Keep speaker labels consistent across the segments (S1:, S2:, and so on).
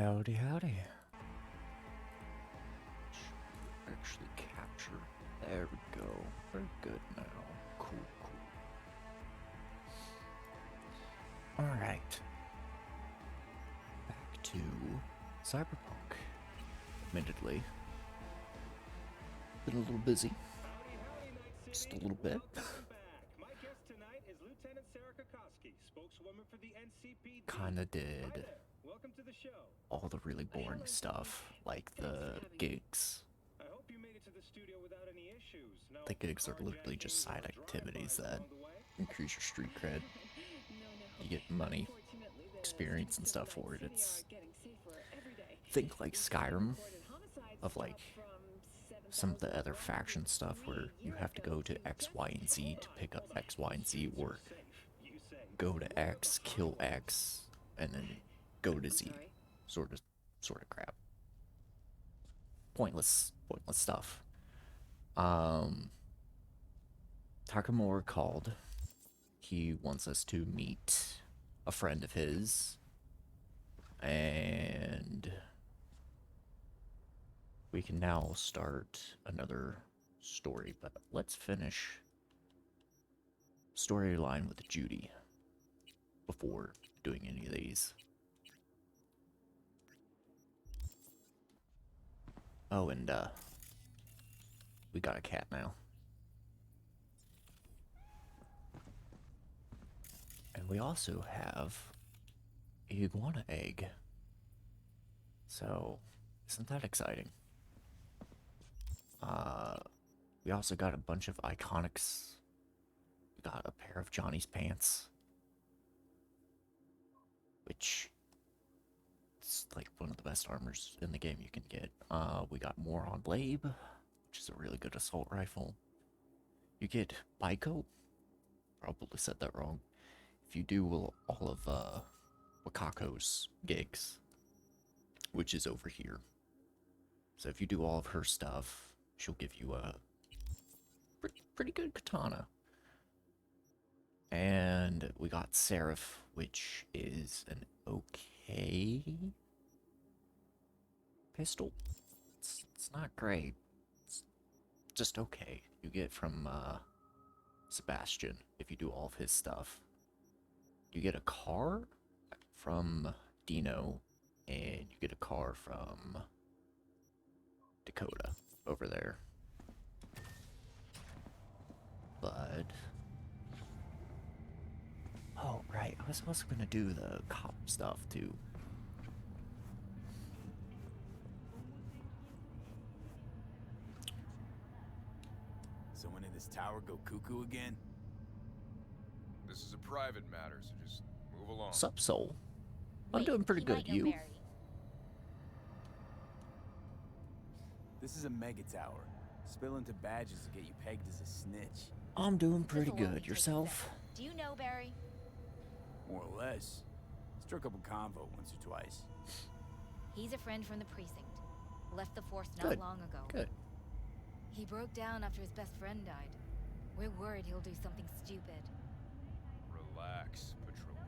S1: Howdy, howdy. Actually capture. There we go. We're good now. Cool, cool. Alright. Back to Cyberpunk. Admittedly. Been a little busy. Just a little bit. Kinda did all the really boring stuff, like the gigs. The gigs are literally just side activities that increase your street cred. You get money, experience, and stuff for it. It's think like Skyrim, of like some of the other faction stuff where you have to go to X, Y, and Z to pick up X, Y, and Z, or go to X, kill X, and then go to Z. Sort of crap. Pointless stuff. Takamura called. He wants us to meet a friend of his, and we can now start another story, but let's finish storyline with Judy before doing any of these. Oh, and we got a cat now. And we also have a iguana egg. So, isn't that exciting? We also got a bunch of iconics. We got a pair of Johnny's pants, which is like one of the best armors in the game you can get. We got more on Labe, which is a really good assault rifle. You get Baiko. Probably said that wrong. If you do all of Wakako's gigs, which is over here. So if you do all of her stuff, she'll give you a pretty good katana. And we got Seraph, which is an okay pistol. It's not great. It's just okay. You get from Sebastian if you do all of his stuff. You get a car from Dino, and you get a car from Dakota over there. But oh right, I was also gonna do the cop stuff too.
S2: Someone in this tower go cuckoo again?
S3: This is a private matter, so just move along.
S1: Sup, Soul? I'm doing pretty good. You?
S2: This is a mega tower. Spill into badges to get you pegged as a snitch.
S1: I'm doing pretty good. Yourself?
S4: Do you know Barry?
S2: More or less. Struck up a convo once or twice.
S4: He's a friend from the precinct. Left the force not
S1: Good.
S4: long ago.
S1: Good.
S4: He broke down after his best friend died. We're worried he'll do something stupid.
S3: Relax, Petrova.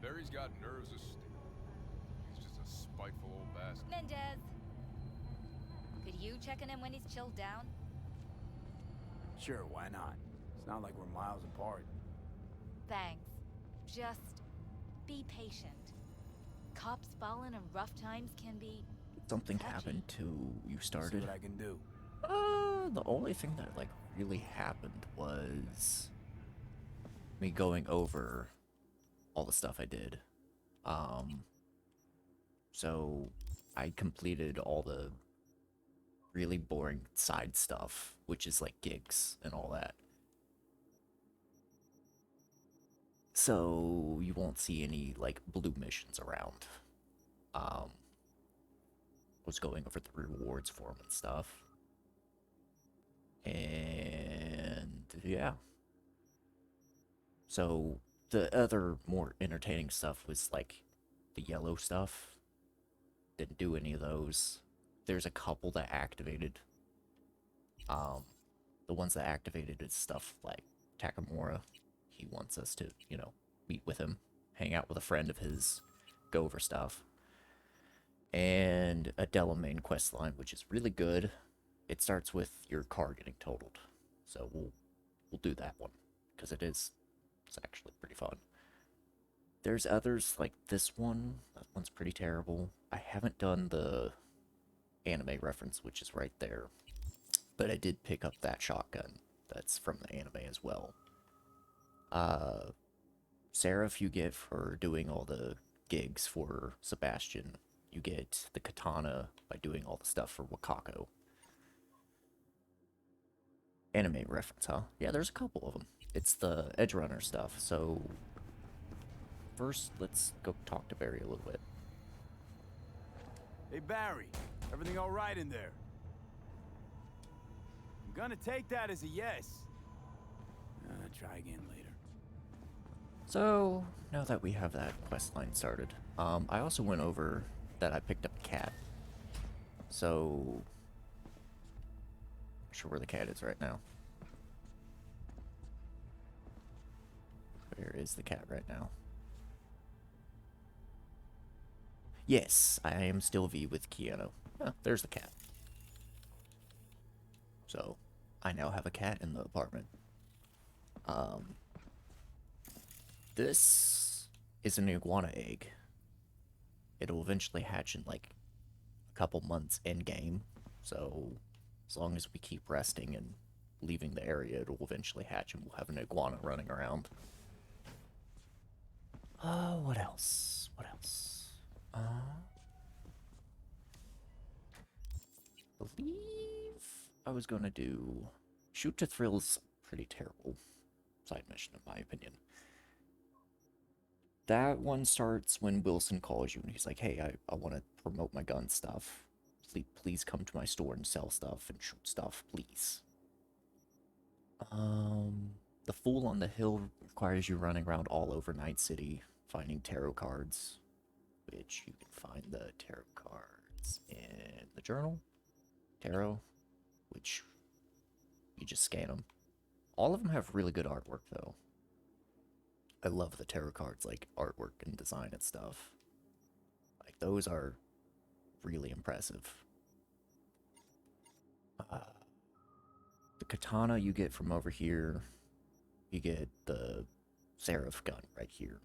S3: Barry's got nerves of steel. He's just a spiteful old bastard.
S4: Mendez! Could you check on him when he's chilled down?
S2: Sure, why not? It's not like we're miles apart.
S4: Thanks. Just be patient. Cops falling in rough times can be
S1: Something
S4: touchy.
S1: happened to you
S2: See
S1: started?
S2: what I can do.
S1: The only thing that like really happened was me going over all the stuff I did. So I completed all the really boring side stuff, which is like gigs and all that. So you won't see any like blue missions around. Was going over the rewards for them and stuff. And yeah. So the other more entertaining stuff was like the yellow stuff. Didn't do any of those. There's a couple that activated. The ones that activated is stuff like Takamura. He wants us to, meet with him, hang out with a friend of his, go over stuff. and a Delamain questline, which is really good. It starts with your car getting totaled, so we'll do that one because it's actually pretty fun. There's others like this one. That one's pretty terrible. I haven't done the anime reference, which is right there, but I did pick up that shotgun. That's from the anime as well. Seraph you get for doing all the gigs for Sebastian. You get the katana by doing all the stuff for Wakako. Anime reference, huh? Yeah, there's a couple of them. It's the Edge Runner stuff, so first let's go talk to Barry a little bit.
S2: Hey, Barry. Everything all right in there? I'm gonna take that as a yes. Try again later.
S1: So, now that we have that quest line started, I also went over that I picked up a cat. So, not sure where the cat is right now. Where is the cat right now? Yes, I am still V with Keanu. Oh, there's the cat. So, I now have a cat in the apartment. This is an iguana egg. It'll eventually hatch in like a couple months in game. So, as long as we keep resting and leaving the area, it'll eventually hatch and we'll have an iguana running around. What else? What else? I believe I was gonna do Shoot to Thrill's pretty terrible side mission in my opinion. That one starts when Wilson calls you and he's like, hey, I want to promote my gun stuff. Please come to my store and sell stuff and shoot stuff, please. The Fool on the Hill requires you running around all over Night City, finding tarot cards, which you can find the tarot cards in the journal. Tarot, which you just scan them. All of them have really good artwork, though. I love the tarot cards, like artwork and design and stuff. Like, those are really impressive. The katana you get from over here. You get the Seraph gun right here.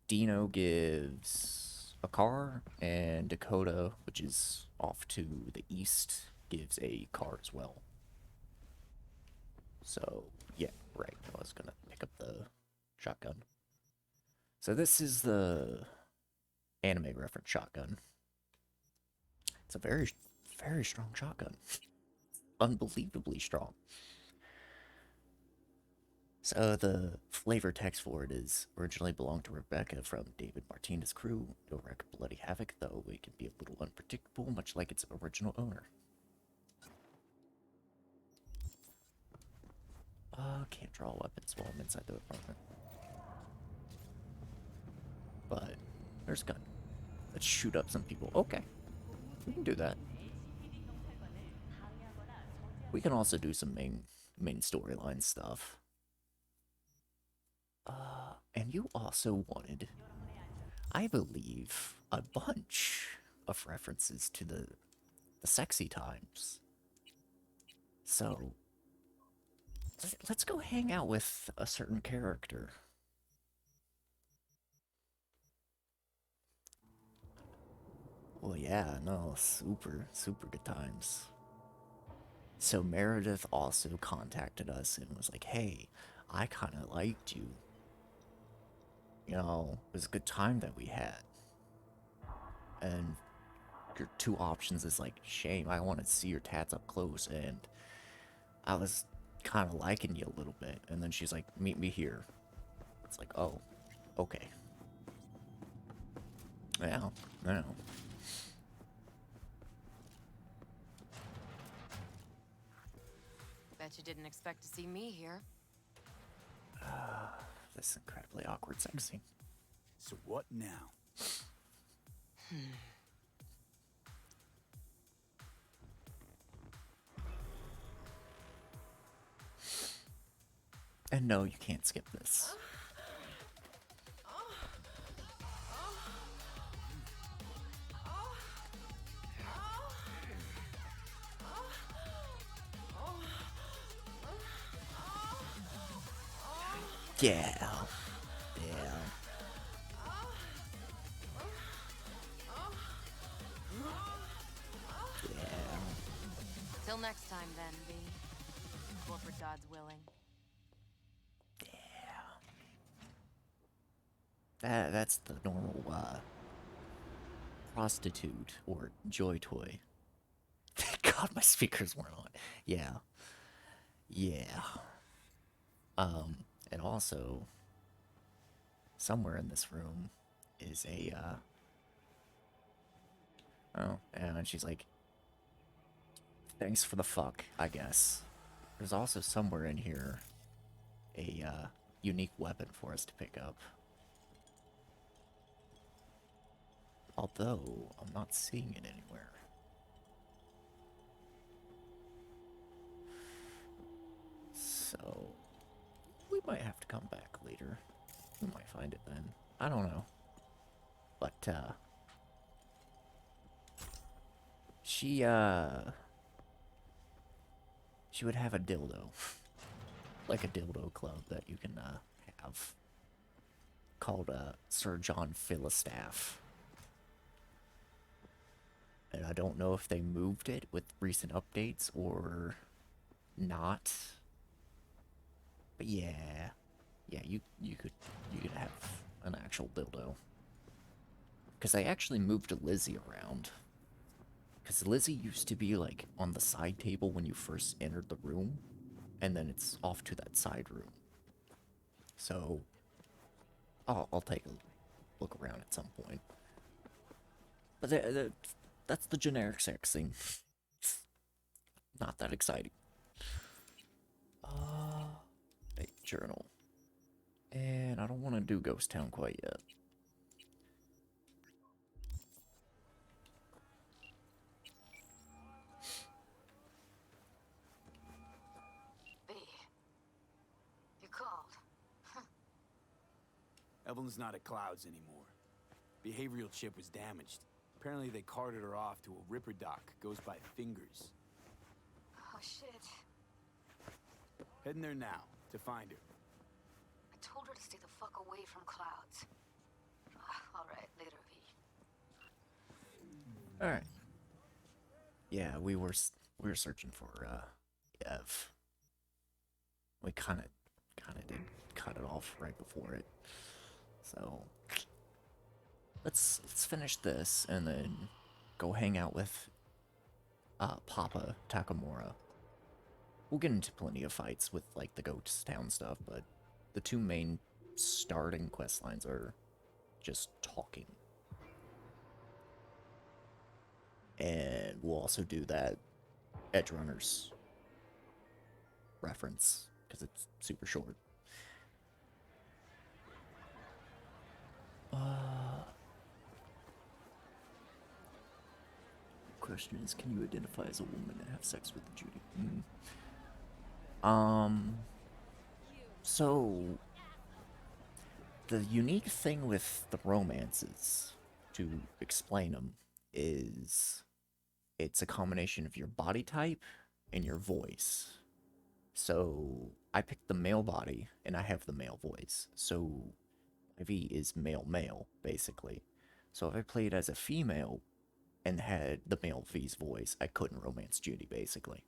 S1: Dino gives a car, and Dakota, which is off to the east, gives a car as well. So, yeah, right. I was gonna pick up the shotgun. So this is the anime reference shotgun. It's a very, very strong shotgun. Unbelievably strong. So the flavor text for it is originally belonged to Rebecca from David Martinez's crew. It'll wreak bloody havoc, though it can be a little unpredictable, much like its original owner. Can't draw weapons while I'm inside the apartment. But there's a gun. Let's shoot up some people. Okay, we can do that. We can also do some main storyline stuff. And you also wanted, I believe, a bunch of references to the sexy times. So, let's go hang out with a certain character. Well, yeah, no, super good times. So Meredith also contacted us and was like, hey, I kind of liked you. You know, it was a good time that we had. And your two options is like, shame, I want to see your tats up close, and I was kind of liking you a little bit. And then she's like, meet me here. It's like, oh, okay. Yeah, no.
S5: Bet you didn't expect to see me here.
S1: This incredibly awkward sex scene.
S2: So what now?
S1: And no, you can't skip this. Yeah. Yeah. Yeah.
S5: Till next time, then, V. Corporate God's willing.
S1: That's the normal, prostitute or joy toy. Thank God my speakers weren't on. Yeah. Yeah. And also, somewhere in this room is a, oh, and she's like, thanks for the fuck, I guess. There's also somewhere in here a, unique weapon for us to pick up. Although, I'm not seeing it anywhere. So, we might have to come back later. We might find it then. I don't know. But, she would have a dildo. Like a dildo club that you can, have. Called, Sir John Philistaff. And I don't know if they moved it with recent updates or not. But yeah. Yeah, you could have an actual dildo. Because they actually moved Lizzie around. Because Lizzie used to be, like, on the side table when you first entered the room. And then it's off to that side room. So, I'll take a look around at some point. But that's the generic sex scene. Not that exciting. A journal. And I don't want to do Ghost Town quite yet.
S5: V. You called.
S2: Evelyn's not at Clouds anymore. Behavioral chip was damaged. Apparently they carted her off to a Ripper dock. Goes by Fingers.
S5: Oh, shit.
S2: Heading there now, to find her.
S5: I told her to stay the fuck away from Clouds. Alright, later, V.
S1: Alright. Yeah, we were searching for, Ev. We kinda did cut it off right before it. So, let's finish this and then go hang out with, Papa Takamura. We'll get into plenty of fights with, like, the Ghost Town stuff, but the two main starting quest lines are just talking. And we'll also do that Edge Runners reference, because it's super short. Question is, can you identify as a woman and have sex with Judy? So the unique thing with the romances, to explain them, is it's a combination of your body type and your voice. So I picked the male body and I have the male voice. So V is male, basically. So if I played as a female and had the male V's voice, I couldn't romance Judy, basically.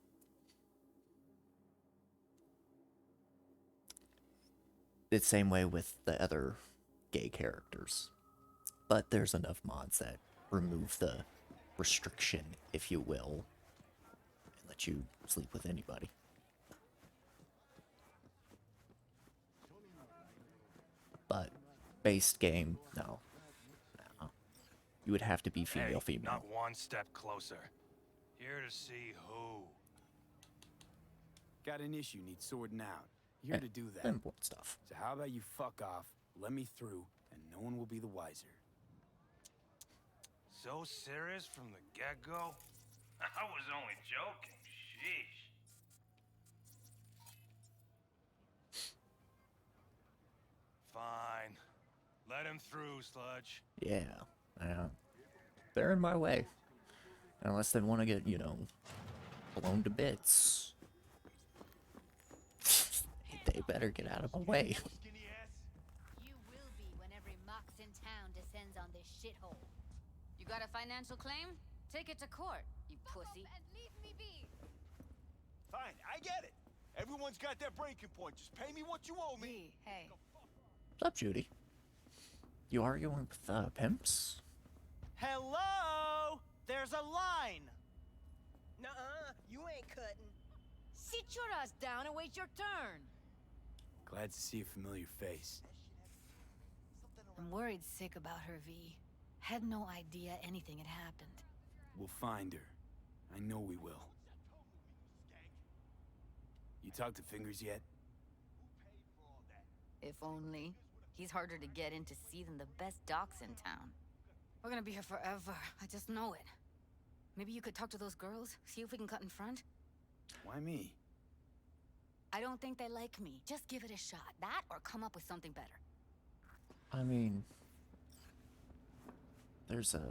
S1: The same way with the other gay characters. But there's enough mods that remove the restriction, if you will, and let you sleep with anybody. But based game, no. You would have to be female.
S6: Not one step closer. Here to see who.
S2: Got an issue, need sorting out. Here to do that.
S1: Important stuff.
S2: So how about you fuck off, let me through, and no one will be the wiser.
S6: So serious from the get-go? I was only joking. Sheesh. Fine. Let him through, Sludge.
S1: Yeah. They're in my way. Unless they want to get, blown to bits. They better get out of my way.
S5: shithole. You got a financial claim? Take it to court, you pussy.
S4: And leave me be.
S7: Fine, I get it. Everyone's got their breaking point. Just pay me what you owe me.
S5: Hey.
S1: What's up, Judy? You arguing with pimps?
S8: Hello? There's a line. Nuh-uh, you ain't cutting.
S5: Sit your ass down and wait your turn.
S2: Glad to see a familiar face.
S5: I'm worried sick about her, V. Had no idea anything had happened.
S2: We'll find her. I know we will. You talked to Fingers yet?
S5: If only. He's harder to get in to see than the best docs in town. We're gonna be here forever. I just know it. Maybe you could talk to those girls, see if we can cut in front?
S2: Why me?
S5: I don't think they like me. Just give it a shot. That or come up with something better.
S1: I mean, there's a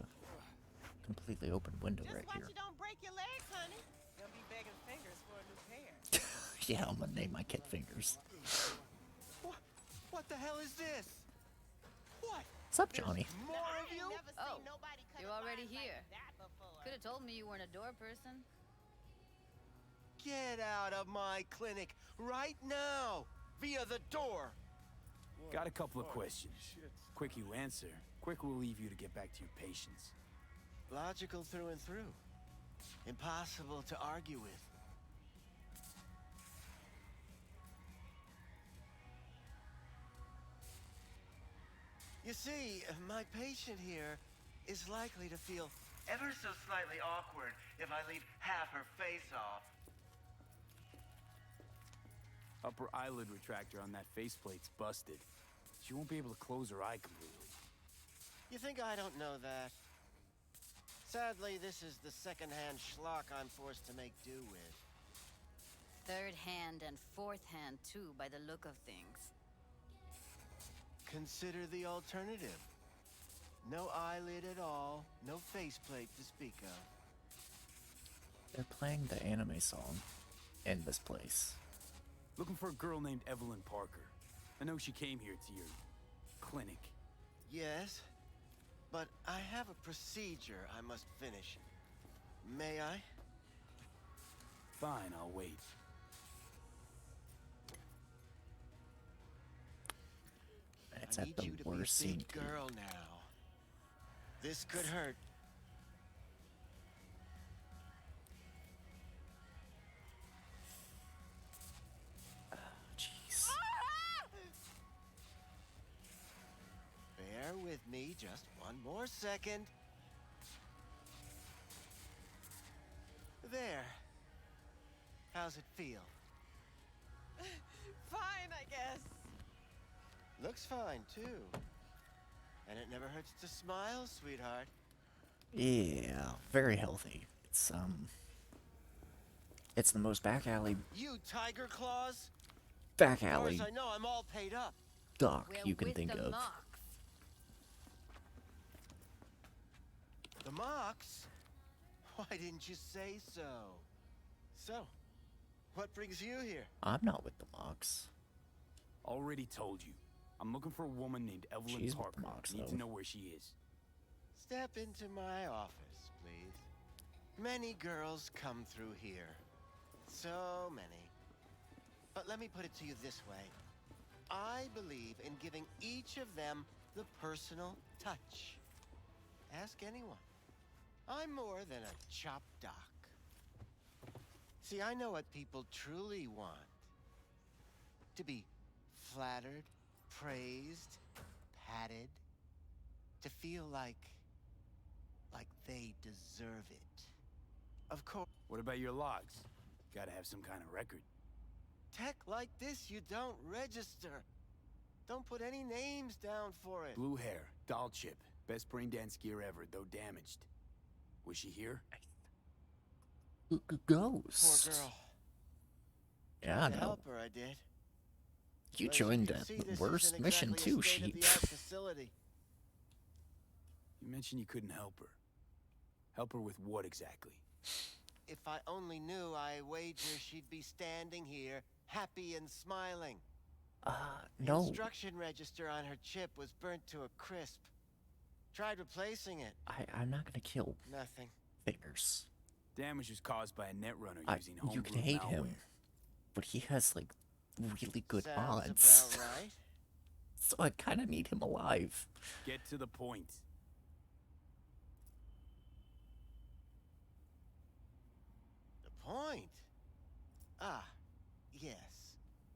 S1: completely open window
S8: Just
S1: right
S8: watch
S1: here.
S8: you don't break your legs, honey. Gonna be begging Fingers for a new pair.
S1: Yeah, I'm gonna name my kid Fingers.
S7: What the hell is this? What?
S1: What's up, Johnny?
S7: More of you?
S5: Oh, you're already here. Could have told me you weren't a door person.
S7: Get out of my clinic right now, via the door.
S2: Got a couple of questions. Quick you answer, quick we'll leave you to get back to your patients.
S9: Logical through and through. Impossible to argue with. You see, my patient here is likely to feel ever so slightly awkward if I leave half her face off.
S2: Upper eyelid retractor on that faceplate's busted. She won't be able to close her eye completely.
S9: You think I don't know that? Sadly, this is the second-hand schlock I'm forced to make do with.
S5: Third hand and fourth hand, too, by the look of things.
S9: Consider the alternative. No eyelid at all, no faceplate to speak of.
S1: They're playing the anime song in this place.
S2: Looking for a girl named Evelyn Parker. I know she came here to your clinic.
S9: Yes, but I have a procedure I must finish. May I?
S2: Fine, I'll wait.
S1: It's
S9: I
S1: at
S9: need
S1: the
S9: you to be a
S1: worst scene.
S9: big girl now. This could hurt.
S1: Jeez.
S9: Bear with me just one more second. There. How's it feel?
S8: Fine, I guess.
S9: Looks fine, too. And it never hurts to smile, sweetheart.
S1: Yeah, very healthy. It's the most back alley
S9: You tiger claws?
S1: back
S9: As far
S1: alley
S9: as I know, I'm all paid up.
S1: doc
S5: We're
S1: you can
S5: with
S1: think
S5: the
S1: of.
S5: Mox.
S9: The Mox? Why didn't you say so? So, what brings you here?
S1: I'm not with the Mox.
S2: Already told you. I'm looking for a woman named Evelyn
S1: She's with
S2: Parker.
S1: the Mox,
S2: Need
S1: though.
S2: to know where she is.
S9: Step into my office, please. Many girls come through here. So many. But let me put it to you this way. I believe in giving each of them the personal touch. Ask anyone. I'm more than a chop doc. See, I know what people truly want. To be flattered, praised, patted. To feel like they deserve it. Of course,
S2: What about your logs? Gotta have some kind of record.
S9: tech like this you don't register. Don't put any names down for it.
S2: Blue hair, doll chip, best brain dance gear ever, though damaged. Was she here?
S1: Ghost.
S9: Poor girl.
S1: Yeah, I
S9: Tried to
S1: know.
S9: help her, I did.
S1: You
S9: But as
S1: joined
S9: can
S1: the
S9: see, this
S1: worst
S9: isn't
S1: mission
S9: exactly a
S1: too, sheep.
S9: state-of-the-art facility.
S2: You mentioned you couldn't help her. Help her with what exactly?
S9: If I only knew, I wager she'd be standing here, happy and smiling. The
S1: No.
S9: instruction register on her chip was burnt to a crisp. Tried replacing it.
S1: I'm not gonna kill
S9: Nothing.
S1: Fingers.
S2: Damage was caused by a netrunner using
S1: You can
S2: homegrown
S1: hate
S2: malware.
S1: him, but he has like really good
S9: Sounds
S1: odds.
S9: about right.
S1: So I kind of need him alive.
S2: Get to the point.
S9: The point? Ah, yes.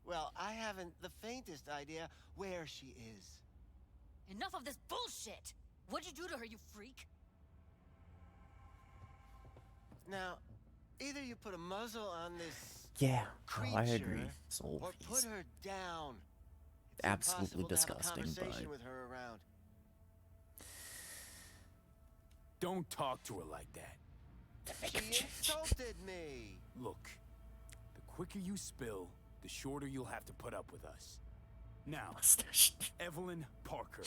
S9: Well, I haven't the faintest idea where she is.
S5: Enough of this bullshit! What'd you do to her, you freak?
S9: Now, either you put a muzzle on this
S1: Yeah,
S9: creature,
S1: I agree. So
S9: or put
S1: he's
S9: her down. It's
S1: absolutely
S9: impossible to have a
S1: disgusting,
S9: conversation
S1: but
S9: with her around.
S2: Don't talk to her like that.
S1: make him
S9: She
S1: change.
S9: insulted me.
S2: Look, the quicker you spill, the shorter you'll have to put up with us. Now,
S1: Mustache.
S2: Evelyn Parker,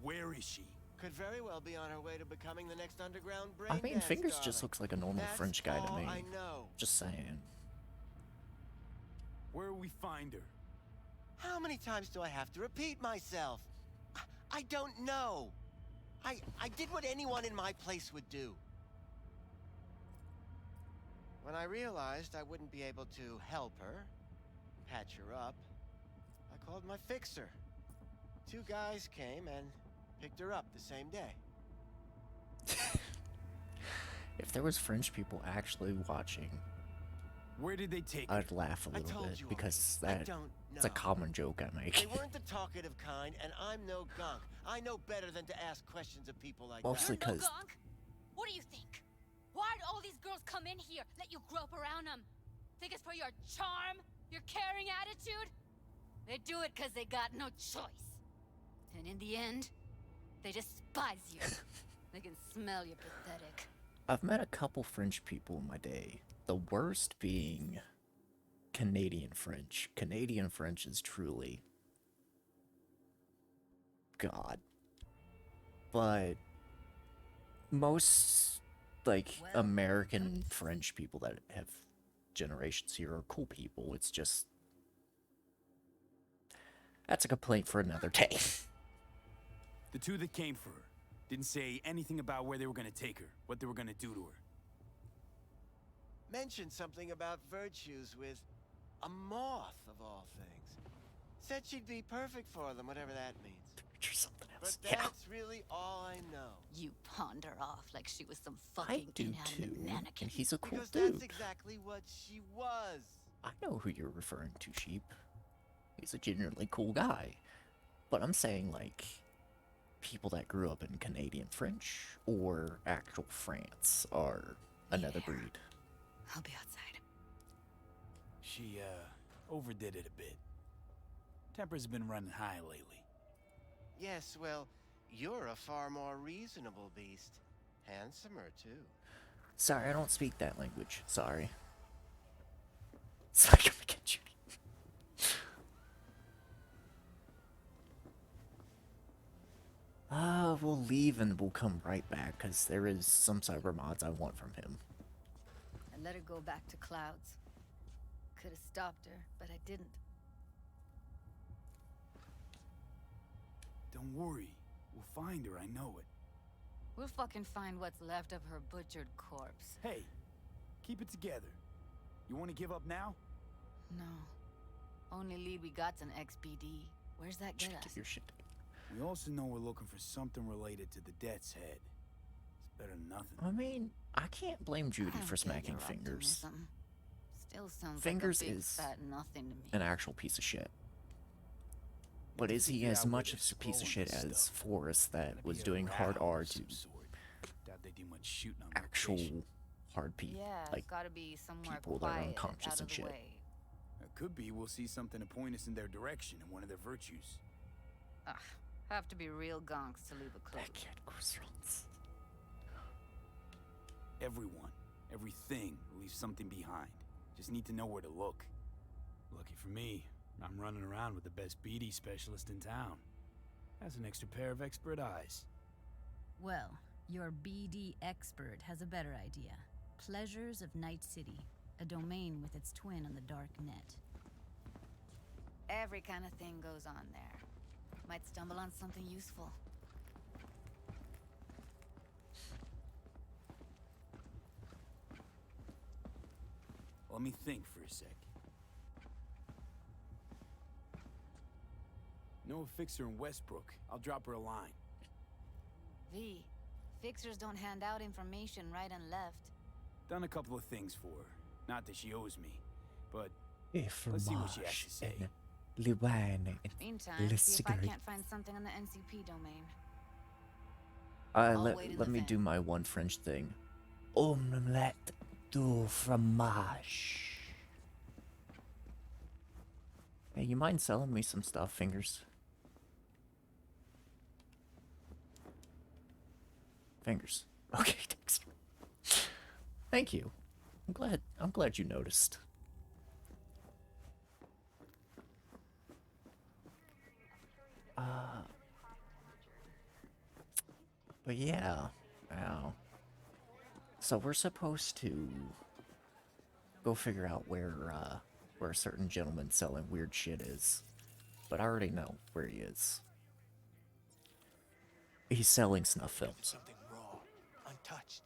S2: where is she?
S9: Could very well be on her way to becoming the next underground brain
S1: I mean,
S9: dance
S1: Fingers
S9: darling.
S1: just looks like a normal
S9: That's
S1: French guy to
S9: all
S1: me.
S9: I know.
S1: Just saying.
S2: Where will we find her?
S9: How many times do I have to repeat myself? I don't know. I did what anyone in my place would do. When I realized I wouldn't be able to help her, patch her up, I called my fixer. 2 guys came and picked her up the same day.
S1: If there was French people actually watching,
S2: Where did they take her?
S1: I'd laugh a
S9: I
S1: little
S9: told
S1: bit
S9: you
S1: because
S9: I
S1: that
S9: don't
S1: it's a
S9: know.
S1: common joke I make.
S9: They weren't the talkative kind, and I'm no gunk. I know better than to ask questions of people like
S1: Mostly
S9: that.
S5: You're no
S1: 'cause-
S5: gunk? What do you think? Why'd all these girls come in here, let you grope around them? Think it's for your charm? Your caring attitude? They do it because they got no choice. And in the end, they despise you. They can smell you're pathetic.
S1: I've met a couple French people in my day. The worst being Canadian French. Canadian French is truly God. But most like
S5: Well,
S1: American French people that have generations here are cool people. It's just that's a complaint for another day.
S2: The 2 that came for her didn't say anything about where they were gonna take her, what they were gonna do to her.
S9: Mentioned something about virtues with a moth, of all things. Said she'd be perfect for them, whatever that means.
S1: Or something
S9: But
S1: else. Yeah,
S9: that's really all I know.
S5: You pawned her off like she was some
S1: I
S5: fucking
S1: do
S5: inanimate
S1: too.
S5: mannequin.
S1: And he's a cool
S9: Because
S1: dude.
S9: that's exactly what she was.
S1: I know who you're referring to, Sheep. He's a genuinely cool guy. But I'm saying, like, people that grew up in Canadian French or actual France are another
S5: Yeah.
S1: breed.
S5: I'll be outside.
S2: She, overdid it a bit. Temper's been running high lately.
S9: Yes, well, you're a far more reasonable beast. Handsomer, too.
S1: Sorry, I don't speak that language. Sorry. Sorry, I'm get Judy. We'll leave and we'll come right back, because there is some cyber mods I want from him.
S5: I let her go back to Clouds. Could have stopped her, but I didn't.
S2: Don't worry. We'll find her, I know it.
S5: We'll fucking find what's left of her butchered corpse.
S2: Hey, keep it together. You want to give up now?
S5: No. Only lead we got's an XBD. Where's that get
S1: Get
S5: us?
S1: your shit.
S2: We also know we're looking for something related to the Death's Head. It's better than nothing.
S1: I mean, I can't blame
S5: I
S1: Judy
S5: don't
S1: for
S5: get
S1: smacking
S5: your
S1: Fingers.
S5: optimism. Still sounds
S1: Fingers
S5: like a big
S1: is
S5: fat nothing to me.
S1: An actual piece of shit. But is he
S2: Figure
S1: as
S2: out where
S1: much
S2: they're
S1: of a piece of
S2: storing
S1: shit
S2: this
S1: as
S2: stuff.
S1: Forrest that
S2: Gotta
S1: was
S2: be a
S1: doing hard
S2: rat hole
S1: R
S2: of
S1: to
S2: some sort. Doubt they do much shooting on
S1: actual
S2: location.
S1: hard people?
S5: Yeah,
S1: Like,
S5: it's gotta be somewhere
S1: people that are
S5: quiet,
S1: unconscious
S5: out
S1: and
S5: of the
S1: shit.
S5: way.
S2: It could be we'll see something to point us in their direction in one of their virtues.
S5: Ugh, have to be real gonks to leave a clue.
S1: backhand crossroads.
S2: Everyone, everything leaves something behind. Just need to know where to look. Lucky for me, I'm running around with the best BD specialist in town. Has an extra pair of expert eyes.
S10: Well, your BD expert has a better idea. Pleasures of Night City, a domain with its twin on the dark net.
S5: Every kind of thing goes on there. Might stumble on something useful.
S2: Let me think for a sec. Know a fixer in Westbrook. I'll drop her a line.
S10: V, fixers don't hand out information right and left.
S2: Done a couple of things for her. Not that she owes me, but let's see what she has to say.
S10: Meantime, see if I can't find something on the NCP domain.
S1: Let me do my one French thing. Omelette du fromage. Hey, you mind selling me some stuff, Fingers? Fingers. Okay, thanks. Thank you. I'm glad you noticed. But yeah, wow. So we're supposed to go figure out where a certain gentleman selling weird shit is. But I already know where he is. He's selling snuff films.
S11: Something raw, untouched.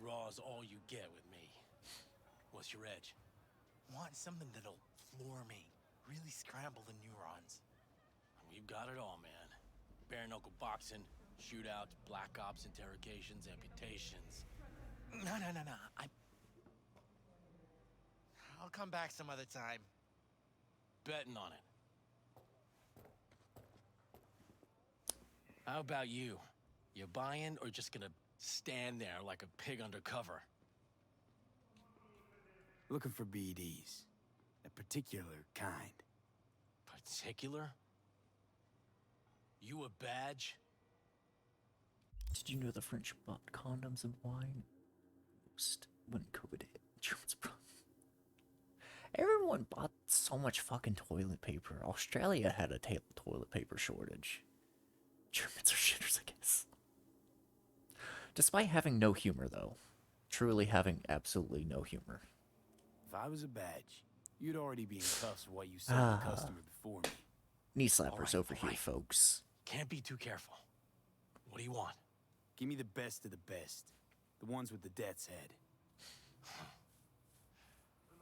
S11: Raw's all you get with me. What's your edge? Want something that'll floor me, really scramble the neurons. We've got it all, man. Bare knuckle boxing, shootouts, black ops, interrogations, amputations. No. I'll come back some other time. Betting on it. How about you? You buying or just gonna stand there like a pig undercover?
S2: Looking for BDs. A particular kind.
S11: Particular? You a badge?
S1: Did you know the French bought condoms and wine? Most when COVID hit. Germans brought. Everyone bought so much fucking toilet paper. Australia had a toilet paper shortage. Germans are shitters, I guess. Despite having no humor, though. Truly having absolutely no humor.
S2: If I was a badge, you'd already be in cuffs while you sold the customer before me.
S1: Knee slappers over here, folks.
S11: Can't be too careful. What do you want?
S2: Give me the best of the best. The ones with the death's head.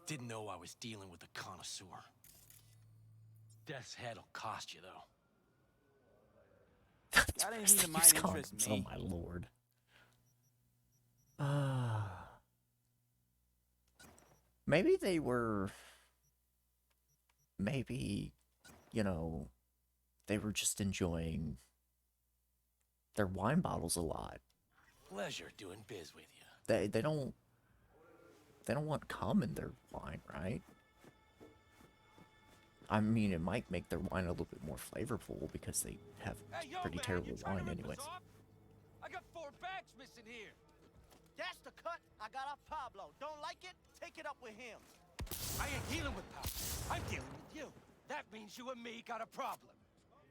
S11: Didn't know I was dealing with a connoisseur. Death's head'll cost you, though.
S2: Got anything that might interest me?
S1: Oh my lord. Maybe they were... Maybe, you know, they were just enjoying their wine bottles a lot.
S11: Pleasure doing biz with you.
S1: They don't want cum in their wine, right? I mean, it might make their wine a little bit more flavorful because they have pretty terrible wine anyways.
S6: I got 4 bags missing here. That's the cut I got off Pablo. Don't like it? Take it up with him. I ain't dealing with Pablo. I'm dealing with you. That means you and me got a problem.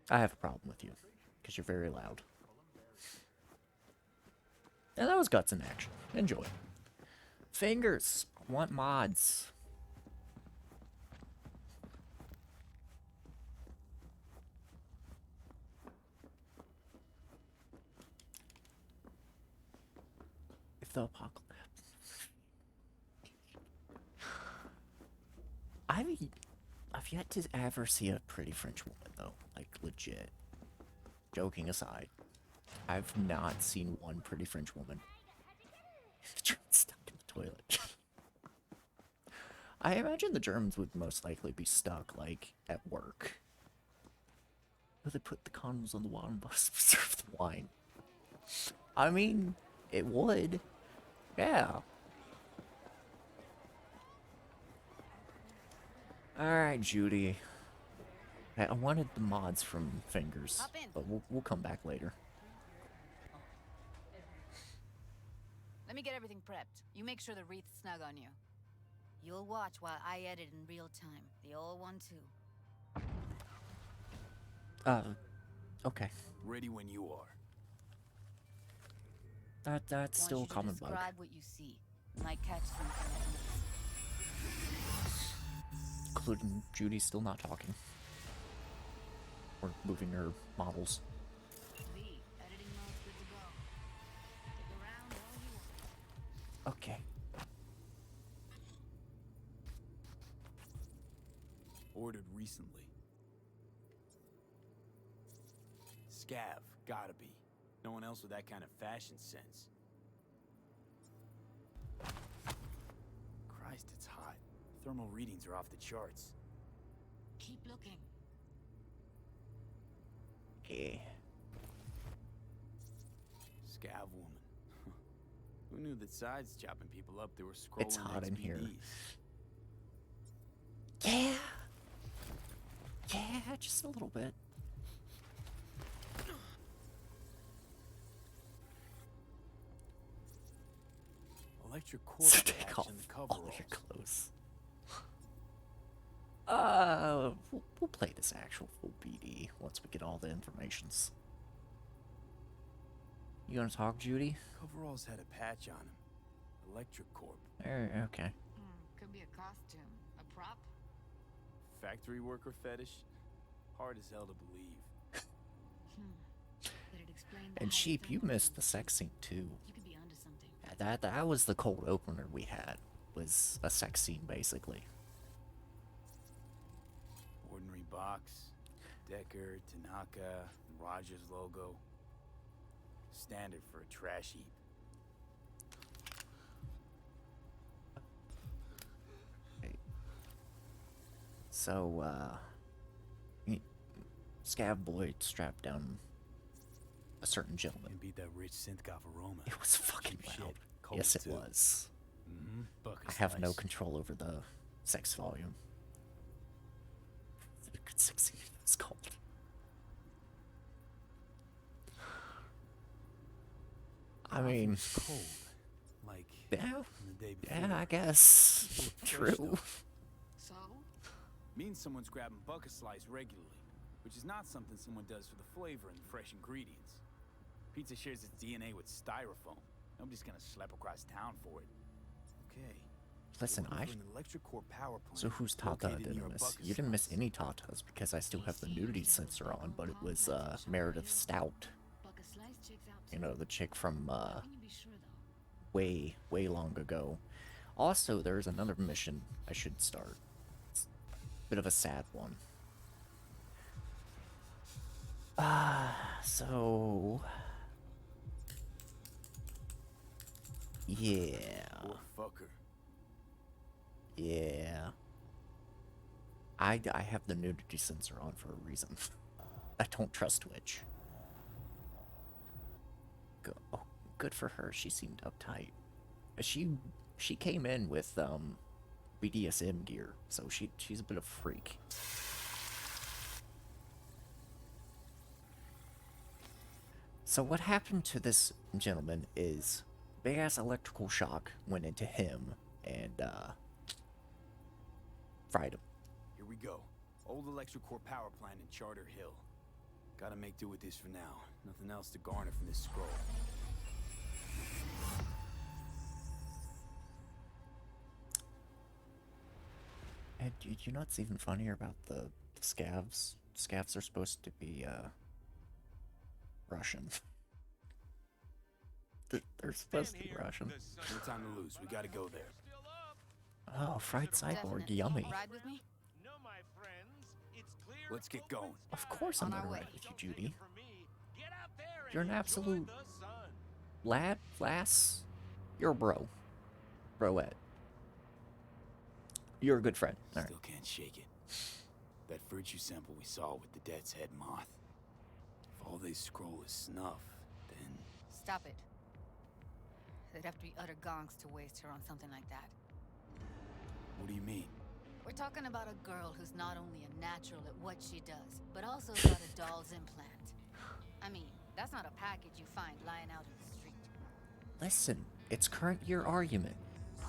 S1: I have a problem with you because you're very loud. And that was guts in action. Enjoy. Fingers. I want mods. If the apocalypse. I've yet to ever see a pretty French woman though. Like legit. Joking aside. I've not seen one pretty French woman. Stuck in the toilet. I imagine the Germans would most likely be stuck, like, at work. But they put the condoms on the wine bus to serve the wine. I mean, it would. Yeah. Alright, Judy. I wanted the mods from Fingers, but we'll come back later.
S10: Let me get everything prepped. You make sure the wreath's snug on you. You'll watch while I edit in real time. The old one, too.
S1: Okay.
S2: Ready when you are.
S1: That's still a common bug.
S10: Describe what you see. You might catch something.
S1: Including Judy still not talking. Or moving her models.
S10: Editing mode's good to go. Stick around all you want.
S1: Okay.
S2: ordered recently. Scav, gotta be. No one else with that kind of fashion sense. Christ, it's hot. Thermal readings are off the charts.
S5: Keep looking.
S1: Yeah.
S2: Scav woman. Who knew that sides chopping people up, they were scrolling
S1: It's hot in here.
S2: XBDs?
S1: Yeah. Yeah, just a little bit.
S2: Electric cord
S1: So take
S2: patch
S1: off
S2: in the
S1: all
S2: coveralls.
S1: your clothes. We'll play this actual full BD once we get all the informations. You gonna talk, Judy?
S2: Coveralls had a patch on them. Electric Corp.
S1: Okay.
S5: Could be a costume. A prop?
S2: Factory worker fetish? Hard as hell to believe.
S5: It'd explain the
S1: And
S5: high
S1: Sheep, you
S5: thermal
S1: missed the
S5: readings.
S1: sex scene too.
S5: You could be onto something.
S1: That was the cold opener we had. Was a sex scene basically.
S2: Ordinary box. Decker, Tanaka, Rogers logo. Standard for a trash heap.
S1: So, Scav Boy strapped down a certain gentleman.
S2: And beat that rich synth-goth aroma.
S1: It was fucking
S2: Cheap
S1: loud.
S2: shit. Cold
S1: Yes, it
S2: too.
S1: was.
S2: Bucket
S1: I have no
S2: slice.
S1: control over the sex volume. The good sex scene is cold. I mean,
S2: It's cold. Like
S1: yeah,
S2: on the day before.
S1: yeah, I guess.
S2: Fresh
S1: True.
S2: stuff.
S5: So?
S2: Means someone's grabbing bucket slice regularly, which is not something someone does for the flavor and fresh ingredients. Pizza shares its DNA with styrofoam. Nobody's gonna slap across town for it. Okay.
S1: Listen,
S2: Looking for an electric core power plant
S1: So whose Tata
S2: located
S1: did
S2: near
S1: I
S2: a
S1: miss?
S2: bucket
S1: You didn't miss
S2: slice.
S1: any Tatas because I still have the nudity sensor on, but it was Meredith Stout.
S5: Bucket slice checks out
S1: You know, the chick from
S5: How can you be sure though?
S1: way long ago. Also, there's another mission I should start. It's a bit of a sad one. So yeah.
S2: Poor fucker.
S1: Yeah. I have the nudity sensor on for a reason. I don't trust Twitch. Good for her. She seemed uptight. She came in with BDSM gear, so she's a bit of a freak. So what happened to this gentleman is big ass electrical shock went into him and fried him.
S2: Here we go. Old electric core power plant in Charter Hill. Gotta make do with this for now. Nothing else to garner from this scroll.
S1: And you know what's even funnier about the scavs? Scavs are supposed to be Russian. They're supposed to be Russian.
S2: No time to lose. We gotta go there.
S1: Oh, fried cyborg,
S5: Definitely.
S1: yummy.
S5: Ride with me?
S7: No, my friends. It's clear.
S2: Let's get going.
S1: Of course I'm
S5: On our
S1: gonna
S5: way.
S1: ride with you, Judy.
S7: For me, get out there and
S1: You're an
S7: enjoy
S1: absolute
S7: the sun.
S1: lad, lass. You're a bro. Broette. You're a good friend. All right.
S2: Still can't shake it. That virtue sample we saw with the Death's Head moth. If all they scroll is snuff, then...
S5: Stop it. They'd have to be utter gonks to waste her on something like that.
S2: What do you mean?
S5: We're talking about a girl who's not only a natural at what she does, but also got a doll's implant. I mean, that's not a package you find lying out in the street.
S1: Listen, it's current year argument.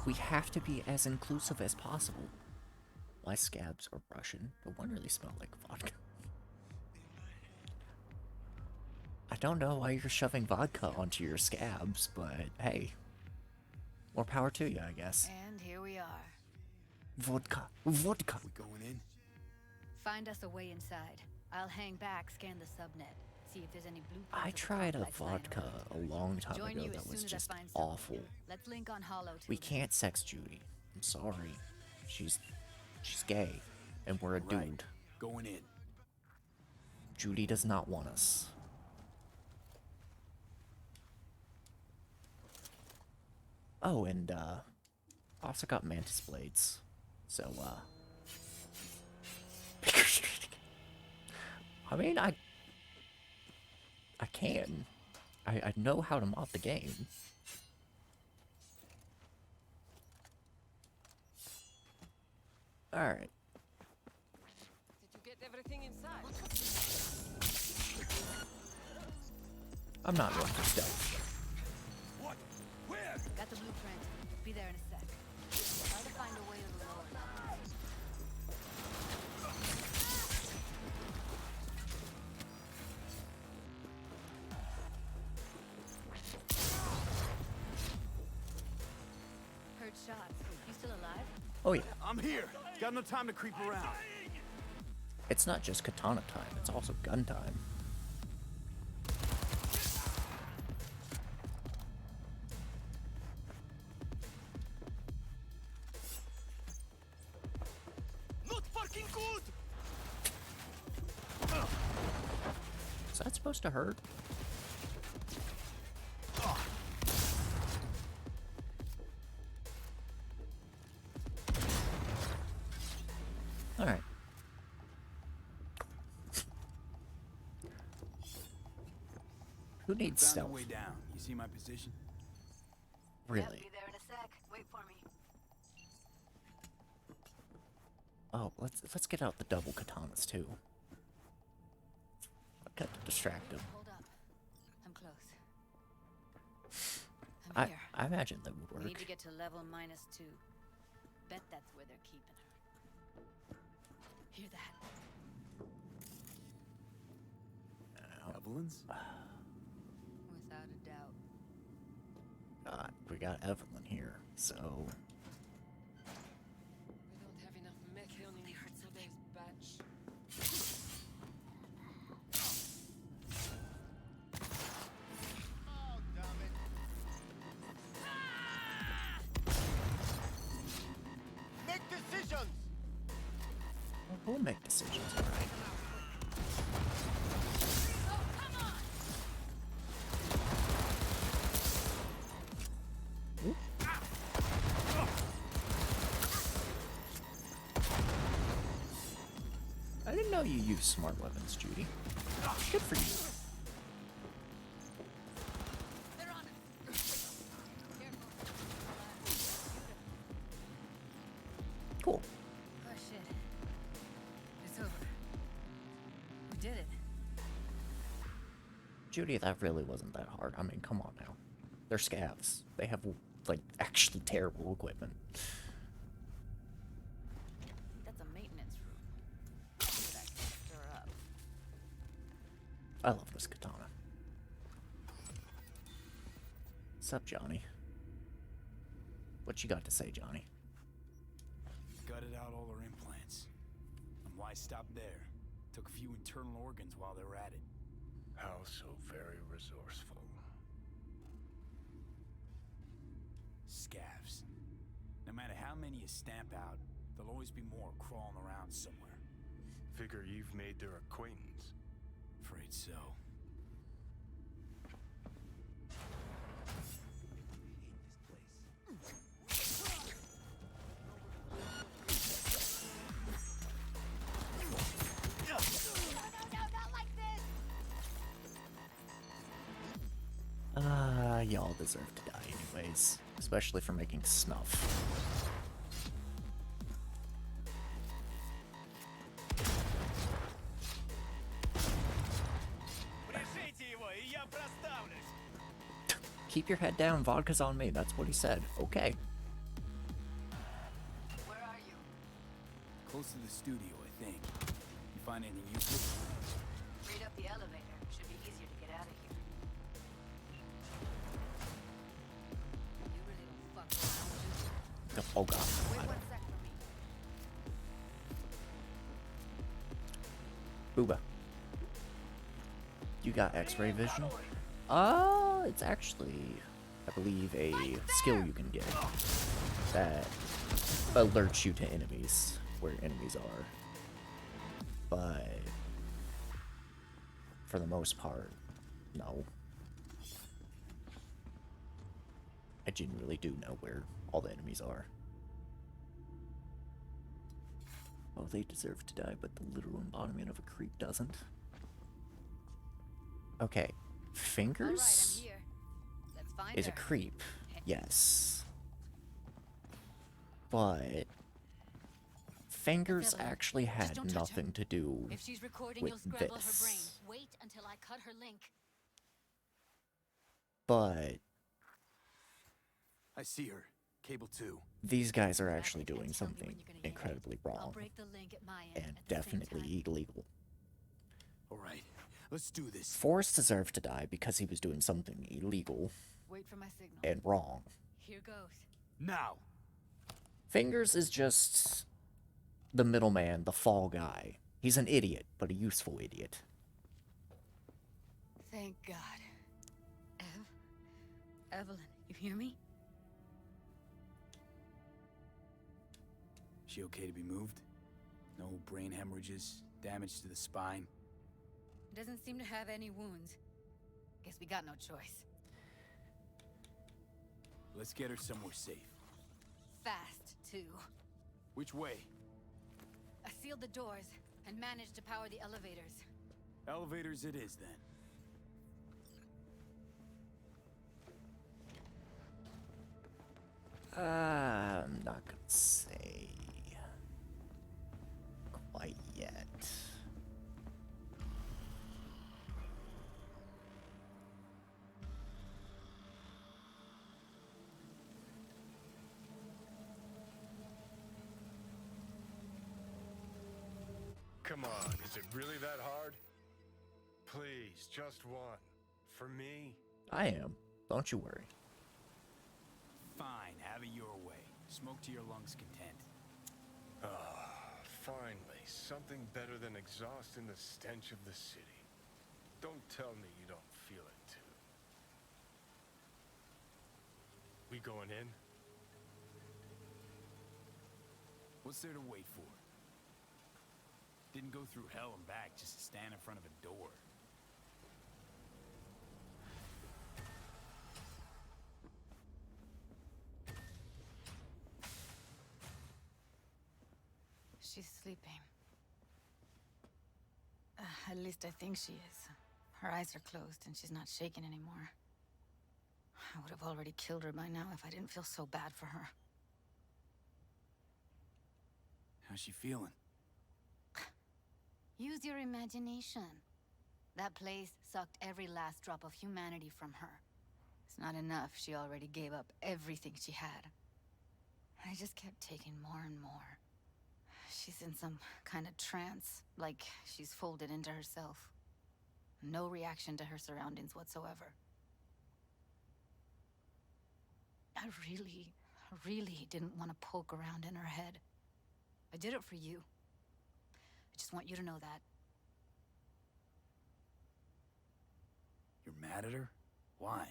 S1: We have to be as inclusive as possible. My scabs are Russian, but one really smelled like vodka. I don't know why you're shoving vodka onto your scabs, but hey, more power to you, I guess.
S5: And here we are.
S1: Vodka, vodka.
S2: We going in?
S5: Find us a way inside. I'll hang back, scan the subnet, see if there's any blueprints.
S1: I
S5: of the
S1: tried a
S5: complex lying
S1: vodka
S5: around.
S1: a long time
S5: Join
S1: ago
S5: you as
S1: that was
S5: soon as
S1: just
S5: I find something.
S1: awful.
S5: Let's link on Hollow.
S1: We
S5: till then.
S1: can't sex Judy. I'm sorry. She's gay. And we're a
S2: Right.
S1: dude.
S2: Going in.
S1: Judy does not want us. Oh, and, I also got mantis blades. So, I mean, I can. I know how to mod the game. Alright.
S8: Did you get everything inside?
S1: I'm not going for stealth.
S7: What? Where?
S4: Got the blueprint. Be there in a sec. Try to find a way to the lower level. Heard shots. You still alive?
S1: Oh yeah.
S2: I'm here. Got no time to creep around.
S1: It's not just katana time, it's also gun time.
S7: Not fucking good!
S1: Is that supposed to hurt? Alright. Who needs
S2: Found
S1: stealth?
S2: a way down. You see my position?
S1: Really?
S4: Be there in a sec. Wait for me.
S1: Oh, let's get out the double katanas too. I'll cut to distract him.
S4: Hold up. I'm close. I'm here.
S1: I imagine that would
S4: We
S1: work.
S4: need to get to level -2. Bet that's where they're keeping her. Hear that?
S2: Evelyn's?
S4: Without a doubt.
S1: We got Evelyn here, so
S8: We don't have enough mech healing for today's batch.
S9: Oh, damn it. Make decisions!
S1: we'll make decisions, alright. I didn't know you used smart weapons, Judy. Good for you.
S5: They're on us. Careful.
S1: Cool.
S10: Oh shit. It's over. We did it.
S1: Judy, that really wasn't that hard. I mean, come on now. They're scavs. They have, like, actually terrible equipment.
S10: That's a maintenance room. That can stir up.
S1: I love this katana. Sup, Johnny? What you got to say, Johnny?
S2: Gutted out all her implants. And why stop there? Took a few internal organs while they were at it.
S7: How so very resourceful.
S2: Scavs. No matter how many you stamp out, there'll always be more crawling around somewhere.
S7: Figure you've made their acquaintance.
S2: Afraid so.
S5: No, not like this!
S1: Y'all deserve to die anyways. Especially for making snuff. Keep your head down, vodka's on me. That's what he said. Okay.
S4: Where are you?
S2: Close to the studio, I think. You find anything useful?
S4: Read up the elevator. Should be easier to get out of here. You really don't fuck around.
S1: Oh god.
S4: Wait 1 sec for me.
S1: Booba. You got X-ray vision? It's actually, I believe, a skill you can get that alerts you to enemies, where enemies are. but for the most part, no. I genuinely do know where all the enemies are. Oh, they deserve to die, but the literal embodiment of a creep doesn't. Okay, Fingers
S4: All right, I'm here. Let's find
S1: is a
S4: her.
S1: creep, yes. But Fingers
S5: Evelyn,
S1: actually
S5: just
S1: had
S5: don't touch her.
S1: nothing to do
S5: If she's recording,
S1: with
S5: you'll scramble her brain.
S1: this.
S5: Wait until I cut her link.
S1: But
S2: I see her. Cable 2.
S1: these guys are actually
S5: Tell me
S1: doing
S5: when
S1: something
S5: you're gonna get it.
S1: incredibly
S5: I'll
S1: wrong
S5: break the link at my end
S1: and
S5: at the same
S1: definitely
S5: time.
S1: illegal.
S2: Alright, let's do this.
S1: Forrest deserved to die because he was doing something illegal
S5: Wait for my signal.
S1: and wrong.
S5: Here goes.
S2: Now!
S1: Fingers is just the middleman, the fall guy. He's an idiot, but a useful idiot.
S5: Thank God. Evelyn, you hear me?
S2: She okay to be moved? No brain hemorrhages, damage to the spine?
S5: Doesn't seem to have any wounds. Guess we got no choice.
S2: Let's get her somewhere safe.
S5: Fast, too.
S2: Which way?
S5: I sealed the doors and managed to power the elevators.
S2: Elevators it is, then.
S1: I'm not gonna say quite yet.
S12: Come on, is it really that hard? Please, just one. For me?
S1: I am. Don't you worry.
S2: Fine, have it your way. Smoke to your lungs' content.
S12: Ah, finally, something better than exhaust in the stench of the city. Don't tell me you don't feel it too. We going in?
S2: What's there to wait for? Didn't go through hell and back just to stand in front of a door.
S10: She's sleeping. At least I think she is. Her eyes are closed and she's not shaking anymore. I would have already killed her by now if I didn't feel so bad for her.
S2: How's she feeling?
S10: Use your imagination. That place sucked every last drop of humanity from her. It's not enough. She already gave up everything she had. I just kept taking more and more. She's in some kind of trance, like she's folded into herself. No reaction to her surroundings whatsoever. I really didn't want to poke around in her head. I did it for you. I just want you to know that.
S2: You're mad at her? Why?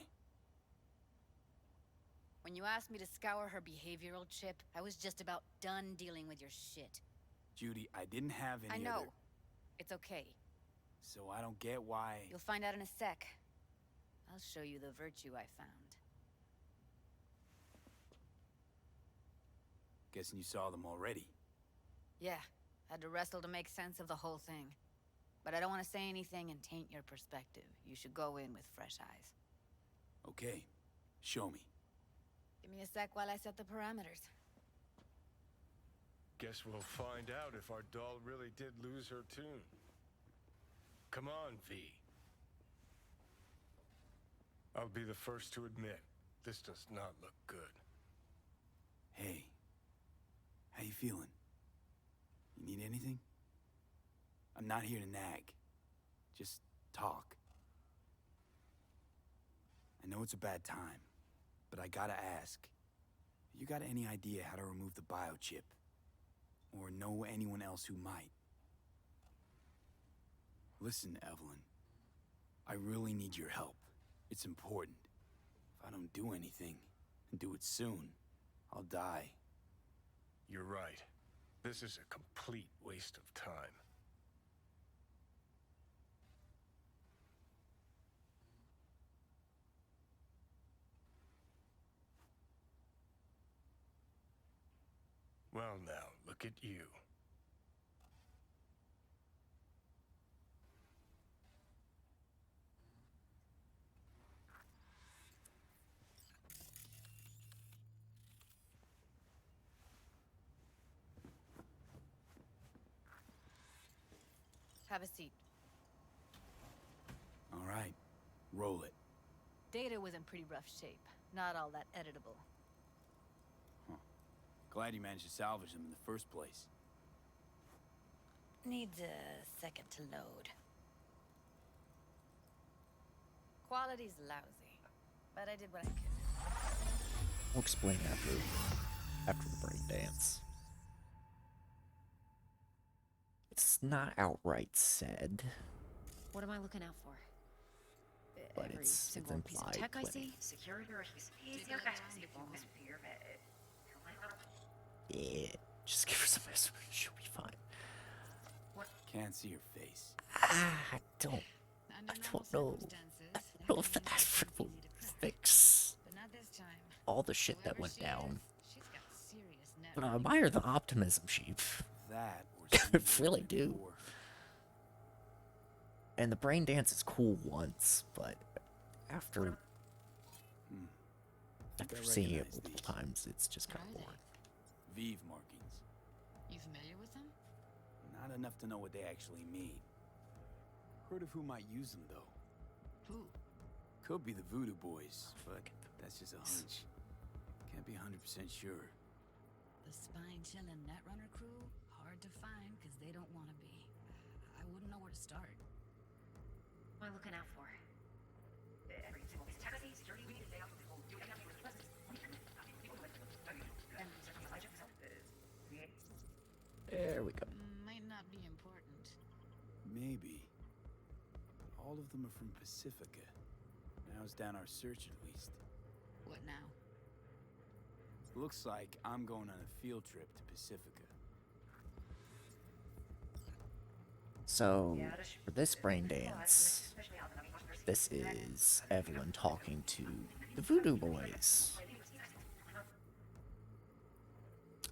S10: When you asked me to scour her behavioral chip, I was just about done dealing with your shit.
S2: Judy, I didn't have any
S10: I know.
S2: other...
S10: It's okay.
S2: So I don't get why...
S10: You'll find out in a sec. I'll show you the virtue I found.
S2: Guessing you saw them already.
S10: Yeah, had to wrestle to make sense of the whole thing. But I don't want to say anything and taint your perspective. You should go in with fresh eyes.
S2: Okay, show me.
S10: Give me a sec while I set the parameters.
S12: Guess we'll find out if our doll really did lose her tune. Come on, V. I'll be the first to admit, this does not look good.
S2: Hey, how you feeling? You need anything? I'm not here to nag. Just talk. I know it's a bad time, but I gotta ask. You got any idea how to remove the biochip? Or know anyone else who might? Listen, Evelyn. I really need your help. It's important. If I don't do anything, and do it soon, I'll die.
S12: You're right. This is a complete waste of time. Well now, look at you.
S10: Have a seat.
S2: All right, roll it.
S10: Data was in pretty rough shape. Not all that editable.
S2: Huh. Glad you managed to salvage them in the first place.
S10: Needs a second to load. Quality's lousy, but I did what I could.
S1: We'll explain after the brain dance. It's not outright said,
S13: What am I looking out for?
S1: but
S13: Every
S1: it's
S13: single piece of
S1: implied
S13: tech I
S1: when
S13: see? Security or
S1: yeah, just give her some estrogen, she'll be fine.
S2: Can't see your face.
S1: I don't know. I don't know if the aspirin will fix all the shit that went down. But I admire the optimism, Chief.
S2: That
S1: I really do. And the brain dance is cool once, but after seeing it multiple times, it's just kind of boring.
S2: Vive markings.
S13: You familiar with them?
S2: Not enough to know what they actually mean. Heard of who might use them, though.
S13: Who?
S2: Could be the Voodoo Boys, but that's just a hunch. Can't be 100% sure.
S14: The spine-chilling Netrunner crew? Hard to find, because they don't want to be. I wouldn't know where to start.
S13: What am I looking out for? Every single piece of tech I see, security, we need to lay out the whole do everything with presence.
S1: There we go.
S14: Might not be important.
S2: Maybe. All of them are from Pacifica. Narrows down our search at least.
S14: What now?
S2: Looks like I'm going on a field trip to Pacifica.
S1: So, for this brain dance, this is Evelyn talking to the Voodoo Boys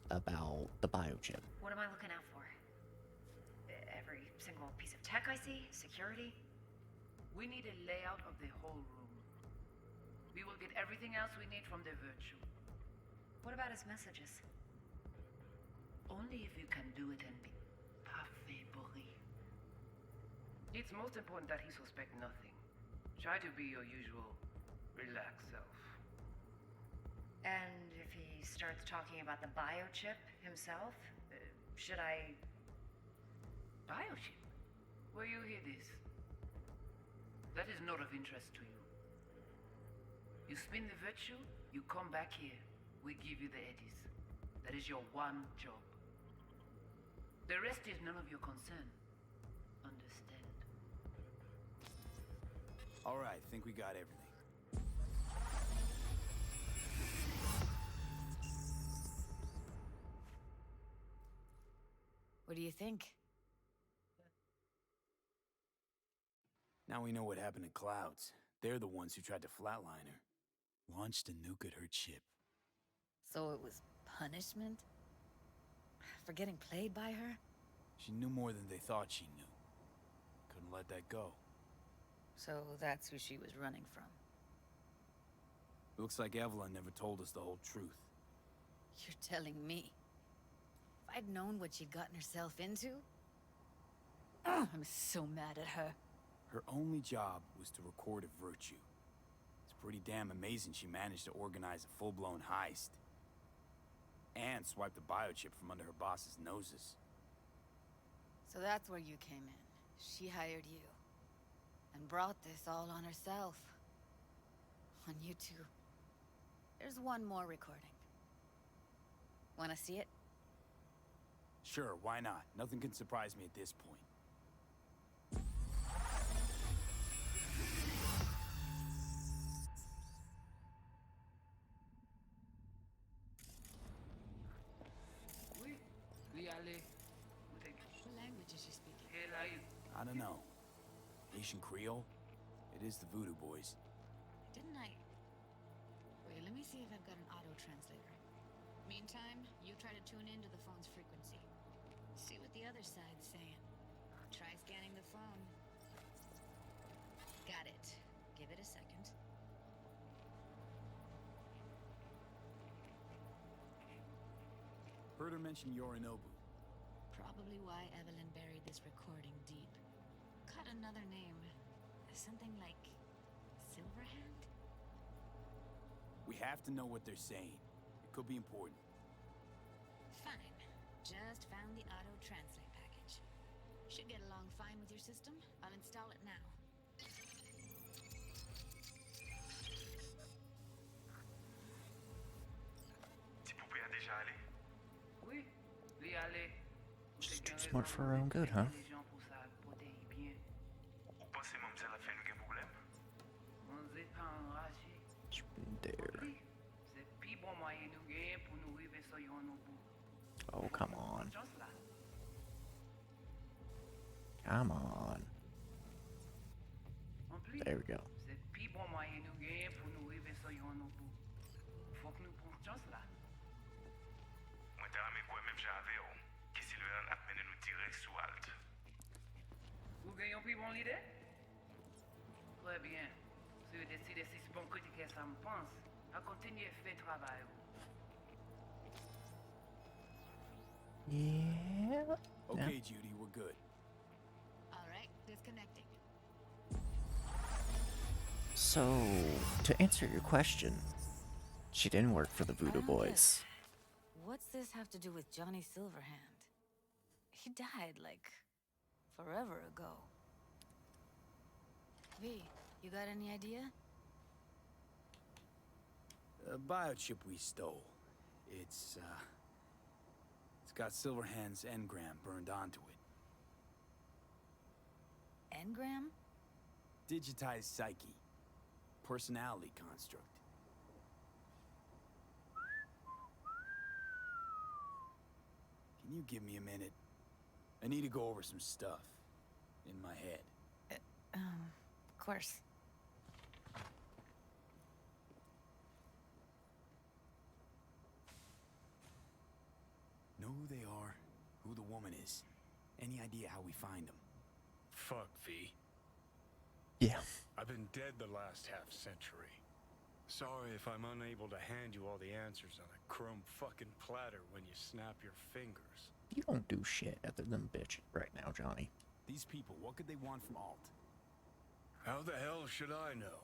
S1: about the biochip.
S13: What am I looking out for? Every single piece of tech I see, security.
S15: We need a layout of the whole room. We will get everything else we need from the virtue.
S13: What about his messages?
S15: Only if you can do it and be parfait bourré. It's most important that he suspect nothing. Try to be your usual relaxed self.
S13: And if he starts talking about the biochip himself, should I...
S15: Biochip? Where you hear this? That is not of interest to you. You spin the virtue, you come back here. We give you the eddies. That is your one job. The rest is none of your concern. Understand?
S2: All right, think we got everything.
S10: What do you think?
S2: Now we know what happened to Clouds. They're the ones who tried to flatline her. Launched a nuke at her chip.
S10: So it was punishment? For getting played by her?
S2: She knew more than they thought she knew. Couldn't let that go.
S10: So that's who she was running from.
S2: Looks like Evelyn never told us the whole truth.
S10: You're telling me? If I'd known what she'd gotten herself into? Ugh, I'm so mad at her.
S2: Her only job was to record a virtue. It's pretty damn amazing she managed to organize a full-blown heist. And swipe the biochip from under her boss's noses.
S10: So that's where you came in. She hired you. And brought this all on herself. On you two. There's one more recording. Wanna see it?
S2: Sure, why not? Nothing can surprise me at this point.
S14: What language is she speaking?
S2: I don't know. Haitian Creole? It is the Voodoo Boys.
S14: Didn't I... Wait, let me see if I've got an auto-translator. Meantime, you try to tune into the phone's frequency. See what the other side's saying. Try scanning the phone. Got it. Give it a second.
S2: Heard her mention Yorinobu.
S14: Probably why Evelyn buried this recording deep. Caught another name. Something like Silverhand?
S2: We have to know what they're saying. It could be important.
S14: Fine. Just found the auto-translate package. Should get along fine with your system. I'll install it now.
S16: Petit poupée a déjà allé?
S15: Oui, lui aller.
S1: She's too smart for her own good, huh?
S16: Ou pensez mademoiselle a fait nous un problème?
S15: On n'est pas enragé.
S1: She's been there.
S15: C'est plus bon moyen nous gagner pour nous arriver sur Yorinobu.
S1: Oh, come on. Come on. There we go.
S15: C'est plus bon moyen nous gagner pour nous arriver sur Yorinobu. Faut que nous prenions chance là.
S16: Moi, t'as ramé quoi même j'avais, oh. Que Sylvain a mené nous direct sous halte.
S15: Vous gagnez plus bon l'idée? Très bien. Si vous décidez si c'est bon critiquer ça me pense, à continuer à faire travail.
S1: Yeah.
S2: Okay, Judy, we're good.
S14: All right, disconnecting.
S1: So, to answer your question, she didn't work for the Voodoo Boys.
S10: What's this have to do with Johnny Silverhand? He died, like, forever ago. V, you got any idea?
S2: A biochip we stole. It's got Silverhand's engram burned onto it.
S10: Engram?
S2: Digitized psyche. Personality construct. Can you give me a minute? I need to go over some stuff in my head.
S10: Of course.
S2: Know who they are, who the woman is. Any idea how we find them?
S12: Fuck, V.
S1: Yeah.
S12: I've been dead the last half-century. Sorry if I'm unable to hand you all the answers on a chrome fucking platter when you snap your fingers.
S1: You don't do shit other than bitch right now, Johnny.
S2: These people, what could they want from Alt?
S12: How the hell should I know?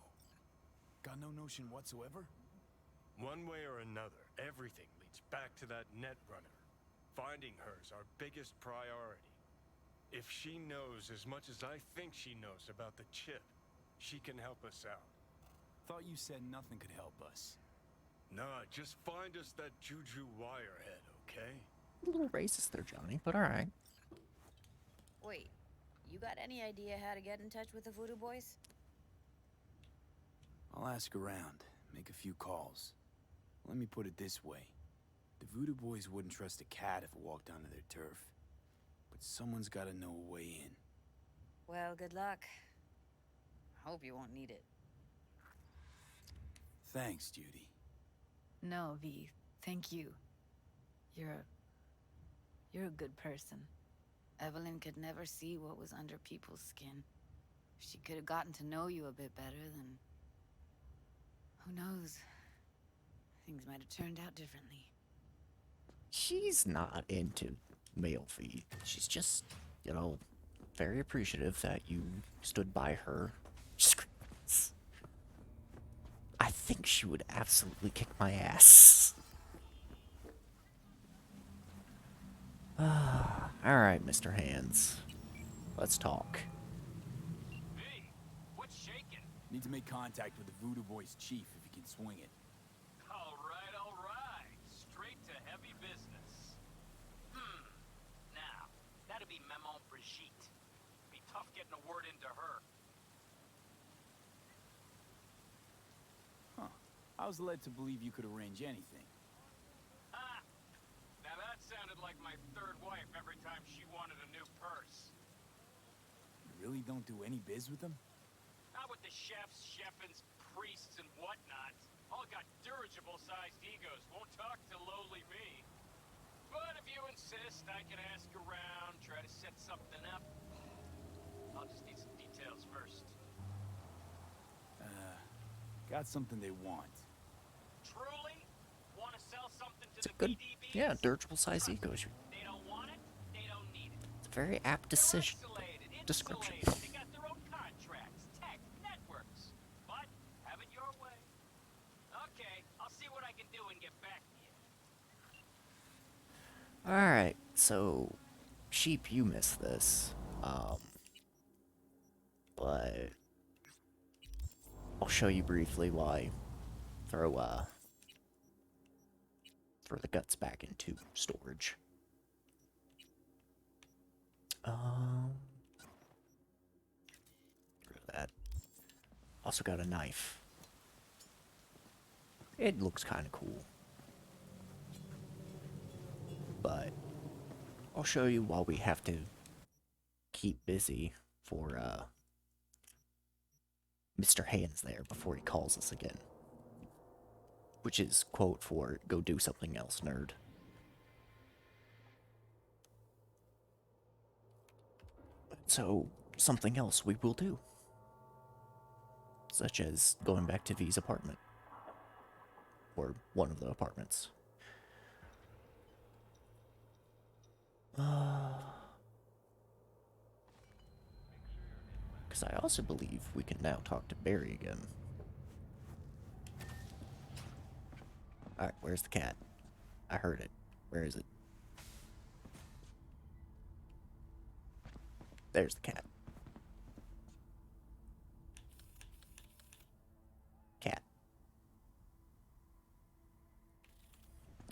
S2: Got no notion whatsoever?
S12: One way or another, everything leads back to that Netrunner. Finding her's our biggest priority. If she knows as much as I think she knows about the chip, she can help us out.
S2: Thought you said nothing could help us.
S12: Nah, just find us that Juju wirehead, okay?
S1: A little racist there, Johnny, but alright.
S10: Wait, you got any idea how to get in touch with the Voodoo Boys?
S2: I'll ask around, make a few calls. Let me put it this way. The Voodoo Boys wouldn't trust a cat if it walked onto their turf. But someone's gotta know a way in.
S10: Well, good luck. Hope you won't need it.
S2: Thanks, Judy.
S10: No, V. Thank you. You're a good person. Evelyn could never see what was under people's skin. If she could have gotten to know you a bit better, then... who knows? Things might have turned out differently.
S1: She's not into male feed. She's just, you know, very appreciative that you stood by her. I think she would absolutely kick my ass. Alright, Mr. Hands. Let's talk.
S6: Hey, what's shaking?
S2: Need to make contact with the Voodoo Boys chief if you can swing it.
S6: All right. Straight to heavy business. Now, that'd be Maman Brigitte. Be tough getting a word into her.
S2: Huh. I was led to believe you could arrange anything.
S6: Ah! Now that sounded like my third wife every time she wanted a new purse.
S2: You really don't do any biz with them?
S6: Not with the chefs, chefins, priests, and whatnot. All got dirigible-sized egos, won't talk to lowly me. But if you insist, I can ask around, try to set something up. I'll just need some details first.
S2: Got something they want.
S6: Truly? Want to sell something to
S1: It's a
S6: the
S1: good,
S6: BDBs?
S1: yeah, dirigible size egos.
S6: They don't want it, they don't need it.
S1: It's a very apt decision. Description.
S6: They got their own contracts, tech, networks. But have it your way. Okay, I'll see what I can do and get back to you.
S1: Alright, so Sheep, you missed this. But I'll show you briefly why throw the guts back into storage. Rid of that. Also got a knife. It looks kind of cool. But I'll show you while we have to keep busy for Mr. Hands there before he calls us again. Which is quote for go do something else, nerd. So, something else we will do. Such as going back to V's apartment. Or one of the apartments. Because I also believe we can now talk to Barry again. Alright, where's the cat? I heard it. Where is it? There's the cat. Cat.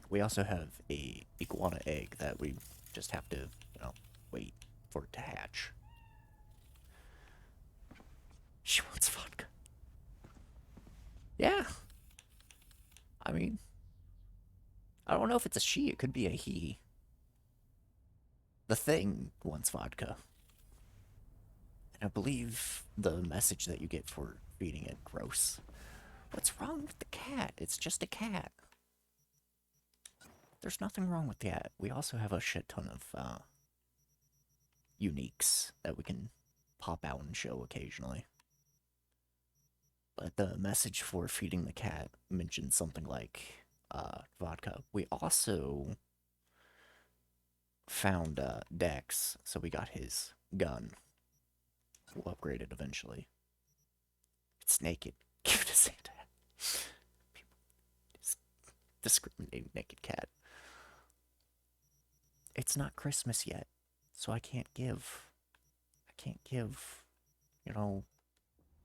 S1: We also have a iguana egg that we just have to, wait for it to hatch. She wants vodka. Yeah. I mean, I don't know if it's a she, it could be a he. The thing wants vodka. And I believe the message that you get for feeding it, gross. What's wrong with the cat? It's just a cat. There's nothing wrong with the cat. We also have a shit ton of uniques that we can pop out and show occasionally. But the message for feeding the cat mentioned something like vodka. We also found Dex, so we got his gun. We'll upgrade it eventually. It's naked. Give it to Santa. Discriminating naked cat. It's not Christmas yet, so I can't give,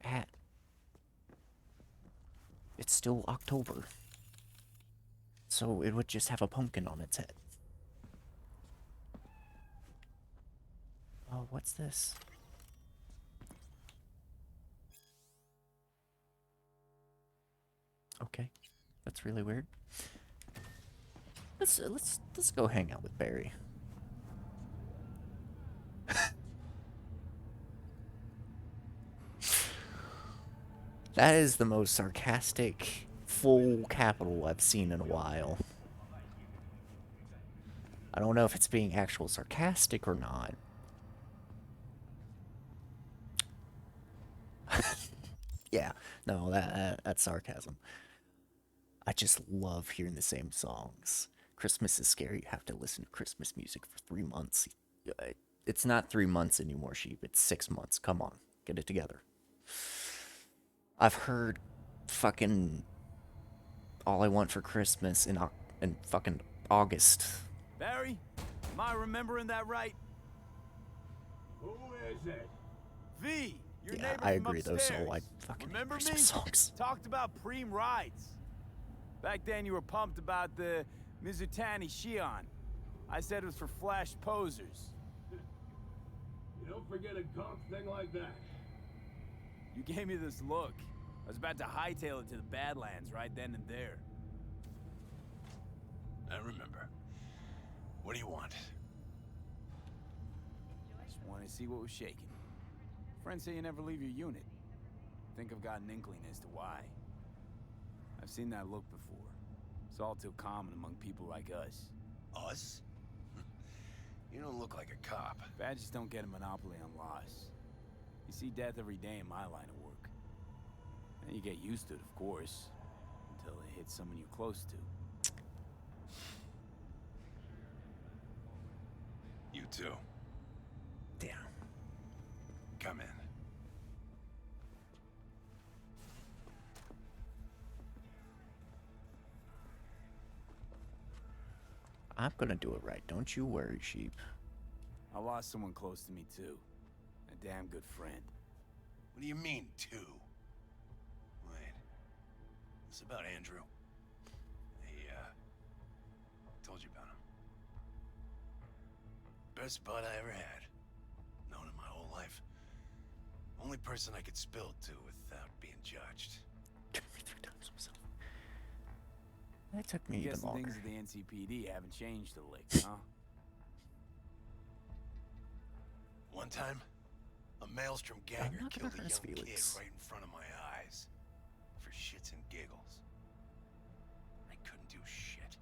S1: hat. It's still October. So it would just have a pumpkin on its head. Oh, what's this? Okay, that's really weird. Let's go hang out with Barry. That is the most sarcastic full capital I've seen in a while. I don't know if it's being actual sarcastic or not. Yeah, no, that's sarcasm. I just love hearing the same songs. Christmas is scary. You have to listen to Christmas music for 3 months. It's not 3 months anymore, Sheep. It's 6 months. Come on, get it together. I've heard fucking All I Want for Christmas in fucking August.
S2: Barry, am I remembering that right?
S7: Who is it?
S2: V, your
S1: Yeah,
S2: neighbor
S1: I
S2: from
S1: agree though,
S2: upstairs.
S1: so I fucking
S2: Remember
S1: Christmas
S2: me?
S1: songs.
S2: Talked about preem rides. Back then you were pumped about the Mizutani Shion. I said it was for flash posers.
S7: You don't forget a gunk thing like that.
S2: You gave me this look. I was about to hightail it to the Badlands right then and there.
S6: I remember. What do you want?
S2: Just wanted to see what was shaking. Friends say you never leave your unit. think I've got an inkling as to why. I've seen that look before. It's all too common among people like us.
S7: Us? You don't look like a cop.
S2: Badges don't get a monopoly on loss. You see death every day in my line of work. And you get used to it, of course, until it hits someone you're close to.
S7: You too.
S1: Damn.
S7: Come in.
S1: I'm gonna do it right. Don't you worry, sheep.
S2: I lost someone close to me, too. A damn good friend.
S7: What do you mean, two? Wait. This about Andrew? Told you about him. Best bud I ever had. Known him my whole life. Only person I could spill to without being judged.
S1: That took me even
S2: Guess the
S1: longer.
S2: things at the NCPD haven't changed a lick, huh?
S7: One time, a Maelstrom ganger
S1: not gonna
S7: killed a
S1: hurt his
S7: young kid
S1: feelings.
S7: right in front of my eyes. For shits and giggles. I couldn't do shit.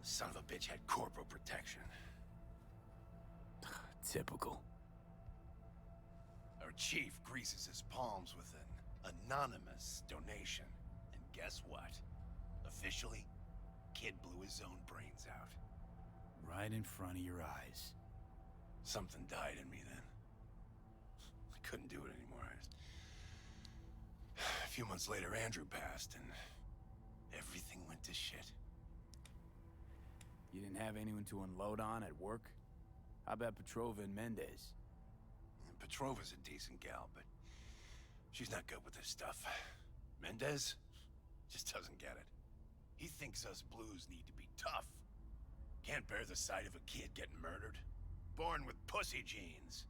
S7: The son of a bitch had corporal protection.
S2: Typical.
S7: Our chief greases his palms with an anonymous donation. And guess what? Officially, kid blew his own brains out.
S2: Right in front of your eyes.
S7: Something died in me then. I couldn't do it anymore. A few months later, Andrew passed, and everything went to shit.
S2: You didn't have anyone to unload on at work? How about Petrova and Mendez?
S7: And Petrova's a decent gal, but she's not good with this stuff. Mendez just doesn't get it. He thinks us blues need to be tough. Can't bear the sight of a kid getting murdered. Born with pussy genes.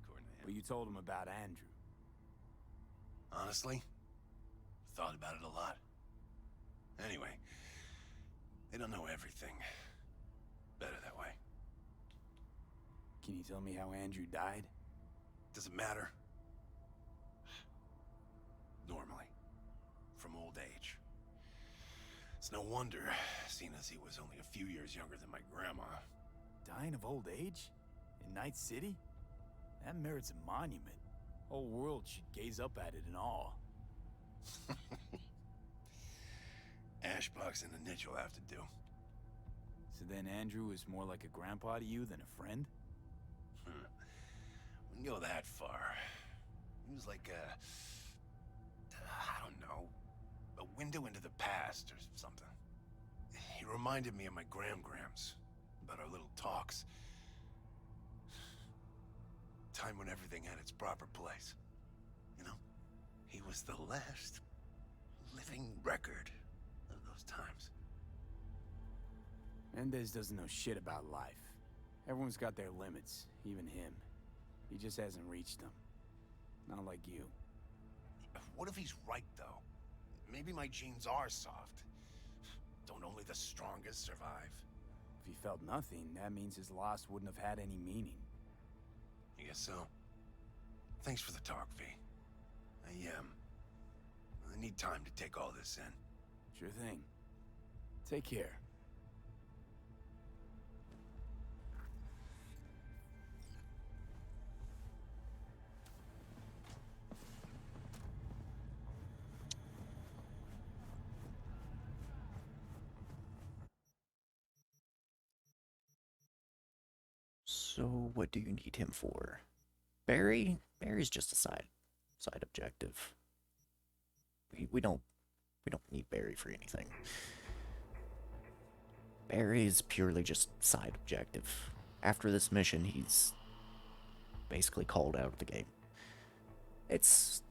S7: According to him.
S2: But you told him about Andrew.
S7: Honestly, thought about it a lot. Anyway, they don't know everything. Better that way.
S2: Can you tell me how Andrew died?
S7: Does it matter? Normally. From old age. It's no wonder, seeing as he was only a few years younger than my grandma.
S2: Dying of old age? In Night City? That merits a monument. Whole world should gaze up at it in awe.
S7: Ashbox and the niche will have to do.
S2: So then Andrew was more like a grandpa to you than a friend?
S7: Wouldn't go that far. He was like I don't know, a window into the past or something. He reminded me of my grams about our little talks. Time when everything had its proper place. You know? He was the last living record of those times.
S2: Mendez doesn't know shit about life. Everyone's got their limits, even him. He just hasn't reached them. Not like you.
S7: What if he's right, though? Maybe my genes are soft. Don't only the strongest survive?
S2: If he felt nothing, that means his loss wouldn't have had any meaning.
S7: I guess so. Thanks for the talk, V. I need time to take all this in.
S2: Sure thing. Take care.
S1: So what do you need him for? Barry? Barry's just a side objective. We don't need Barry for anything. Barry's purely just side objective. After this mission, he's basically called out of the game. It's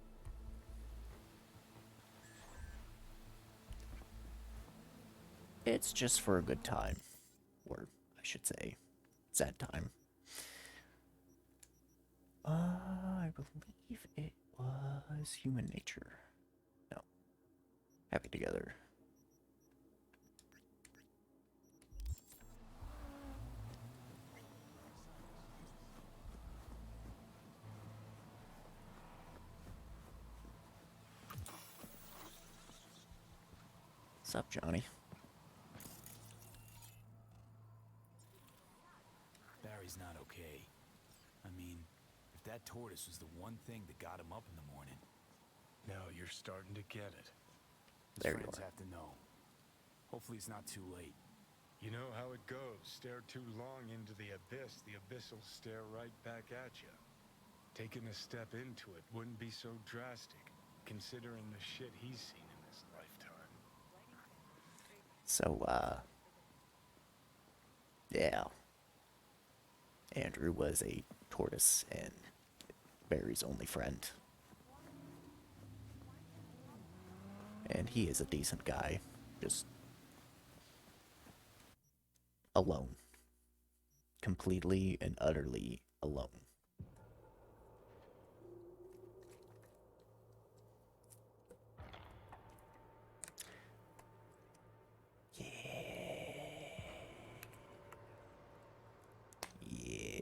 S1: just for a good time, or I should say, sad time. I believe it was Human Nature. No. Happy Together. What's up, Johnny?
S2: Barry's not okay. I mean, if that tortoise was the one thing that got him up in the morning.
S12: Now you're starting to get it.
S2: His
S1: There you
S2: friends
S1: are.
S2: have to know. Hopefully it's not too late.
S12: You know how it goes. Stare too long into the abyss will stare right back at you. Taking a step into it wouldn't be so drastic, considering the shit he's seen in his lifetime.
S1: So, yeah. Andrew was a tortoise and Barry's only friend. And he is a decent guy, just alone. Completely and utterly alone.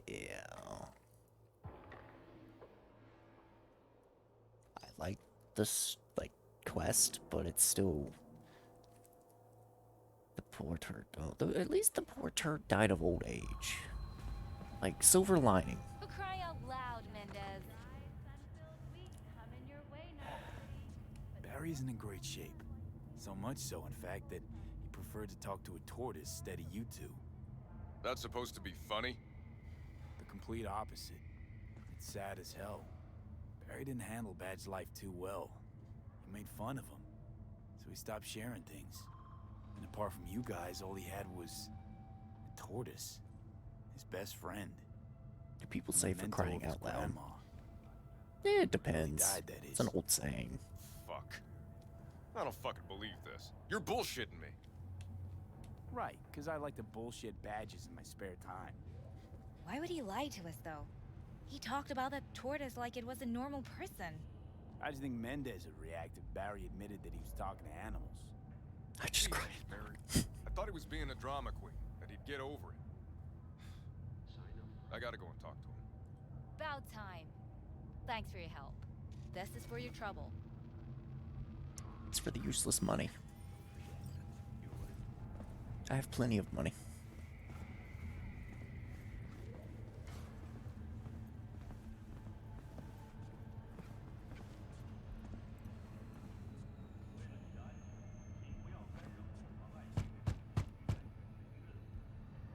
S1: Yeah. I like this, like, quest, but it's still... The poor turd. Oh, at least the poor turd died of old age. Like, silver lining.
S4: For cry out loud, Mendez.
S2: Barry isn't in great shape. So much so, in fact, that he preferred to talk to a tortoise instead of you two.
S3: That's supposed to be funny?
S2: The complete opposite. It's sad as hell. Barry didn't handle Bad's life too well. He made fun of him. So he stopped sharing things. And apart from you guys, all he had was a tortoise. His best friend.
S1: Do people
S2: And
S1: say
S2: the
S1: for
S2: mentor
S1: crying
S2: of his
S1: out loud?
S2: grandma.
S1: Yeah, it depends.
S2: Died, that
S1: It's
S2: is.
S1: an old saying.
S3: Fuck. I don't fucking believe this. You're bullshitting me.
S2: Right, because I like to bullshit badges in my spare time.
S4: Why would he lie to us, though? He talked about that tortoise like it was a normal person.
S2: I just think Mendez would react if Barry admitted that he was talking to animals.
S1: I just cried.
S3: Barry. I thought he was being a drama queen, that he'd get over it. I gotta go and talk to him.
S4: About time. Thanks for your help. This is for your trouble.
S1: It's for the useless money. I have plenty of money.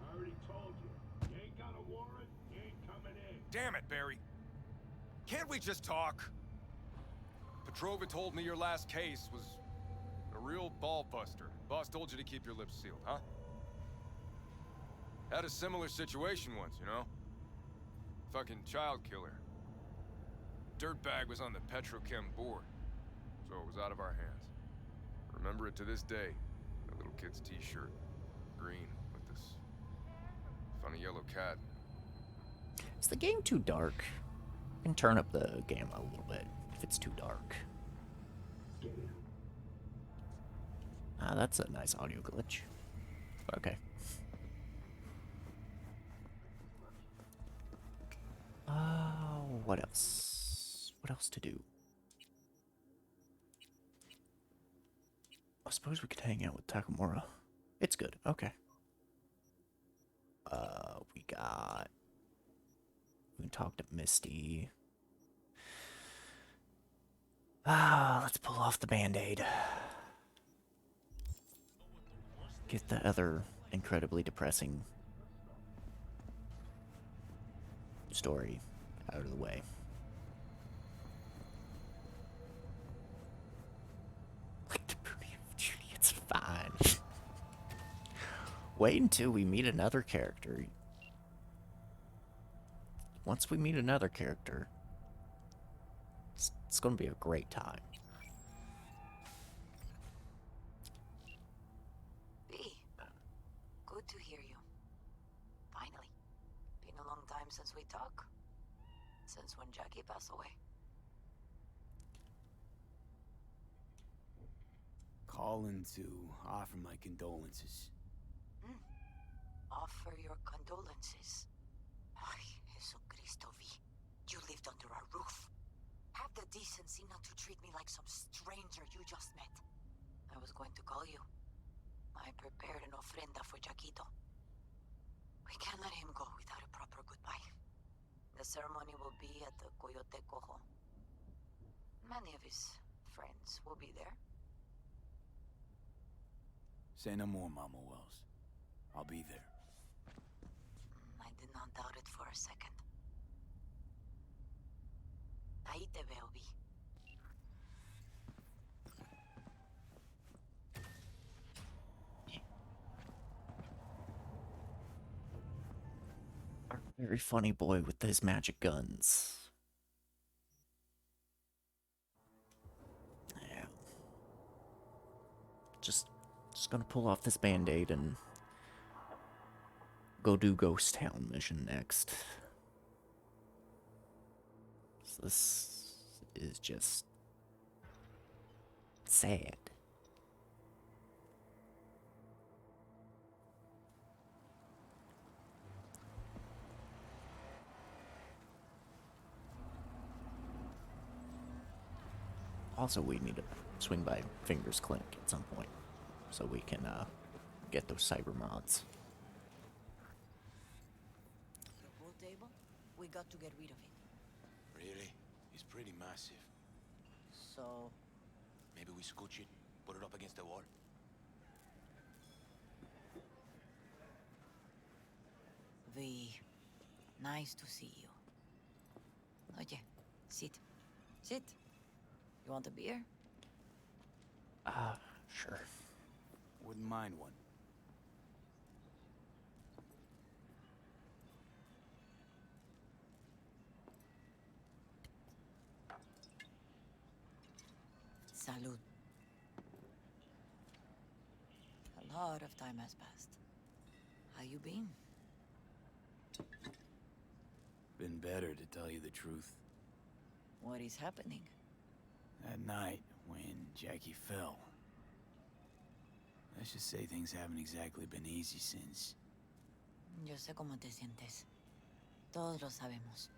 S7: I already told you. You ain't got a warrant, you ain't coming in.
S3: Damn it, Barry. Can't we just talk? Petrova told me your last case was a real ball buster. Boss told you to keep your lips sealed, huh? Had a similar situation once, you know? Fucking child killer. Dirtbag was on the Petrochem board, so it was out of our hands. Remember it to this day. The little kid's t-shirt. Green, with this funny yellow cat.
S1: Is the game too dark? I can turn up the gamma a little bit if it's too dark. Ah, that's a nice audio glitch. Okay. What else? What else to do? I suppose we could hang out with Takamura. It's good. Okay. We can talk to Misty. Let's pull off the band-aid. Get the other incredibly depressing story out of the way. Like the booty of Judy, it's fine. Wait until we meet another character. Once we meet another character, it's gonna be a great time.
S17: B, good to hear you. Finally. Been a long time since we talk. Since when Jackie passed away.
S2: Calling to offer my condolences.
S17: Offer your condolences. Ay, Jesucristo, V. You lived under our roof. Have the decency not to treat me like some stranger you just met. I was going to call you. I prepared an ofrenda for Jaquito. We can't let him go without a proper goodbye. The ceremony will be at the Coyote Cojo. Many of his friends will be there.
S2: Say no more, Mama Wells. I'll be there.
S17: I did not doubt it for a second. Ahí te veo, Vi.
S1: Very funny boy with his magic guns. Yeah. Just gonna pull off this band-aid and go do Ghost Town mission next. So this is just sad. Also, we need to swing by Fingers Clinic at some point so we can get those cyber mods.
S17: The pool table? We got to get rid of it.
S7: Really? It's pretty massive.
S17: So,
S7: Maybe we scooch it, put it up against the wall.
S17: V, nice to see you. Oye, sit. Sit. You want a beer?
S1: Sure.
S2: Wouldn't mind one.
S17: Salud. A lot of time has passed. How you been?
S2: Been better, to tell you the truth.
S17: What is happening?
S2: That night, when Jackie fell. Let's just say things haven't exactly been easy since.
S17: Yo sé cómo te sientes. Todos lo sabemos.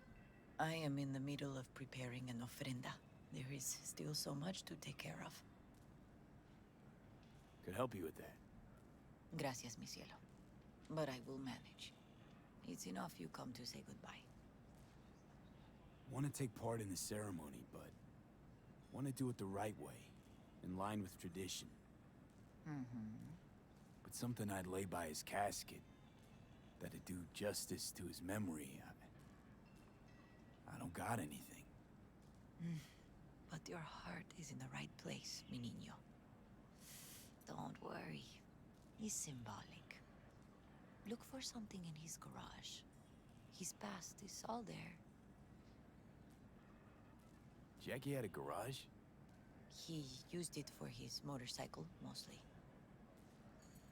S17: I am in the middle of preparing an ofrenda. There is still so much to take care of.
S2: Could help you with that.
S17: Gracias, mi cielo. But I will manage. It's enough you come to say goodbye.
S2: Want to take part in the ceremony, but want to do it the right way, in line with tradition. But something I'd lay by his casket, that'd do justice to his memory. I don't got anything.
S17: But your heart is in the right place, mi niño. Don't worry. It's symbolic. Look for something in his garage. His past is all there.
S2: Jackie had a garage?
S17: He used it for his motorcycle, mostly.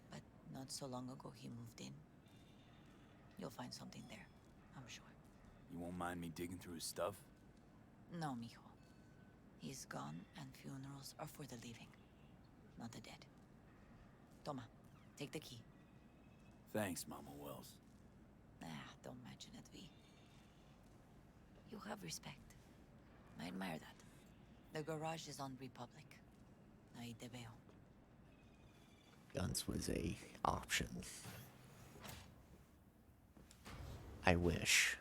S17: But not so long ago, he moved in. You'll find something there, I'm sure.
S2: You won't mind me digging through his stuff?
S17: No, mijo. He's gone, and funerals are for the living, not the dead. Toma, take the key.
S2: Thanks, Mama Wells.
S17: Don't mention it, V. You have respect. I admire that. The garage is on Republic. Ahí te veo.
S1: Guns was a option. I wish.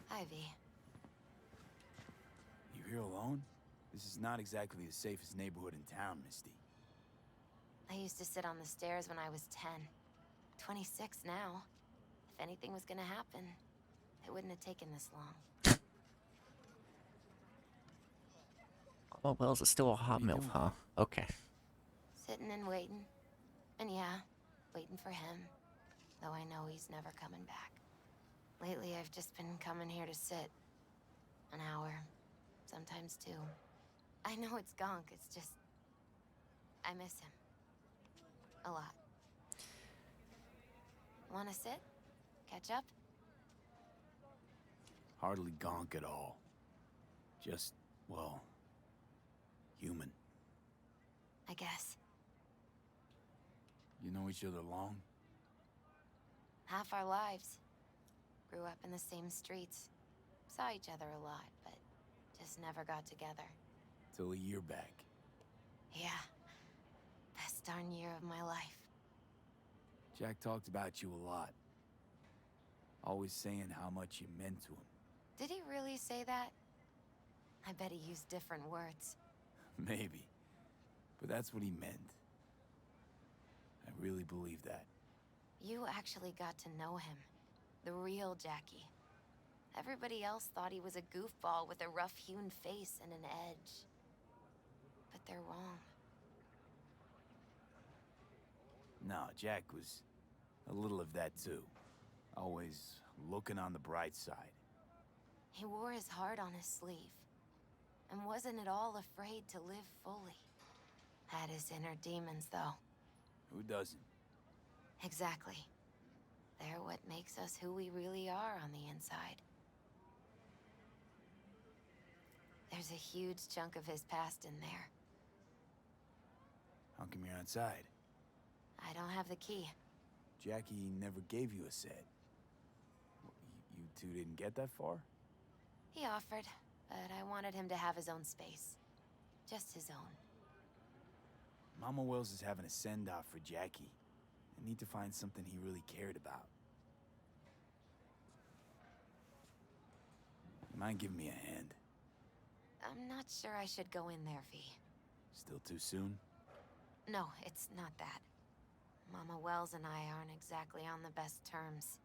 S17: Hi, V.
S2: You here alone? This is not exactly the safest neighborhood in town, Misty.
S14: I used to sit on the stairs when I was 10. 26 now. If anything was gonna happen, it wouldn't have taken this long.
S1: Oh, well, it's still a hot milk, huh? Okay.
S14: Sitting and waiting. And yeah, waiting for him. Though I know he's never coming back. Lately, I've just been coming here to sit. An hour. Sometimes two. I know it's gunk, it's just... I miss him. A lot. Wanna sit? Catch up?
S2: Hardly gonk at all. Just, well, human.
S14: I guess.
S2: You know each other long?
S14: Half our lives. Grew up in the same streets. Saw each other a lot, but just never got together.
S2: Till a year back.
S14: Yeah. Best darn year of my life.
S2: Jack talked about you a lot. Always saying how much you meant to him.
S14: Did he really say that? I bet he used different words.
S2: Maybe. But that's what he meant. I really believe that.
S14: You actually got to know him. The real Jackie. Everybody else thought he was a goofball with a rough-hewn face and an edge. But they're wrong.
S2: No, Jack was a little of that too. Always looking on the bright side.
S14: He wore his heart on his sleeve. And wasn't at all afraid to live fully. Had his inner demons, though.
S2: Who doesn't?
S14: Exactly. They're what makes us who we really are on the inside. There's a huge chunk of his past in there.
S2: How come you're outside?
S14: I don't have the key.
S2: Jackie never gave you a set. You two didn't get that far?
S14: He offered, but I wanted him to have his own space. Just his own.
S2: Mama Wells is having a send-off for Jackie. I need to find something he really cared about. You mind giving me a hand?
S14: I'm not sure I should go in there, V.
S2: Still too soon?
S14: No, it's not that. Mama Wells and I aren't exactly on the best terms.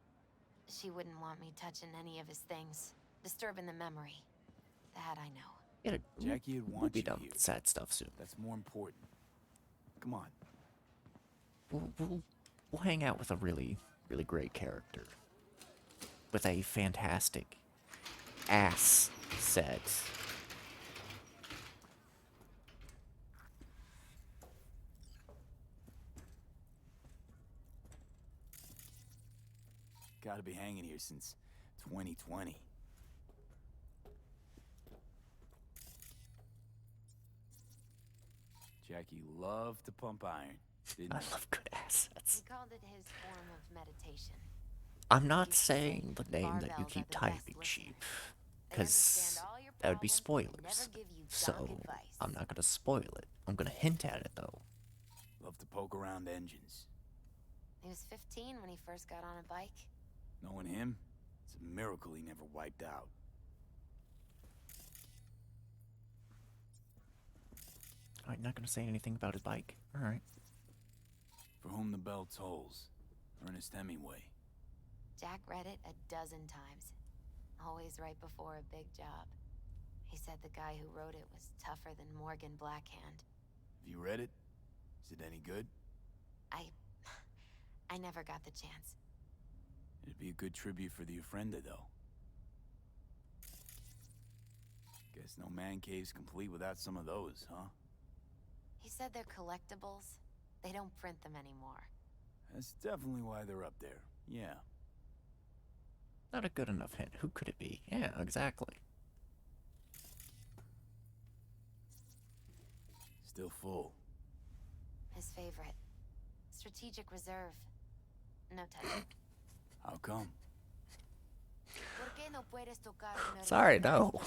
S14: She wouldn't want me touching any of his things, disturbing the memory. That I know.
S2: Jackie would
S1: We'll
S2: want
S1: be
S2: you
S1: done
S2: here.
S1: with sad stuff soon.
S2: That's more important. Come on.
S1: We'll hang out with a really great character. With a fantastic ass set.
S2: Gotta be hanging here since 2020. Jackie loved to pump iron, didn't
S1: I
S2: he?
S1: love good assets.
S14: He called it his form of meditation.
S1: I'm not saying the name that you keep typing, Sheep, because that would be spoilers. So I'm not gonna spoil it. I'm gonna hint at it though.
S2: Love to poke around engines.
S14: He was 15 when he first got on a bike.
S2: Knowing him, it's a miracle he never wiped out.
S1: Alright, not gonna say anything about his bike. Alright.
S2: For whom the bell tolls. Ernest Hemingway.
S14: Jack read it a dozen times. Always right before a big job. He said the guy who wrote it was tougher than Morgan Blackhand.
S2: Have you read it? Is it any good?
S14: I never got the chance.
S2: It'd be a good tribute for the Ofrenda, though. Guess no man cave's complete without some of those, huh?
S14: He said they're collectibles. They don't print them anymore.
S2: That's definitely why they're up there. Yeah.
S1: Not a good enough hint. Who could it be? Yeah, exactly.
S2: Still full.
S14: His favorite. Strategic reserve. No touching.
S2: How come?
S1: Sorry, no.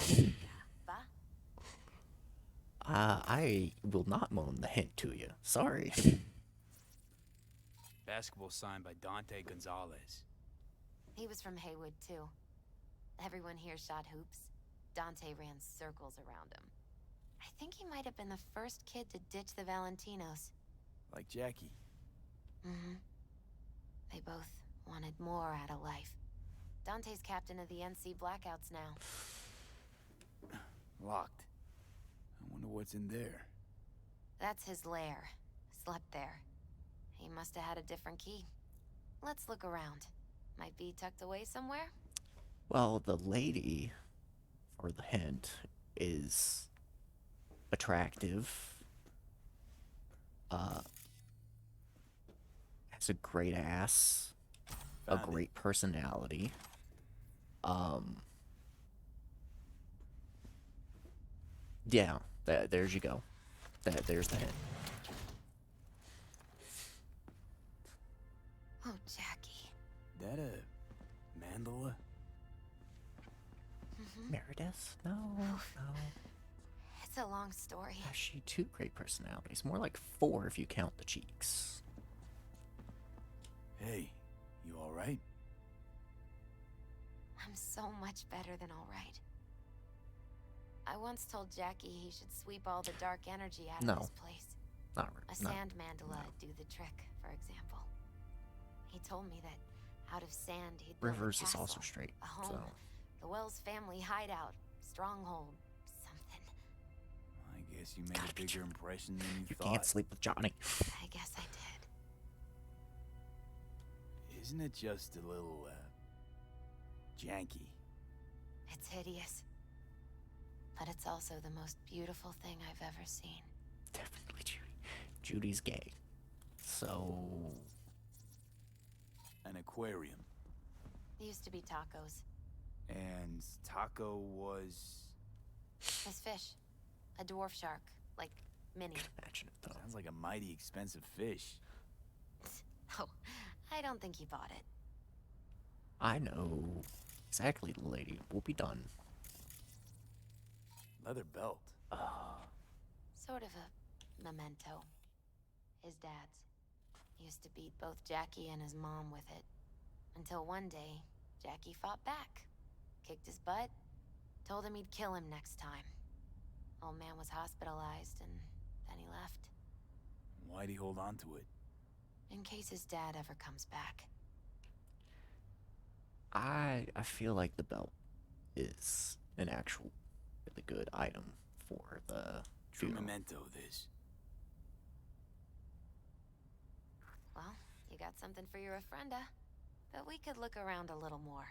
S1: I will not moan the hint to you. Sorry.
S2: Basketball signed by Dante Gonzalez.
S14: He was from Haywood, too. Everyone here shot hoops. Dante ran circles around him. I think he might have been the first kid to ditch the Valentinos.
S2: Like Jackie.
S14: Mm-hmm. They both wanted more out of life. Dante's captain of the NC Blackouts now.
S2: Locked. I wonder what's in there.
S14: That's his lair. Slept there. He must have had a different key. Let's look around. Might be tucked away somewhere?
S1: Well, the lady, or the hint, is attractive. Has a great ass. A great personality. Yeah, there's you go. There's the hint.
S14: Oh, Jackie.
S2: That a mandala?
S1: Meredith? No, no.
S14: It's a long story.
S1: Has she two great personalities? More like four if you count the cheeks.
S2: Hey, you alright?
S14: I'm so much better than alright. I once told Jackie he should sweep all the dark energy out of this place. A sand mandala do the trick, for example. He told me that out of sand he'd build
S1: Rivers
S14: a
S1: is
S14: castle,
S1: also straight,
S14: a home,
S1: so
S14: the Wells family hideout, stronghold, something.
S2: I guess you made a bigger impression than you thought.
S1: You can't sleep with Johnny.
S14: I guess I did.
S2: Isn't it just a little, janky?
S14: It's hideous. But it's also the most beautiful thing I've ever seen.
S1: Definitely Judy. Judy's gay. So...
S2: An aquarium.
S14: Used to be tacos.
S2: And Taco was...
S14: This fish. A dwarf shark. Like, mini.
S1: Imagine it, though.
S2: Sounds like a mighty expensive fish.
S14: Oh, I don't think he bought it.
S1: I know exactly, lady. We'll be done.
S2: Leather belt.
S14: Sort of a memento. His dad's. Used to beat both Jackie and his mom with it. Until one day, Jackie fought back. Kicked his butt. Told him he'd kill him next time. Old man was hospitalized and then he left.
S2: Why'd he hold on to it?
S14: In case his dad ever comes back.
S1: I feel like the belt is an actual really good item for the
S2: True
S1: funeral.
S2: memento, this.
S14: Well, you got something for your ofrenda. But we could look around a little more.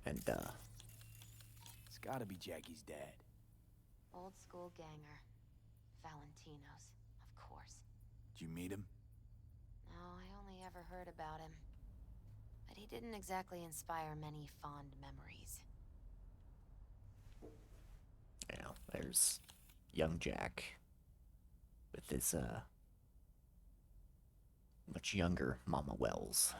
S1: And,
S2: It's gotta be Jackie's dad.
S14: Old school ganger. Valentino's, of course.
S2: Did you meet him?
S14: No, I only ever heard about him. But he didn't exactly inspire many fond memories.
S1: yeah, there's young Jack with his, much younger Mama Wells.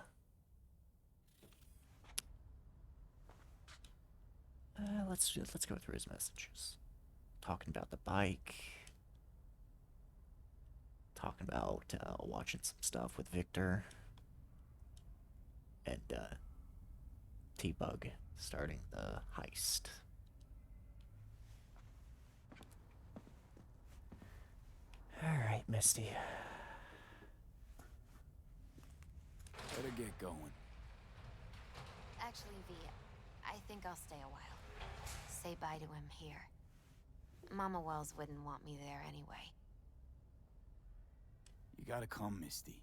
S1: Let's go through his messages. Talking about the bike. Talking about watching some stuff with Victor. And T-Bug starting the heist. Alright, Misty.
S2: Better get going.
S14: Actually, V, I think I'll stay a while. Say bye to him here. Mama Wells wouldn't want me there anyway.
S2: You gotta come, Misty.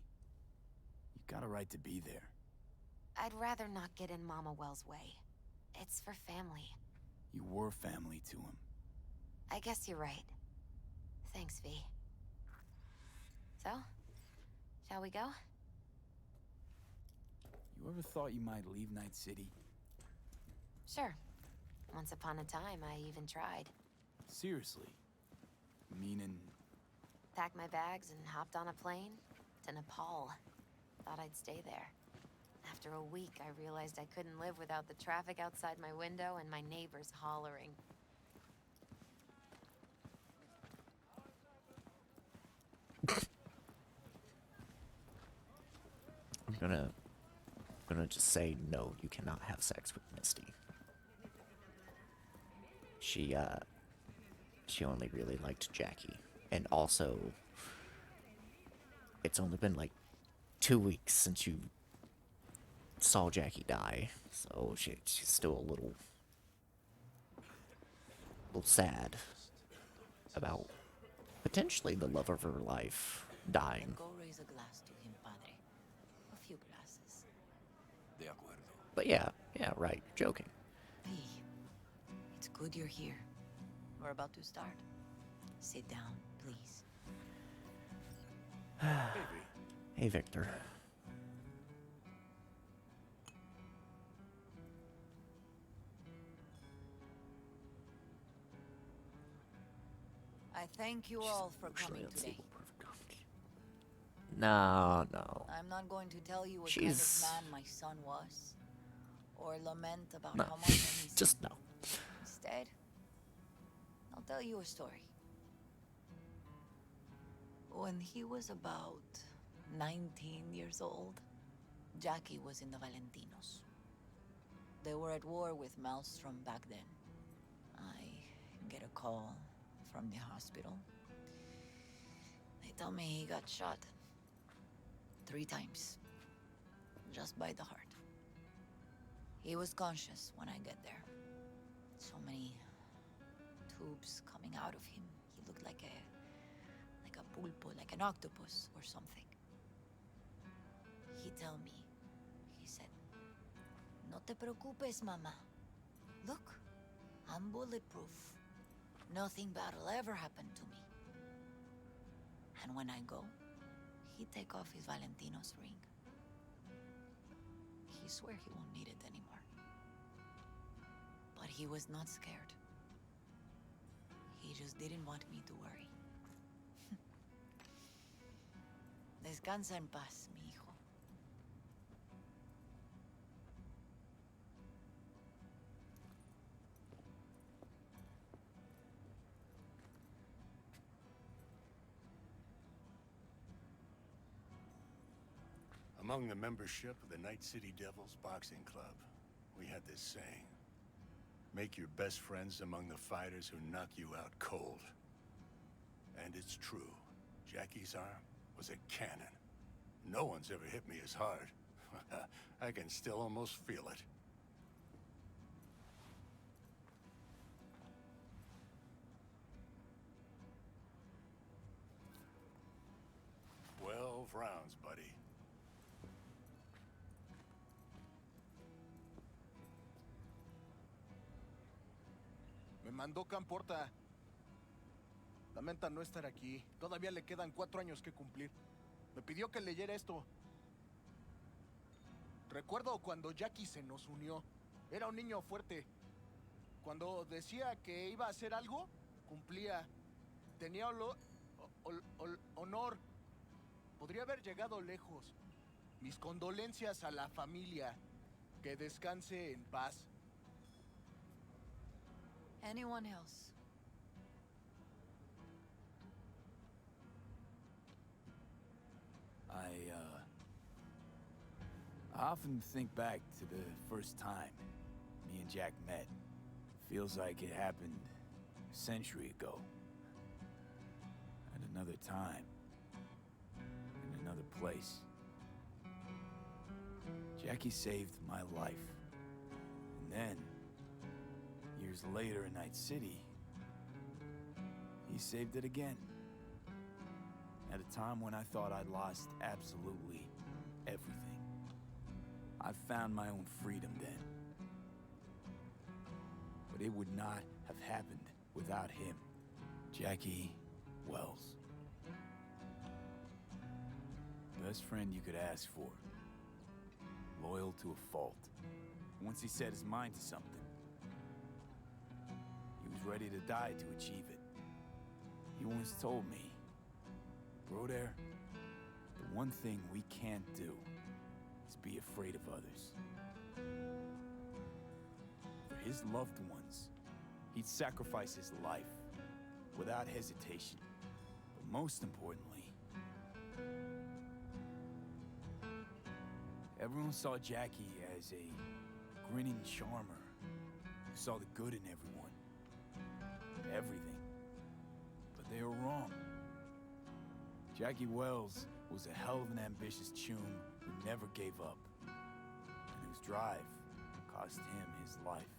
S2: You got a right to be there.
S14: I'd rather not get in Mama Wells' way. It's for family.
S2: You were family to him.
S14: I guess you're right. Thanks, V. So, shall we go?
S2: You ever thought you might leave Night City?
S14: Sure. Once upon a time, I even tried.
S2: Seriously? Meaning...
S14: Packed my bags and hopped on a plane to Nepal. Thought I'd stay there. After a week, I realized I couldn't live without the traffic outside my window and my neighbors hollering.
S1: I'm gonna just say no, you cannot have sex with Misty. She only really liked Jackie. And also, it's only been like 2 weeks since you saw Jackie die, so she's still a little sad about potentially the love of her life dying.
S17: Go raise a glass to him, padre. A few glasses.
S7: De acuerdo.
S1: But yeah, right, you're joking.
S17: V, it's good you're here. We're about to start. Sit down, please.
S1: Hey, Victor.
S17: I thank you all for coming today.
S1: No.
S17: I'm not going to tell you what
S1: She's-
S17: kind of man my son was, or lament about
S1: No.
S17: how much I miss
S1: Just
S17: him.
S1: no.
S17: Instead, I'll tell you a story. When he was about 19 years old, Jackie was in the Valentinos. They were at war with Maelstrom back then. I get a call from the hospital. They tell me he got shot 3 times, just by the heart. He was conscious when I get there. So many tubes coming out of him. He looked like a pulpo, like an octopus or something. He tell me, he said, "No te preocupes, mama. Look, I'm bulletproof. Nothing bad'll ever happen to me." And when I go, he take off his Valentino's ring. He swear he won't need it anymore. But he was not scared. He just didn't want me to worry. Descansa en paz, mi hijo.
S7: Among the membership of the Night City Devils Boxing Club, we had this saying: make your best friends among the fighters who knock you out cold. And it's true. Jackie's arm was a cannon. No one's ever hit me as hard. I can still almost feel it. Rounds, buddy.
S18: Me mandó Camporta. Lamenta no estar aquí. Todavía le quedan 4 años que cumplir. Me pidió que leyera esto. Recuerdo cuando Jackie se nos unió. Era un niño fuerte. Cuando decía que iba a hacer algo, cumplía. Tenía honor. Podría haber llegado lejos. Mis condolencias a la familia. Que descanse en paz.
S17: Anyone else?
S2: I often think back to the first time me and Jack met. Feels like it happened a century ago. At another time. In another place. Jackie saved my life. And then, years later in Night City, he saved it again. At a time when I thought I'd lost absolutely everything. I found my own freedom then. But it would not have happened without him. Jackie Wells. Best friend you could ask for. Loyal to a fault. Once he set his mind to something, he was ready to die to achieve it. He once told me, "Broder, the one thing we can't do is be afraid of others." For his loved ones, he'd sacrifice his life without hesitation. But most importantly, everyone saw Jackie as a grinning charmer who saw the good in everyone. Everything. But they were wrong. Jackie Wells was a hell of an ambitious tune who never gave up, and whose drive cost him his life.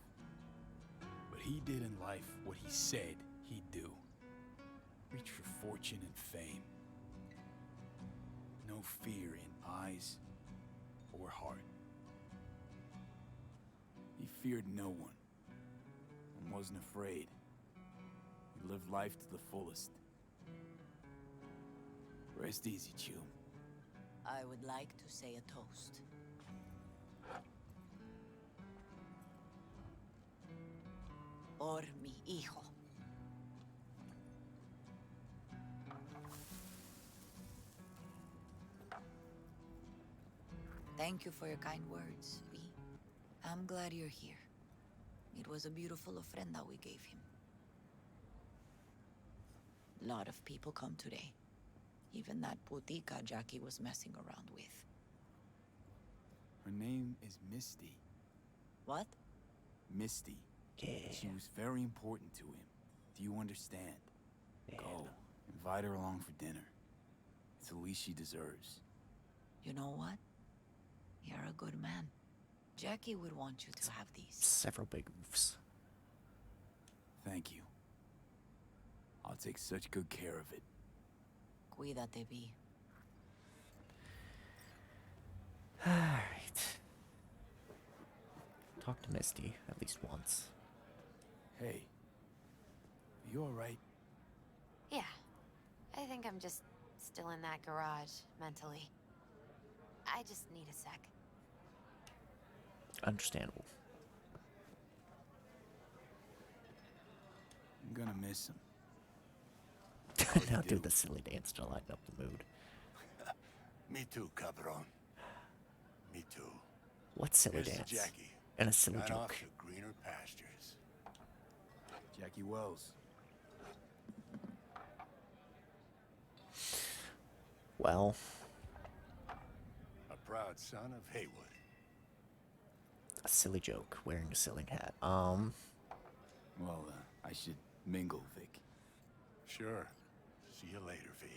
S2: But he did in life what he said he'd do. Reach for fortune and fame. No fear in eyes or heart. He feared no one, and wasn't afraid. He lived life to the fullest. Rest easy, Chum.
S17: I would like to say a toast. Por mi hijo. Thank you for your kind words, V. I'm glad you're here. It was a beautiful ofrenda we gave him. A lot of people come today. Even that putica Jackie was messing around with.
S2: Her name is Misty.
S17: What?
S2: Misty.
S1: Yeah.
S2: She was very important to him. Do you understand?
S1: Yeah.
S2: Go. Invite her along for dinner. It's the least she deserves.
S17: You know what? You're a good man. Jackie would want you to have these.
S1: Several big roofs.
S2: Thank you. I'll take such good care of it.
S17: Cuídate, B.
S1: Alright. Talk to Misty at least once.
S2: Hey. Are you alright?
S14: Yeah. I think I'm just still in that garage, mentally. I just need a sec.
S1: Understandable.
S2: I'm gonna miss him.
S1: Now do the silly dance to lighten up the mood.
S7: Me too, cabron. Me too.
S1: What silly
S7: Here's to
S1: dance?
S7: Jackie.
S1: And a silly
S7: Right
S1: joke.
S7: off to greener pastures.
S2: Jackie Wells.
S1: Well,
S7: A proud son of Haywood.
S1: a silly joke wearing a silly hat.
S2: Well, I should mingle, Vic.
S7: Sure. See you later, V.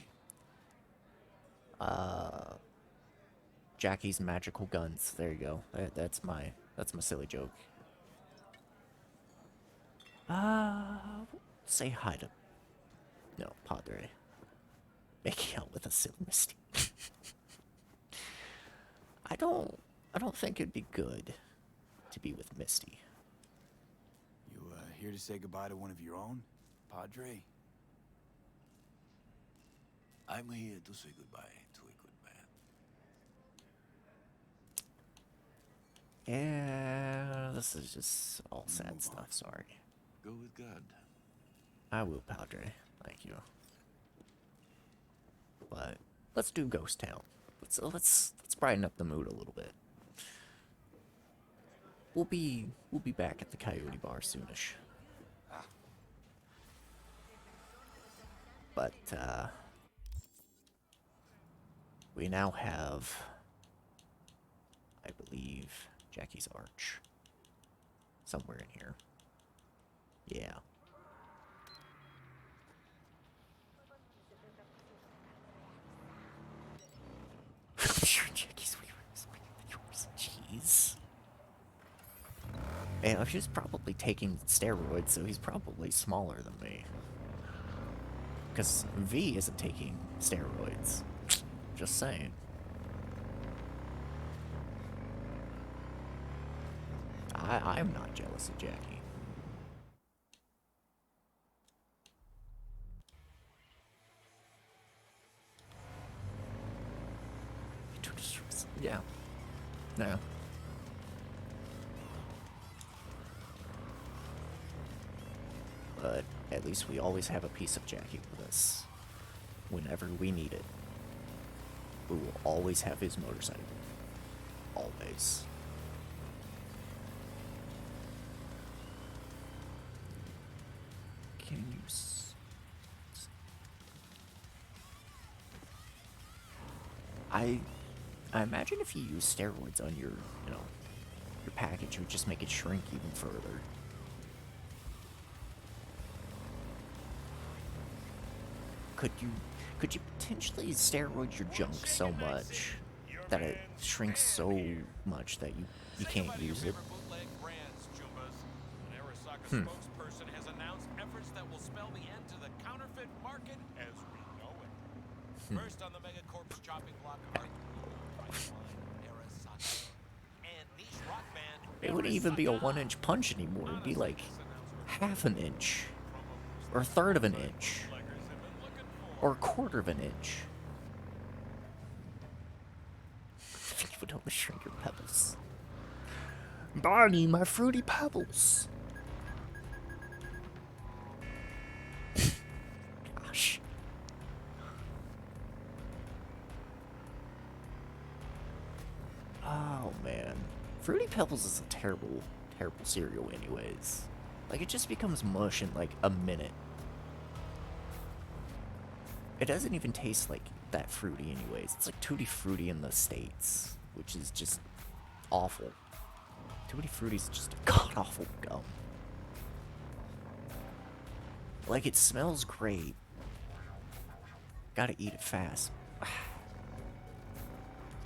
S1: Jackie's magical guns. There you go. That's my silly joke. Say hi to... No, Padre. Making out with a silly Misty. I don't think it'd be good to be with Misty.
S2: You, here to say goodbye to one of your own, Padre?
S7: I'm here to say goodbye to a good man.
S1: Yeah, this is just all sad stuff, sorry.
S7: Go with God.
S1: I will, Padre. Thank you. But let's do Ghost Town. Let's brighten up the mood a little bit. We'll be back at the Coyote Bar soonish. But we now have, I believe, Jackie's Arch somewhere in here. Yeah. Jackie's jeez. And she's probably taking steroids, so he's probably smaller than me. Because V isn't taking steroids. Just saying. I'm not jealous of Jackie. Yeah. No. But at least we always have a piece of Jackie with us. Whenever we need it. We will always have his motorcycle. Always. Can you... I imagine if you use steroids on your, your package, it would just make it shrink even further. Could you potentially steroid your junk so much that it shrinks so much that you can't use it?
S6: Spokesperson has announced efforts that will spell the end to the counterfeit market as we know it. First on the megacorp's chopping block are and niche rock band.
S1: It wouldn't even be a 1-inch punch anymore. It'd be like half an inch. Or a third of an inch. Or a quarter of an inch. You would only shrink your pebbles. Barney, my fruity pebbles. Gosh. Oh, man. Fruity Pebbles is a terrible, terrible cereal anyways. Like, it just becomes mush in, like, a minute. It doesn't even taste, like, that fruity anyways. It's like Tutti Frutti in the States, which is just awful. Tutti Frutti is just a god-awful gum. Like, it smells great. Gotta eat it fast.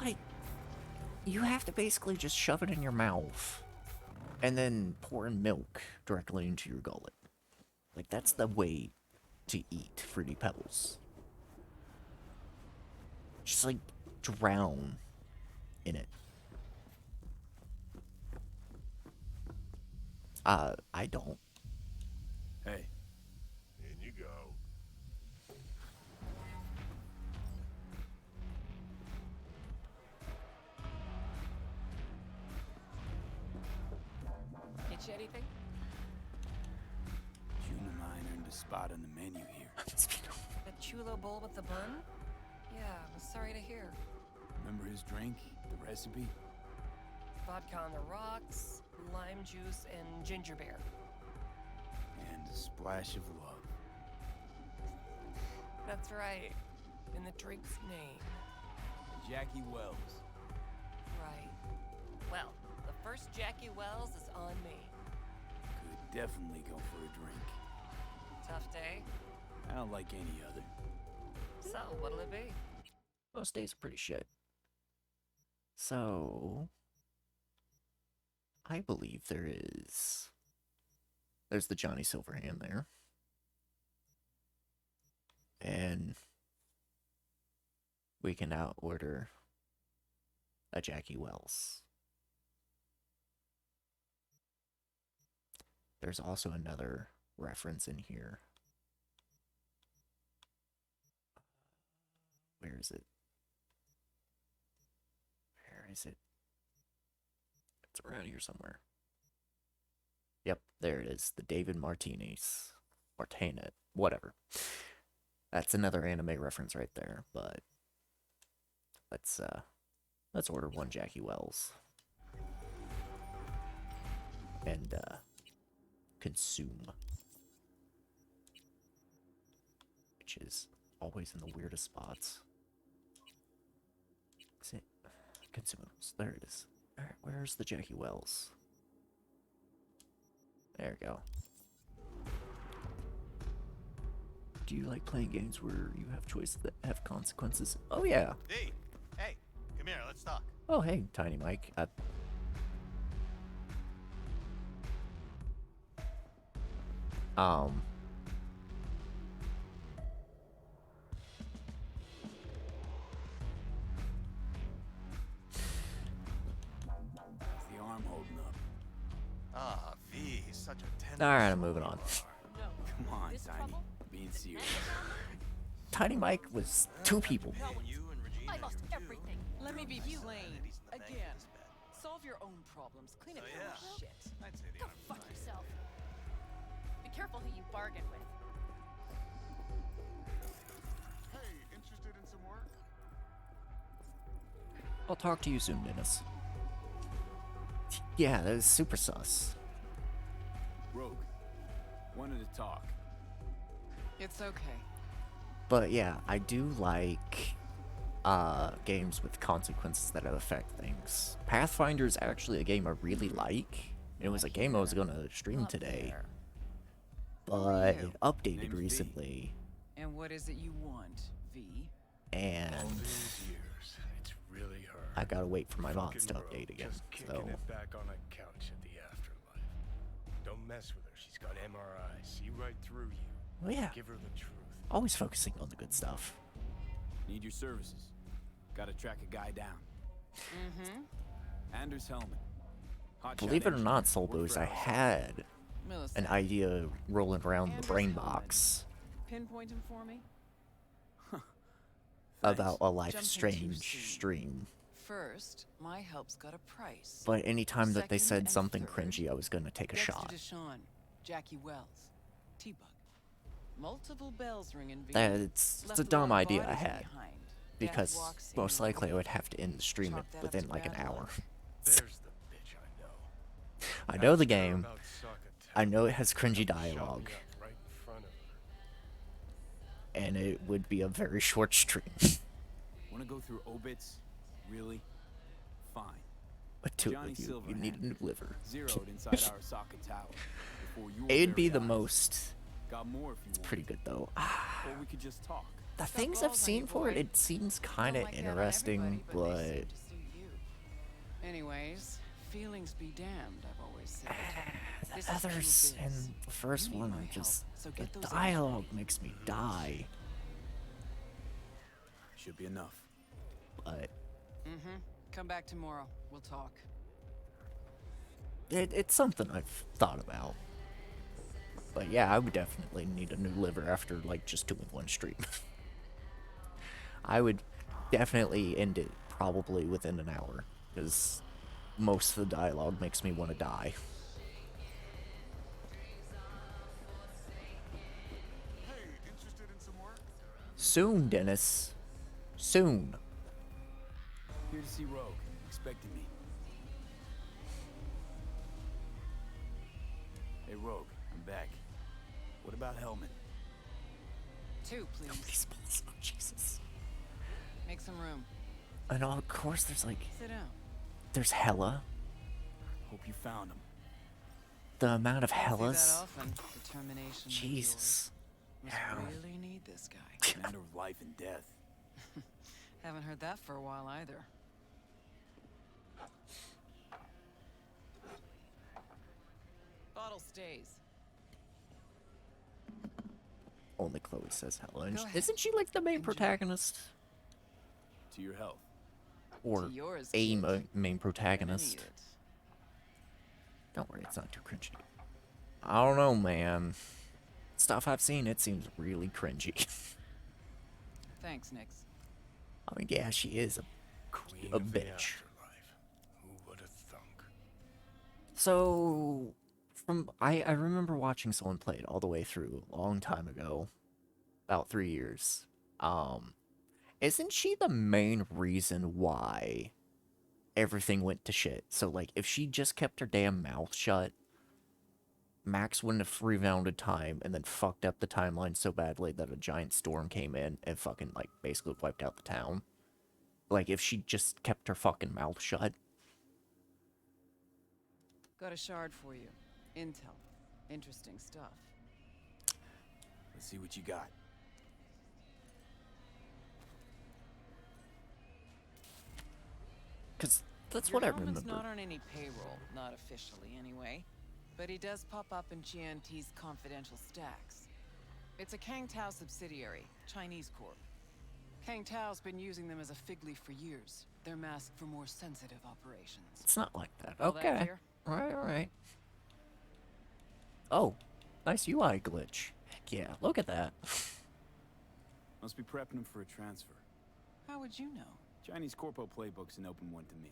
S1: Like, you have to basically just shove it in your mouth and then pour in milk directly into your gullet. Like, that's the way to eat Fruity Pebbles. Just, like, drown in it. I don't.
S2: Hey.
S7: In you go.
S8: Get you anything?
S2: June and mine earned a spot on the menu here.
S8: The chulo bowl with the bun? Yeah, I'm sorry to hear.
S2: Remember his drink? The recipe?
S8: Vodka on the rocks, lime juice, and ginger beer.
S2: And a splash of love.
S8: That's right. In the drink's name.
S2: Jackie Wells.
S8: Right. Well, the first Jackie Wells is on me.
S2: Could definitely go for a drink.
S8: Tough day?
S2: I don't like any other.
S8: So, what'll it be?
S1: Most days are pretty shit. So, I believe there's the Johnny Silverhand there. And we can now order a Jackie Wells. There's also another reference in here. Where is it? Where is it? It's around here somewhere. Yep, there it is. The David Martinez. Martinet. Whatever. That's another anime reference right there, but let's order one Jackie Wells. And consume. Which is always in the weirdest spots. Is it? Consumables. There it is. Alright, where's the Jackie Wells? There we go. Do you like playing games where you have choices that have consequences? Oh yeah.
S6: D, hey, come here, let's talk.
S1: Oh hey, Tiny Mike.
S2: How's the arm holding up?
S6: Ah, V, he's such a tender.
S1: Alright, I'm moving on.
S2: Come on, Tiny. Being serious.
S1: Tiny Mike was two people.
S8: I lost everything. Let me be plain. Again. Solve your own problems. Clean up your own shit.
S5: Go fuck yourself. Be careful who you bargain with.
S7: Hey, interested in some work?
S1: I'll talk to you soon, Dennis. Yeah, that is super sus.
S2: Rogue. Wanted to talk.
S8: It's okay.
S1: But yeah, I do like games with consequences that affect things. Pathfinder is actually a game I really like. It was a game I was gonna stream today, but it updated recently.
S8: And what is it you want, V?
S1: And
S12: All these years, it's really her.
S1: I gotta wait for my mods to
S12: Fucking
S1: update
S12: Rogue,
S1: again.
S12: just kicking
S1: So
S12: it back on a couch at the afterlife. Don't mess with her. She's got MRI. See right through you.
S1: well, yeah,
S12: Give her the truth.
S1: always focusing on the good stuff.
S2: Need your services. Gotta track a guy down.
S8: Mm-hmm.
S2: Anders Hellman. Hotshot
S1: Believe it or
S2: engineer.
S1: not, Soul
S2: Worked
S1: Blues,
S2: for
S1: I
S2: Alice.
S1: had an idea rolling around the
S8: Anders
S1: brain
S8: Hellman.
S1: box
S8: Pinpoint him for me.
S1: about a Life
S8: Jumping too
S1: Strange
S8: soon.
S1: stream.
S8: First, my help's got a price.
S1: But anytime that they
S8: Second
S1: said
S8: and
S1: something
S8: third,
S1: cringy, I was gonna take a
S8: Dexter
S1: shot.
S8: Deshawn, Jackie Wells, T-Bug. Multiple bells ringing.
S1: It's a dumb idea I had. Because most likely I would have to end the stream
S8: Chalk that up
S1: within
S8: to
S1: like an
S8: bad
S1: hour.
S8: luck.
S12: There's the bitch
S1: I know the
S12: Ask her
S1: game.
S12: about Sokka
S1: I know it has cringy
S12: Come shut me
S1: dialogue.
S12: up right in front of her.
S1: And it would be a very short stream.
S2: Want to go through obits? Really? Fine.
S1: But to it
S2: Johnny
S1: with you, you need a
S2: Silverhand
S1: new liver.
S2: zeroed inside Arasaka Tower before your
S1: It'd be
S2: very
S1: the
S2: eyes.
S1: most.
S2: Got more if you
S1: It's
S2: want.
S1: pretty good though.
S2: Or we could just talk.
S1: The things I've seen for it, it seems kind of interesting, but
S8: Anyways, feelings be damned, I've always said. This
S1: the
S8: is pure
S1: others
S8: biz.
S1: and the first
S8: You need
S1: one
S8: my
S1: are
S8: help,
S1: just
S8: so
S1: the
S8: get those
S1: dialogue makes me die.
S2: Should be enough.
S1: But
S8: Come back tomorrow. We'll talk.
S1: it's something I've thought about. But yeah, I would definitely need a new liver after like just doing one stream. I would definitely end it probably within an hour, because most of the dialogue makes me want to die. Soon, Dennis. Soon.
S2: Here to see Rogue. Expecting me. Hey, Rogue. I'm back. What about Hellman?
S8: 2, please.
S1: Nobody spells. Oh, Jesus.
S8: Make some room.
S1: And of course, there's like,
S8: Sit down.
S1: there's Hella.
S2: Hope you found him.
S1: The amount of
S8: Don't see that
S1: Hellas.
S8: often. Determination like
S1: Jesus.
S8: yours. Must really need this guy.
S2: Matter of life and death.
S8: Haven't heard that for a while either. Bottle stays.
S1: Only Chloe says Hella. And
S8: Go ahead.
S1: isn't she like the main protagonist?
S2: To your health.
S1: Or
S8: To yours,
S1: a
S8: kid.
S1: main protagonist?
S8: Need it.
S1: Don't worry, it's not too cringy. I don't know, man. Stuff I've seen, it seems really cringy.
S8: Thanks, Nix.
S1: I mean, yeah, she is
S12: Queen
S1: a
S12: of the
S1: bitch.
S12: afterlife. Who would have thunk?
S1: So, I remember watching someone play it all the way through a long time ago, about 3 years. Isn't she the main reason why everything went to shit? So, like, if she just kept her damn mouth shut, Max wouldn't have rebounded time and then fucked up the timeline so badly that a giant storm came in and fucking, like, basically wiped out the town. Like, if she just kept her fucking mouth shut.
S8: Got a shard for you. Intel. Interesting stuff.
S2: Let's see what you got.
S1: Because that's
S8: Your
S1: what I
S8: Hellman's
S1: remember.
S8: not on any payroll, not officially anyway. But he does pop up in GNT's confidential stacks. It's a Kang Tao subsidiary, Chinese corp. Kang Tao's been using them as a fig leaf for years. They're masked for more sensitive operations.
S1: It's not like that.
S8: All that
S1: Okay.
S8: clear?
S1: Alright. Oh, nice UI glitch. Heck yeah, look at that.
S2: Must be prepping him for a transfer.
S8: How would you know?
S2: Chinese Corpo playbook's an open one to me.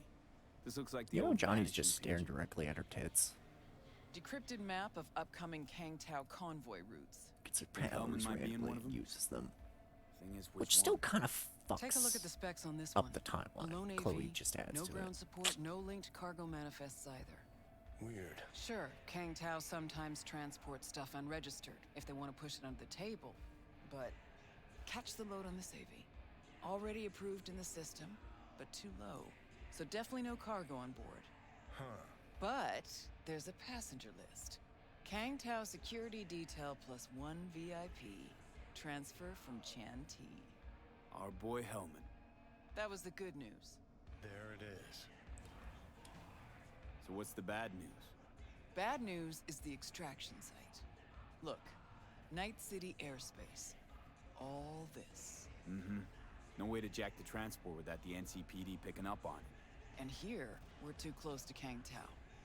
S2: This looks like the
S1: You know
S2: old
S1: Johnny's
S2: vanishing
S1: just staring
S2: pigeon.
S1: directly at her tits.
S8: Decrypted map of upcoming Kang Tao convoy routes.
S1: Gets her
S2: Think Hellman
S1: powers
S2: might be in
S1: randomly
S2: one of them?
S1: uses them.
S2: Thing is,
S1: Which still
S2: one?
S1: kind of fucks
S8: Take a look at the specs on this
S1: up
S8: one.
S1: the timeline.
S8: Alone AV,
S1: Chloe just adds
S8: no
S1: to
S8: ground
S1: it.
S8: support, no linked cargo manifests either.
S12: Weird.
S8: Sure, Kang Tao sometimes transports stuff unregistered if they want to push it under the table, but catch the load on this AV. Already approved in the system, but too low. So definitely no cargo on board.
S12: Huh.
S8: But there's a passenger list. Kang Tao security detail plus 1 VIP. Transfer from Chan T.
S2: Our boy Hellman.
S8: That was the good news.
S12: There it is.
S2: So what's the bad news?
S8: Bad news is the extraction site. Look, Night City airspace. All this.
S2: Mm-hmm. No way to jack the transport without the NCPD picking up on it.
S8: And here, we're too close to Kang Tao.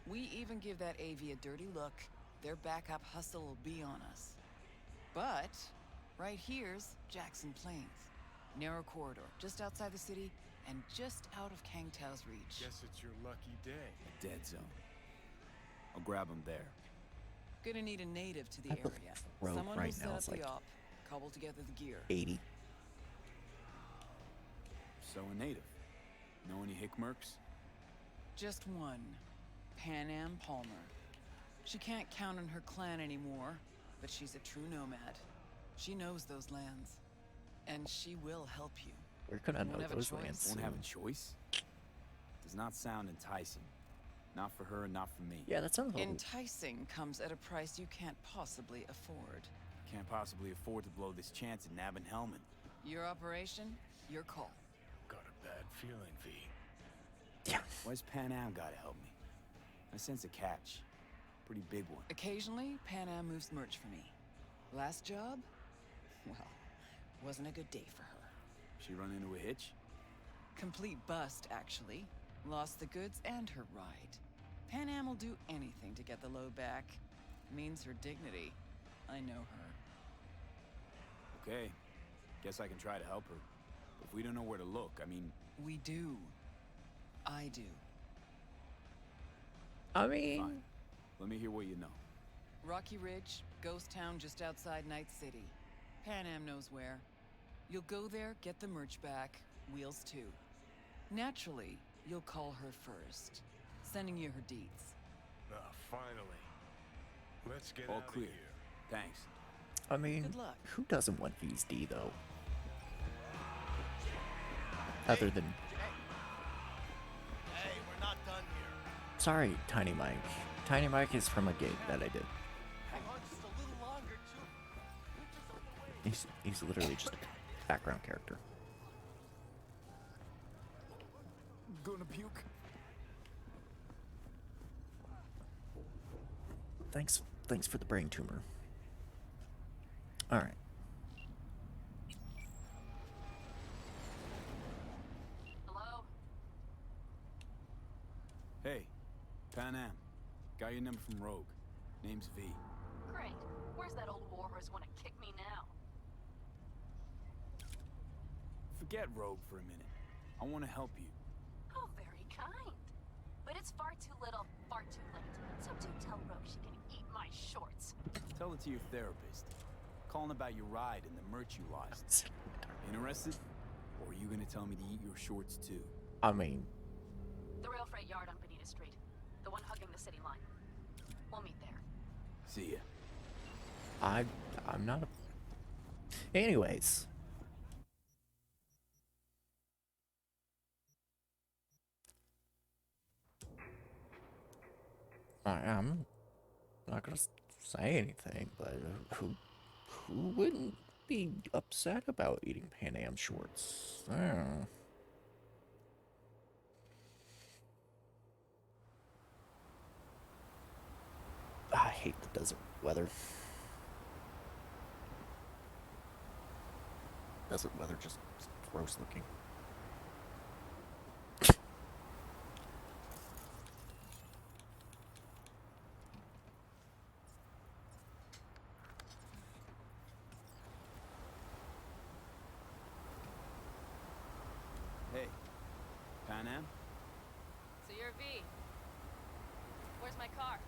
S8: We even give that AV a dirty look, their backup hustle will be on us. But, right here's Jackson Plains. Narrow corridor, just outside the city, and just out of Kang Tao's reach.
S12: Guess it's your lucky day.
S2: A dead zone. I'll grab him there.
S8: Gonna need a native to the
S1: I believe
S8: area.
S1: Rogue
S8: Someone
S1: right
S8: who'll set
S1: now
S8: up
S1: is
S8: the
S1: like
S8: op, cobble together the gear.
S1: 80.
S2: So a native. Know any hick mercs?
S8: Just one. Pan Am Palmer. She can't count on her clan anymore, but she's a true nomad. She knows those lands, and she will help you.
S1: Where could I know
S8: Won't have a
S1: those
S8: choice.
S1: lands?
S2: Won't have a choice? Does not sound enticing. Not for her, not for me.
S1: Yeah, that sounds a little...
S8: Enticing comes at a price you can't possibly afford.
S2: Can't possibly afford to blow this chance at nabbing Hellman.
S8: Your operation, your call.
S12: Got a bad feeling, V.
S1: Yeah.
S2: Why's Pan Am gotta help me? I sense a catch. Pretty big one.
S8: Occasionally, Pan Am moves merch for me. Last job? Well, wasn't a good day for her.
S2: She run into a hitch?
S8: Complete bust, actually. Lost the goods and her ride. Pan Am will do anything to get the load back. Means her dignity. I know her.
S2: Okay. Guess I can try to help her. If we don't know where to look, I mean...
S8: We do. I do.
S1: I mean...
S2: Fine. Let me hear what you know.
S8: Rocky Ridge, ghost town just outside Night City. Pan Am knows where. You'll go there, get the merch back, wheels too. Naturally, you'll call her first, sending you her deeds.
S12: Ah, finally. Let's get
S2: All
S12: out
S2: clear.
S12: of here.
S2: Thanks.
S1: I mean,
S8: Good luck.
S1: who doesn't want V's D, though? Other than...
S9: Hey, we're not done here.
S1: Sorry, Tiny Mike. Tiny Mike is from a gig that I did.
S9: Hang on just a little longer, too.
S1: He's literally just a background character.
S2: Gonna puke?
S1: Thanks for the brain tumor. Alright.
S5: Hello?
S2: Hey, Pan Am. Got your number from Rogue. Name's V.
S5: Great. Where's that old warhorse wanna kick me now?
S2: Forget Rogue for a minute. I want to help you.
S5: Oh, very kind. But it's far too little, far too late. So do tell Rogue she can eat my shorts.
S2: Tell it to your therapist. Calling about your ride and the merch you lost. Interested? Or are you gonna tell me to eat your shorts too?
S1: I mean...
S5: The rail freight yard on Bonita Street. The one hugging the city line. We'll meet there.
S2: See ya.
S1: I'm not a... Anyways. I'm not gonna say anything, but who wouldn't be upset about eating Pan Am shorts? I don't know. I hate the desert weather. Desert weather just gross looking.
S2: Hey, Pan Am?
S5: So you're V. Where's my car?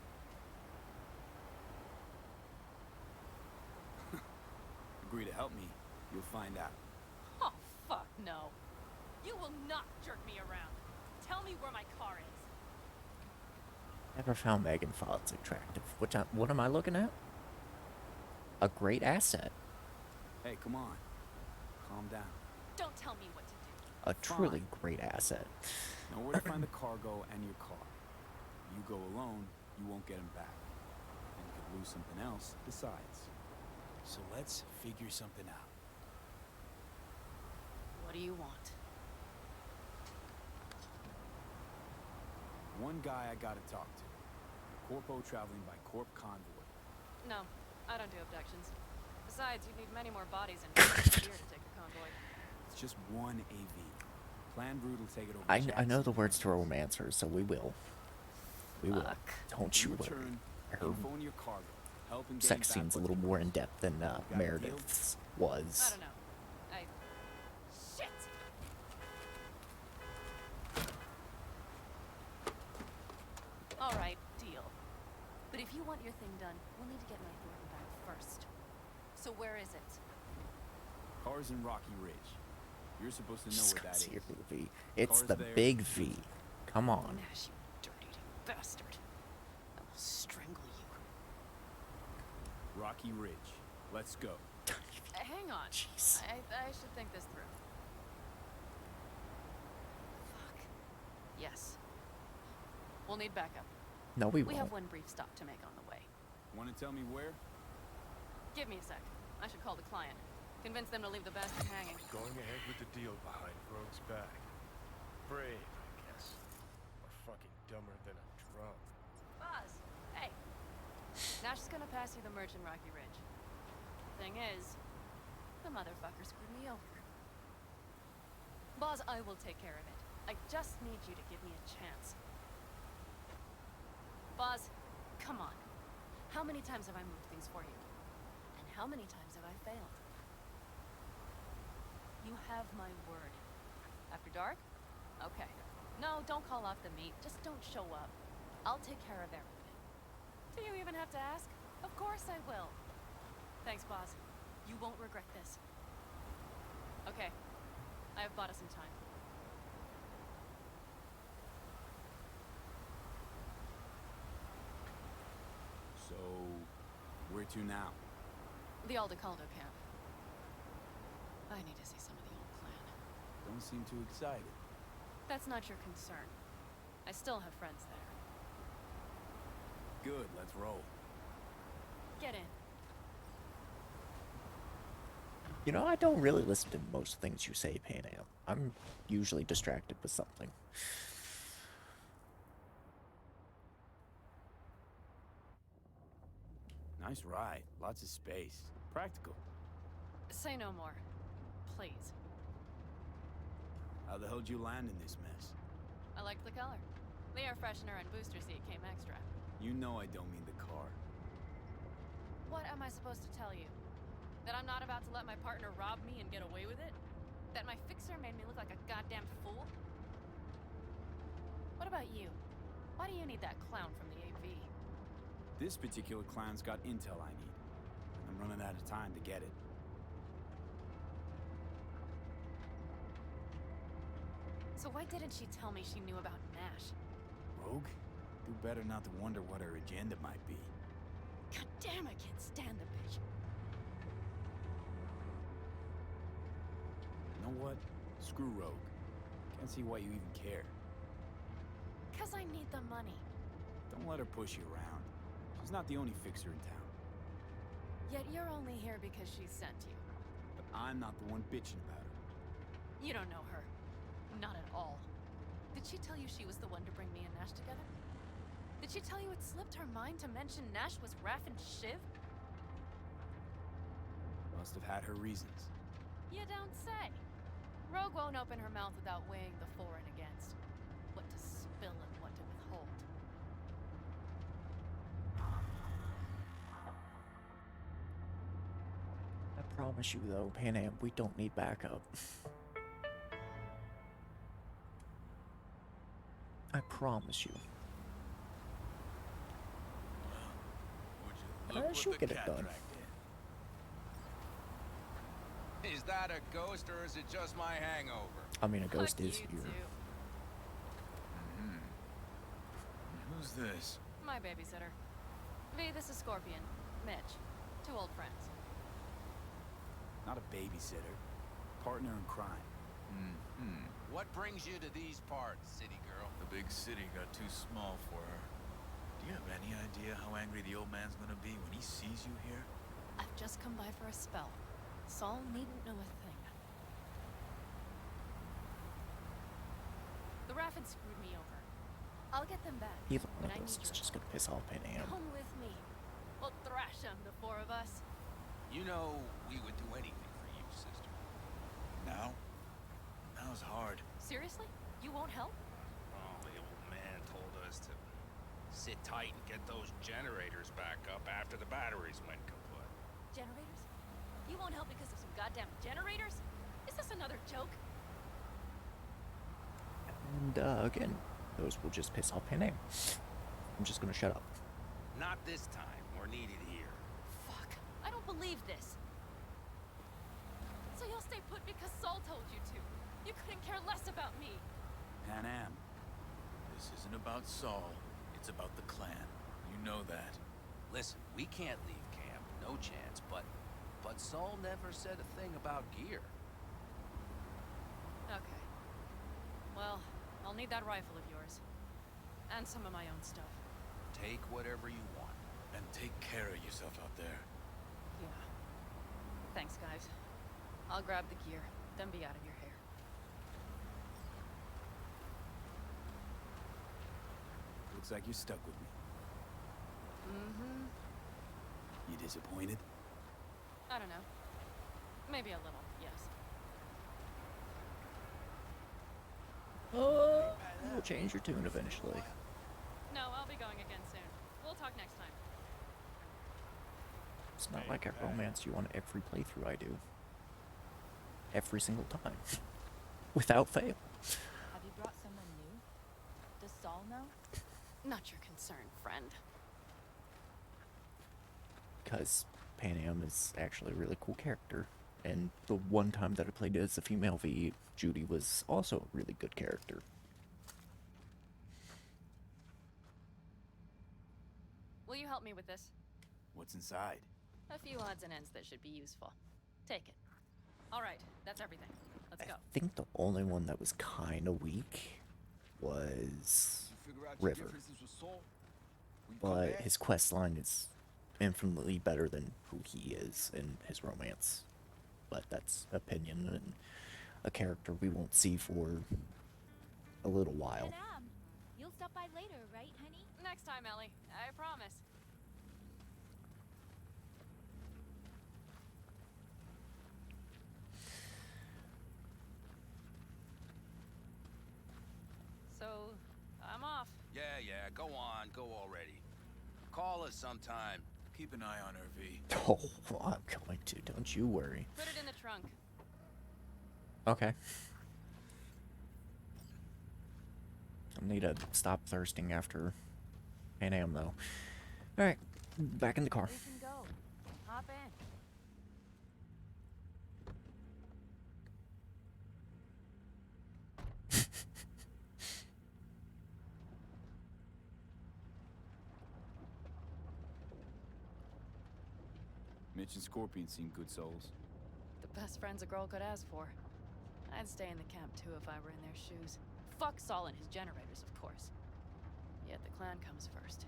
S2: Agree to help me, you'll find out.
S5: Oh, fuck no. You will not jerk me around. Tell me where my car is.
S1: Never found Megan Fox attractive. What am I looking at? A great asset.
S2: Hey, come on. Calm down.
S5: Don't tell me what to do.
S1: A truly great asset.
S2: Know where to find the cargo and your car. You go alone, you won't get them back. And you could lose something else besides. So let's figure something out.
S5: What do you want?
S2: One guy I gotta talk to. Corpo traveling by Corp convoy.
S5: No, I don't do abductions. Besides, you'd need many more bodies and here to take the convoy.
S2: It's just one AV. Plan Brood will take it over.
S1: I know the words to Romancer, so we will. We will. Don't you worry.
S2: Return,
S1: Her
S2: info on your cargo. Help in getting
S1: sex
S2: back
S1: scene's a
S2: what's
S1: little more in depth than
S2: a deal?
S1: Meredith's
S5: I
S1: was.
S5: don't know. Shit! Alright, deal. But if you want your thing done, we'll need to get my Thornton back first. So where is it?
S2: Cars in Rocky Ridge. You're supposed to know
S1: Just
S2: where
S1: gonna
S2: that
S1: see
S2: is.
S1: your V. It's
S2: Cars
S1: the
S2: there.
S1: big V. Come on.
S5: Nash, you dirty bastard. I will strangle you.
S2: Rocky Ridge. Let's go.
S19: Hang on.
S1: Jeez.
S19: I should think this through. Fuck. Yes. We'll need backup.
S1: No, we
S19: We
S1: won't.
S19: have one brief stop to make on the way.
S2: Want to tell me where?
S19: Give me a sec. I should call the client. Convince them to leave the bastard hanging.
S12: Going ahead with the deal behind Rogue's back. Brave, I guess. Or fucking dumber than a drum.
S19: Buzz, hey. Nash is gonna pass you the merch in Rocky Ridge. Thing is, the motherfucker screwed me over. Boz, I will take care of it. I just need you to give me a chance. Boz, come on. How many times have I moved things for you? And how many times have I failed? You have my word. After dark? Okay. No, don't call off the meet. Just don't show up. I'll take care of everything. Do you even have to ask? Of course I will. Thanks, boss. You won't regret this. Okay. I have bought us some time.
S2: So, where to now?
S19: The Aldecaldo camp. I need to see some of the old clan.
S2: Don't seem too excited.
S19: That's not your concern. I still have friends there.
S2: Good, let's roll.
S19: Get in.
S1: You know, I don't really listen to most things you say, Pan Am. I'm usually distracted with something.
S2: Nice ride. Lots of space. Practical.
S19: Say no more. Please.
S2: How the hell'd you land in this mess?
S19: I liked the color. The air freshener and booster seat came extra.
S2: You know I don't mean the car.
S19: What am I supposed to tell you? That I'm not about to let my partner rob me and get away with it? That my fixer made me look like a goddamn fool? What about you? Why do you need that clown from the AV?
S2: This particular clown's got intel I need. I'm running out of time to get it.
S19: So why didn't she tell me she knew about Nash?
S2: Rogue? Do better not to wonder what her agenda might be.
S19: God damn, I can't stand the bitch.
S2: You know what? Screw Rogue. Can't see why you even care.
S19: 'Cause I need the money.
S2: Don't let her push you around. She's not the only fixer in town.
S19: Yet you're only here because she sent you.
S2: But I'm not the one bitching about her.
S19: You don't know her. Not at all. Did she tell you she was the one to bring me and Nash together? Did she tell you it slipped her mind to mention Nash was Raph and Shiv?
S2: Must have had her reasons.
S19: You don't say. Rogue won't open her mouth without weighing the for and against. What to spill and what to withhold.
S1: I promise you, though, Pan Am, we don't need backup. I promise you. She'll get it done.
S20: Is that a ghost or is it just my hangover?
S1: I mean, a ghost is here.
S20: Who's this?
S19: My babysitter. V, this is Scorpion. Mitch. 2 old friends.
S2: Not a babysitter. Partner in crime.
S20: What brings you to these parts, city girl?
S21: The big city got too small for her. Do you have any idea how angry the old man's gonna be when he sees you here?
S19: I've just come by for a spell. Saul needn't know a thing. The Raffin screwed me over. I'll get them back.
S1: Either
S19: but
S1: one
S19: I
S1: of those
S19: need
S1: is
S19: your
S1: just gonna piss off Pan Am.
S19: Come with me. We'll thrash them, the 4 of us.
S20: You know, we would do anything for you, sister.
S21: Now? Now's hard.
S19: Seriously? You won't help?
S20: Oh, the old man told us to sit tight and get those generators back up after the batteries went kaput.
S19: Generators? You won't help because of some goddamn generators? Is this another joke?
S1: And, again, those will just piss off Pan Am. I'm just gonna shut up.
S20: Not this time. We're needed here.
S19: Fuck. I don't believe this. So you'll stay put because Saul told you to. You couldn't care less about me.
S2: Pan Am.
S21: This isn't about Saul. It's about the clan. You know that.
S20: Listen, we can't leave camp.
S11: no chance, but Saul never said a thing about gear.
S19: Okay. Well, I'll need that rifle of yours. And some of my own stuff.
S11: Take whatever you want.
S21: And take care of yourself out there.
S19: Yeah. Thanks, guys. I'll grab the gear, then be out of your hair.
S2: Looks like you're stuck with me.
S19: Mm-hmm.
S2: You disappointed?
S19: I don't know. Maybe a little, yes.
S1: You'll change your tune eventually.
S19: No, I'll be going again soon. We'll talk next time.
S1: It's not like a romance you on every playthrough I do. Every single time. Without fail.
S10: Have you brought someone new? Does Saul know?
S19: Not your concern, friend.
S1: Because Pan Am is actually a really cool character. And the one time that I played as a female V, Judy was also a really good character.
S19: Will you help me with this?
S2: What's inside?
S19: A few odds and ends that should be useful. Take it. All right, that's everything. Let's go.
S1: I think the only one that was kind of weak was River. But his quest line is infinitely better than who he is in his romance. But that's opinion and a character we won't see for a little while.
S4: You'll stop by later, right, honey?
S19: Next time, Ellie. I promise. So, I'm off.
S11: Yeah, go on, go already. Call us sometime.
S21: Keep an eye on her, V.
S1: Oh, I'm going to. Don't you worry.
S19: Put it in the trunk.
S1: Okay. I need to stop thirsting after Pan Am, though. Alright, back in the car.
S19: We can go. Hop in.
S2: Mitch and Scorpion seem good souls.
S19: The best friends a girl could ask for. I'd stay in the camp too if I were in their shoes. Fuck Saul and his generators, of course. Yet the clan comes first.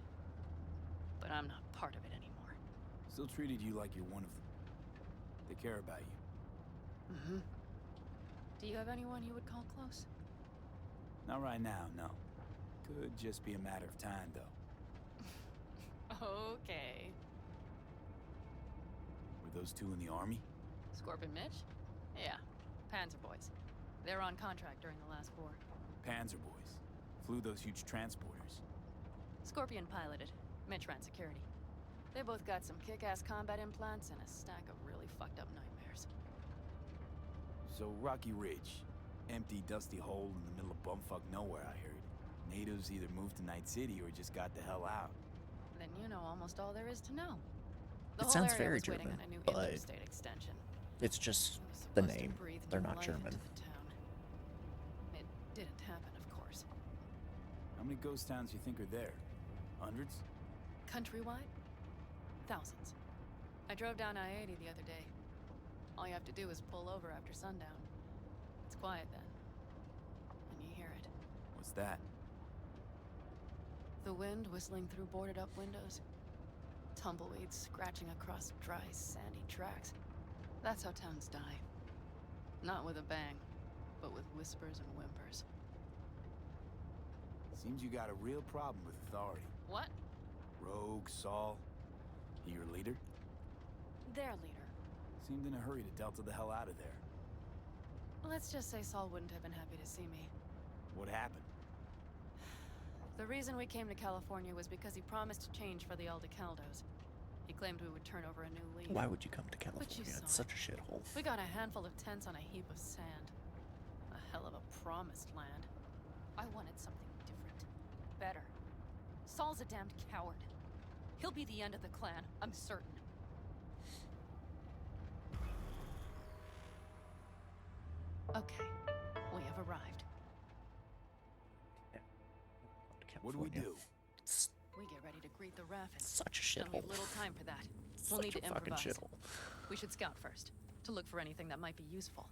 S19: But I'm not part of it anymore.
S2: Still treated you like you're one of them. They care about you.
S19: Mm-hmm. Do you have anyone you would call close?
S2: Not right now, no. Could just be a matter of time, though.
S19: Okay.
S2: Were those two in the army?
S19: Scorpion Mitch? Yeah. Panzer boys. They were on contract during the last war.
S2: Panzer boys. Flew those huge transporters.
S19: Scorpion piloted. Mitch ran security. They both got some kick-ass combat implants and a stack of really fucked up nightmares.
S2: So Rocky Ridge. Empty, dusty hole in the middle of bumfuck nowhere, I heard. Natives either moved to Night City or just got the hell out.
S19: Then you know almost all there is to know.
S1: It sounds very German, but it's just the name. They're not German.
S19: It didn't happen, of course.
S2: How many ghost towns you think are there? Hundreds?
S19: Countrywide? Thousands. I drove down I-80 the other day. All you have to do is pull over after sundown. It's quiet then. And you hear it.
S2: What's that?
S19: The wind whistling through boarded-up windows. Tumbleweeds scratching across dry, sandy tracks. That's how towns die. Not with a bang, but with whispers and whimpers.
S2: Seems you got a real problem with authority.
S19: What?
S2: Rogue, Saul. He your leader?
S19: Their leader.
S2: Seemed in a hurry to delta the hell out of there.
S19: Let's just say Saul wouldn't have been happy to see me.
S2: What happened?
S19: The reason we came to California was because he promised to change for the Aldecaldos. He claimed we would turn over a new leaf.
S1: Why would you come to California? It's such a shithole.
S19: We got a handful of tents on a heap of sand. A hell of a promised land. I wanted something different. Better. Saul's a damned coward. He'll be the end of the clan, I'm certain. Okay, we have arrived.
S2: What do we do?
S19: we get ready to greet the Raffins.
S1: Such a
S19: And we
S1: shithole.
S19: have little time for that. We'll
S1: Such
S19: need
S1: a
S19: to
S1: fucking
S19: improvise.
S1: shithole.
S19: We should scout first, to look for anything that might be useful.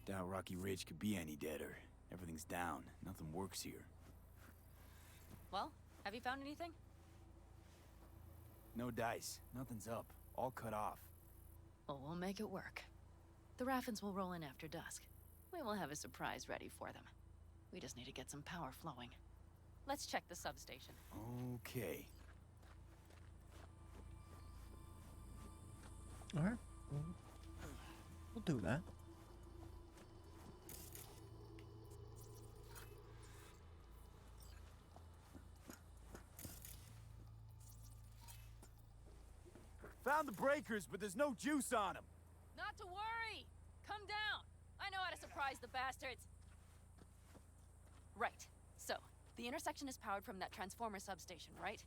S2: Doubt Rocky Ridge could be any deader. Everything's down. Nothing works here.
S19: Well, have you found anything?
S2: No dice. Nothing's up. All cut off.
S19: Well, we'll make it work. The Raffins will roll in after dusk. We will have a surprise ready for them. We just need to get some power flowing. Let's check the substation.
S2: Okay.
S1: Alright. We'll do that.
S2: Found the breakers, but there's no juice on them.
S19: Not to worry! Come down! I know how to surprise the bastards! Right. So, the intersection is powered from that transformer substation, right?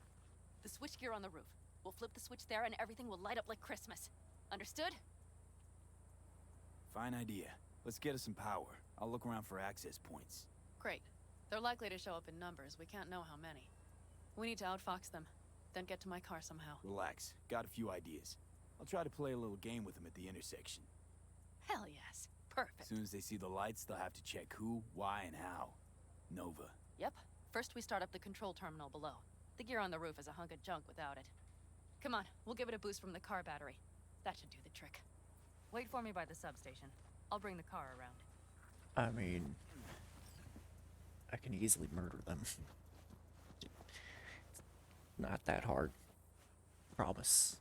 S19: The switchgear on the roof. We'll flip the switch there and everything will light up like Christmas. Understood?
S2: Fine idea. Let's get us some power. I'll look around for access points.
S19: Great. They're likely to show up in numbers. We can't know how many. We need to outfox them, then get to my car somehow.
S2: Relax. Got a few ideas. I'll try to play a little game with them at the intersection.
S19: Hell yes. Perfect.
S2: As soon as they see the lights, they'll have to check who, why, and how. Nova.
S19: Yep. First we start up the control terminal below. The gear on the roof is a hunk of junk without it. Come on, we'll give it a boost from the car battery. That should do the trick. Wait for me by the substation. I'll bring the car around.
S1: I mean, I can easily murder them. It's not that hard. Promise.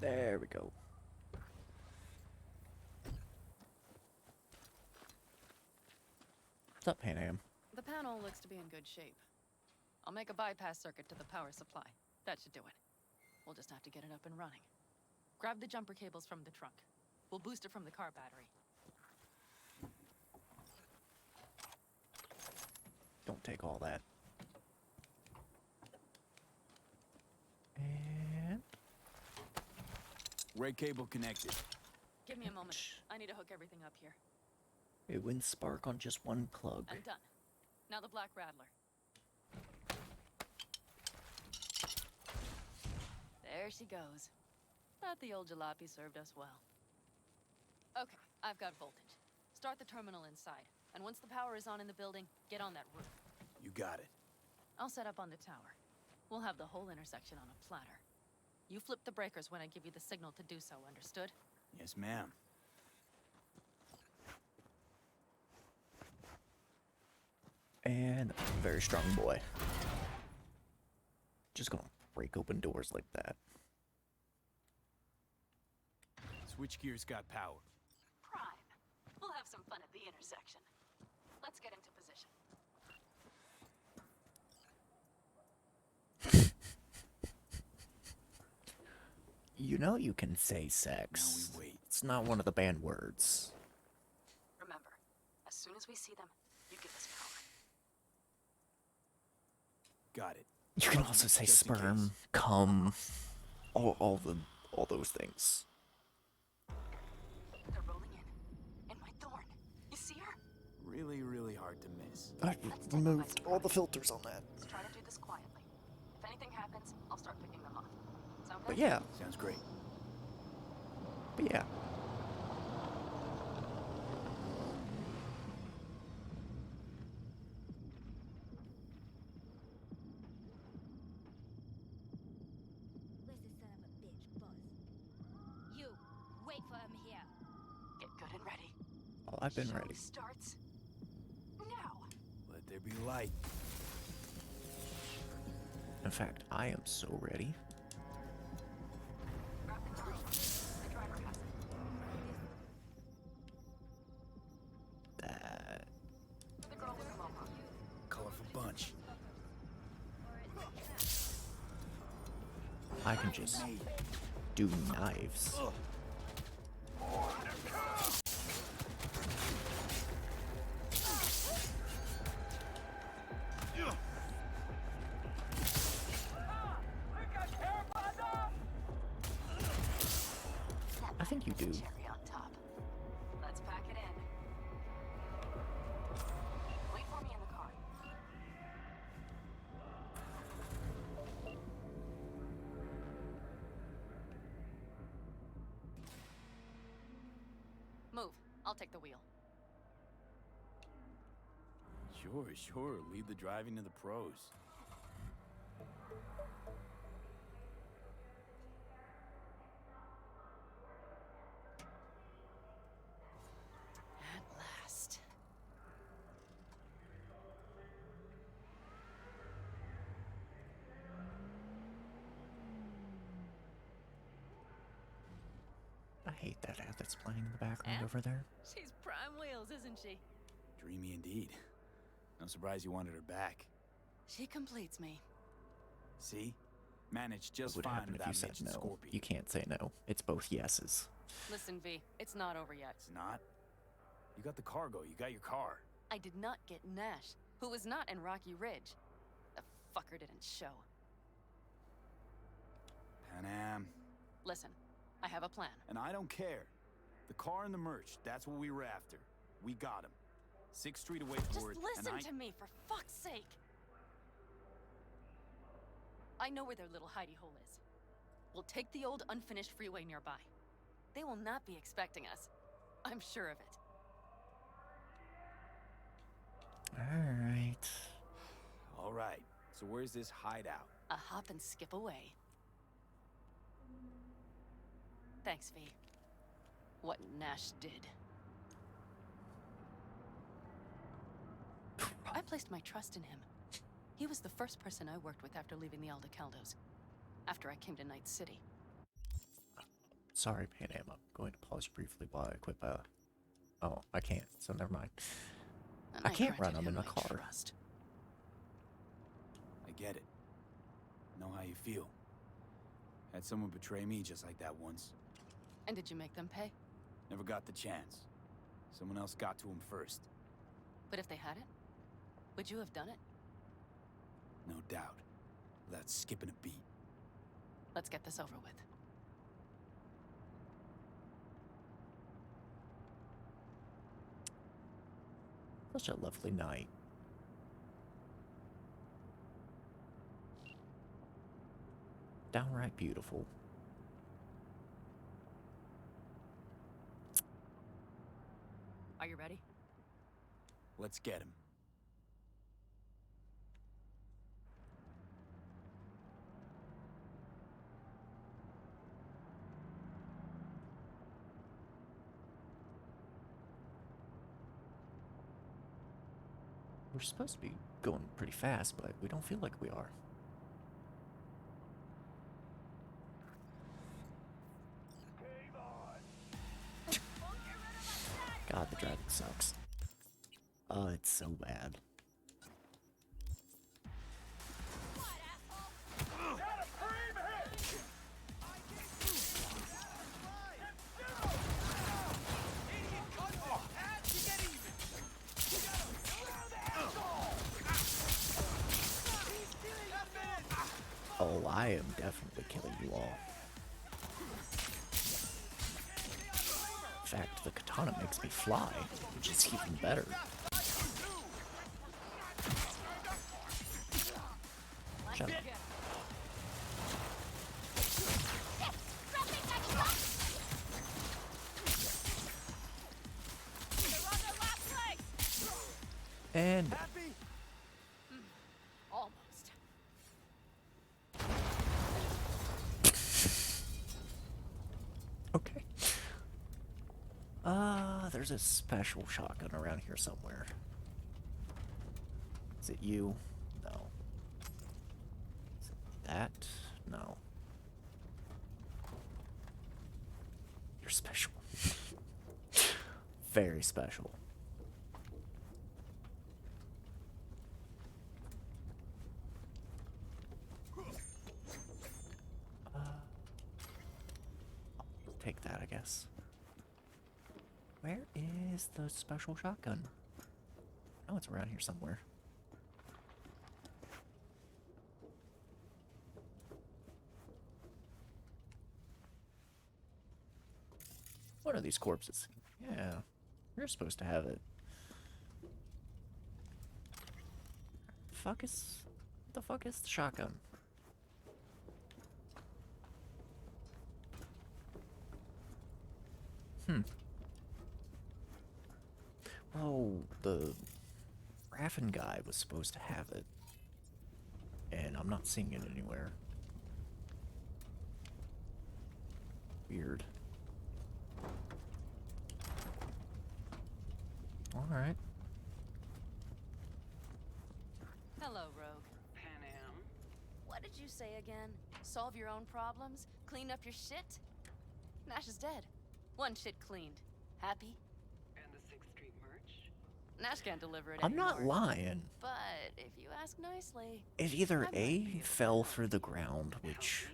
S1: There we go. What's up, Pan Am?
S19: The panel looks to be in good shape. I'll make a bypass circuit to the power supply. That should do it. We'll just have to get it up and running. Grab the jumper cables from the trunk. We'll boost it from the car battery.
S1: Don't take all that. And
S2: Red cable connected.
S19: Give me a moment. I need to hook everything up here.
S1: it wouldn't spark on just one plug.
S19: I'm done. Now the Black Rattler. There she goes. But the old jalopy served us well. Okay, I've got voltage. Start the terminal inside. And once the power is on in the building, get on that roof.
S2: You got it.
S19: I'll set up on the tower. We'll have the whole intersection on a platter. You flip the breakers when I give you the signal to do so, understood?
S2: Yes, ma'am.
S1: And a very strong boy. Just gonna break open doors like that.
S2: Switchgear's got power.
S19: Prime. We'll have some fun at the intersection. Let's get into position.
S1: You know you can say sex.
S2: Now we wait.
S1: It's not one of the banned words.
S19: Remember, as soon as we see them, you give us power.
S2: Got it.
S1: You can also say
S2: Just in
S1: sperm,
S2: case.
S1: cum, all those things.
S19: They're rolling in. And my thorn. You see her?
S2: Really, really hard to miss.
S1: I removed all the filters on that.
S19: Let's try to do this quietly. If anything happens, I'll start picking them off. Sound
S1: But
S19: good?
S1: yeah,
S2: Sounds great.
S1: but yeah.
S5: Where's the son of a bitch, boss? You, wait for him here.
S19: Get good and ready.
S1: Oh, I've been
S19: Show
S1: ready.
S19: starts now.
S2: Let there be light.
S1: In fact, I am so ready.
S19: Grab the terminal. The driver has it.
S1: That
S19: The girl with the mohawk.
S2: Colorful bunch.
S1: I can just do knives. I think you do.
S19: Cherry on top. Let's pack it in. Wait for me in the car. Move. I'll take the wheel.
S2: Sure. Leave the driving to the pros.
S19: At last.
S1: I hate that ad that's playing in the background
S19: Eh?
S1: over there.
S19: She's prime wheels, isn't she?
S2: Dreamy indeed. No surprise you wanted her back.
S19: She completes me.
S2: See? Managed
S1: What
S2: just
S1: would
S2: fine
S1: happen if
S2: without
S1: you said
S2: Mitch and
S1: no?
S2: Scorpion.
S1: You can't say no. It's both yeses.
S19: Listen, V, it's not over yet.
S2: It's not? You got the cargo. You got your car.
S19: I did not get Nash, who was not in Rocky Ridge. The fucker didn't show.
S2: Panam.
S19: Listen, I have a plan.
S2: And I don't care. The car and the merch, that's what we were after. We got him. 6th Street away
S19: Just
S2: for it.
S19: listen
S2: and
S19: to me, for fuck's sake. I know where their little hidey hole is. We'll take the old unfinished freeway nearby. They will not be expecting us. I'm sure of it.
S1: Alright.
S2: All right. So where's this hideout?
S19: A hop and skip away. Thanks, V. What Nash did. I placed my trust in him. He was the first person I worked with after leaving the Aldecaldos. After I came to Night City.
S1: Sorry, Panam. I'm going to pause you briefly while I equip Oh, I can't, so never mind.
S19: And
S1: I can't run
S19: granted
S1: them in
S19: him
S1: a
S19: my
S1: car.
S19: trust.
S2: I get it. Know how you feel. Had someone betray me just like that once.
S19: And did you make them pay?
S2: Never got the chance. Someone else got to him first.
S19: But if they hadn't, would you have done it?
S2: No doubt. Without skipping a beat.
S19: Let's get this over with.
S1: Such a lovely night. Downright beautiful.
S19: Are you ready?
S2: Let's get him.
S1: We're supposed to be going pretty fast, but we don't feel like we are. God, the driving sucks. Oh, it's so bad. Oh, I am definitely killing you all. In fact, the katana makes me fly, which is even better. Shut up. And
S19: Almost.
S1: okay. There's a special shotgun around here somewhere. Is it you? No. Is it that? No. You're special. Very special. guess. Where is the special shotgun? Oh, it's around here somewhere. One of these corpses. Yeah, you're supposed to have it. What the fuck is the shotgun? Oh, the Raffin guy was supposed to have it. And I'm not seeing it anywhere. Weird. Alright.
S19: Hello, Rogue.
S15: Panam.
S19: What did you say again? Solve your own problems? Clean up your shit? Nash is dead. One shit cleaned. Happy?
S15: And the 6th Street merch?
S19: Nash can't deliver it
S1: I'm not
S19: anymore.
S1: lying.
S19: But if you ask nicely...
S1: It either A, fell through the ground, which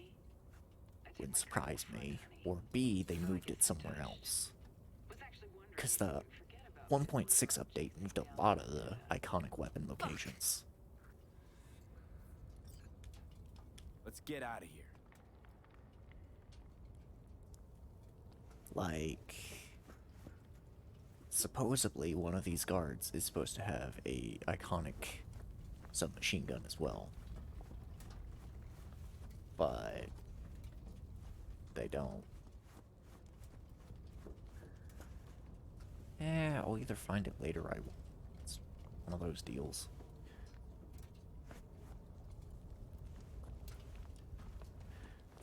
S1: wouldn't surprise me, or B, they moved it somewhere else. Because the 1.6 update moved a lot of the iconic weapon locations.
S2: Let's get out of here.
S1: Like, supposedly one of these guards is supposed to have a iconic submachine gun as well. But they don't. Yeah, I'll either find it later or I won't. It's one of those deals.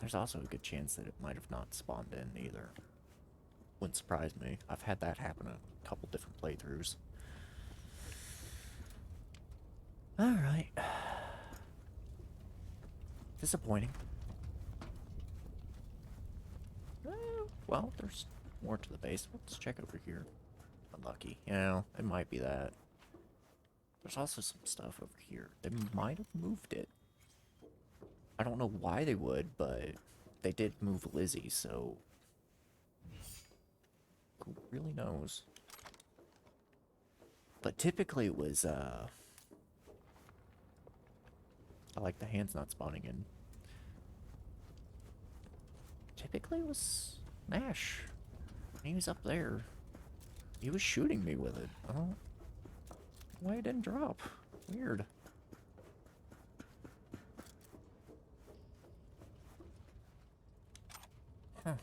S1: There's also a good chance that it might have not spawned in either. Wouldn't surprise me. I've had that happen a couple different playthroughs. Alright. Disappointing. Well, there's more to the base. Let's check over here. Unlucky. You know, it might be that. There's also some stuff over here. They might have moved it. I don't know why they would, but they did move Lizzie, so... who really knows? But typically it was, I like the hands not spawning in. Typically it was Nash. He was up there. He was shooting me with it. I don't know why it didn't drop. Weird. Huh.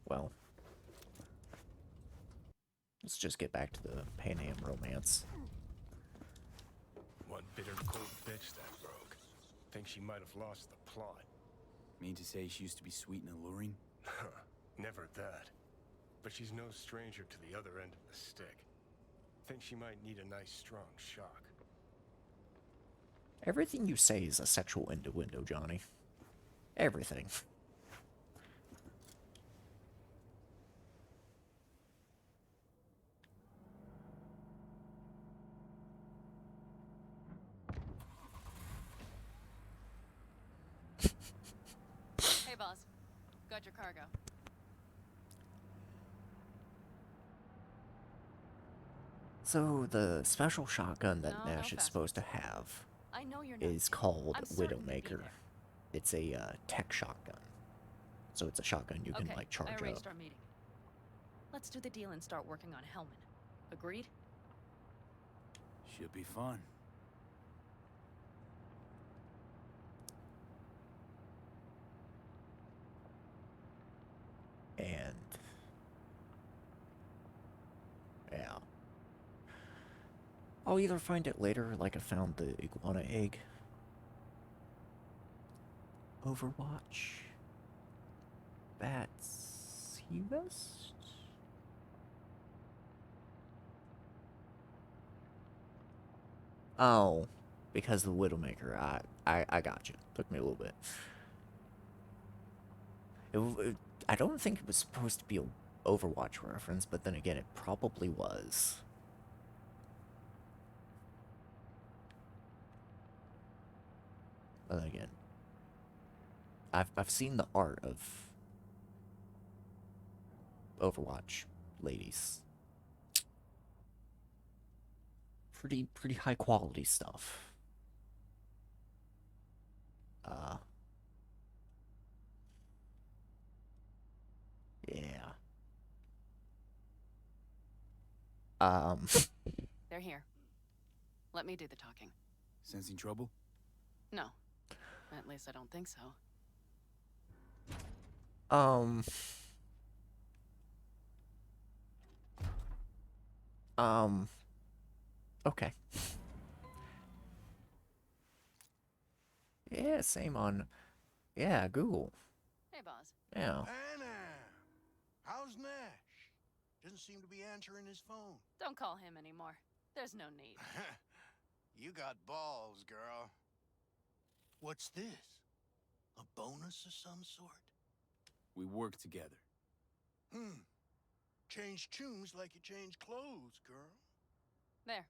S1: Well. Let's just get back to the Pan Am romance.
S12: One bitter cold bitch, that rogue. Think she might have lost the plot.
S2: Mean to say she used to be sweet and alluring?
S12: Never that. But she's no stranger to the other end of the stick. Think she might need a nice strong shock.
S1: Everything you say is a sexual innuendo, Johnny. Everything.
S19: Hey, boss. Got your cargo.
S1: So, the special shotgun that
S19: No,
S1: Nash
S19: no
S1: is supposed to have
S19: I know you're not.
S1: is called
S19: I'm certain you'll be
S1: Widowmaker.
S19: there.
S1: It's a tech shotgun. So it's a shotgun you can,
S19: Okay,
S1: like, charge
S19: I
S1: up.
S19: arranged our meeting. Let's do the deal and start working on Hellman. Agreed?
S2: Should be fun.
S1: And... yeah. I'll either find it later, like I found the iguana egg. Overwatch. Bats... West? Oh, because of the Widowmaker. I got you. Took me a little bit. I don't think it was supposed to be an Overwatch reference, but then again, it probably was. Again, I've seen the art of Overwatch ladies. Pretty high quality stuff. Yeah.
S19: They're here. Let me do the talking.
S2: Sensing trouble?
S19: No. At least I don't think so.
S1: Um. Okay. Yeah, same on. Yeah, Google.
S19: Hey, boss.
S1: Yeah.
S7: Anna, how's Nash? Doesn't seem to be answering his phone.
S19: Don't call him anymore. There's no need.
S7: You got balls, girl. What's this? A bonus of some sort?
S2: We work together.
S7: Change tunes like you change clothes, girl.
S19: There.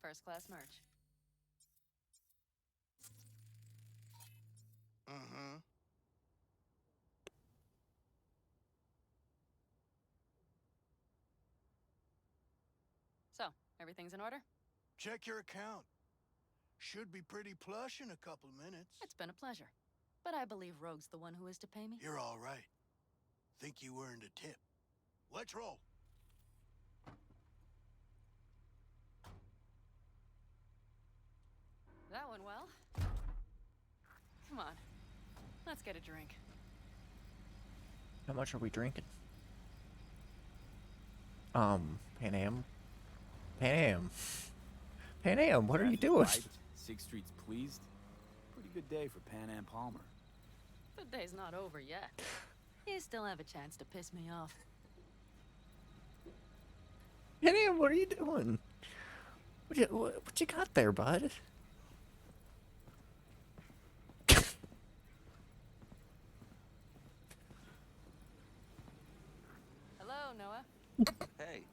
S19: First class merch.
S7: Mm-hmm.
S19: So, everything's in order?
S7: Check your account. Should be pretty plush in a couple minutes.
S19: It's been a pleasure. But I believe Rogue's the one who is to pay me.
S7: You're all right. Think you earned a tip. Let's roll.
S19: That went well. Come on. Let's get a drink.
S1: How much are we drinking? Pan Am? Pan Am. Pan Am, what are you doing?
S2: Right? Sixth Street's pleased. Pretty good day for Pan Am Palmer.
S19: The day's not over yet. You still have a chance to piss me off.
S1: Pan Am, what are you doing? What you got there, bud?
S19: Hello, Noah.
S6: Hey,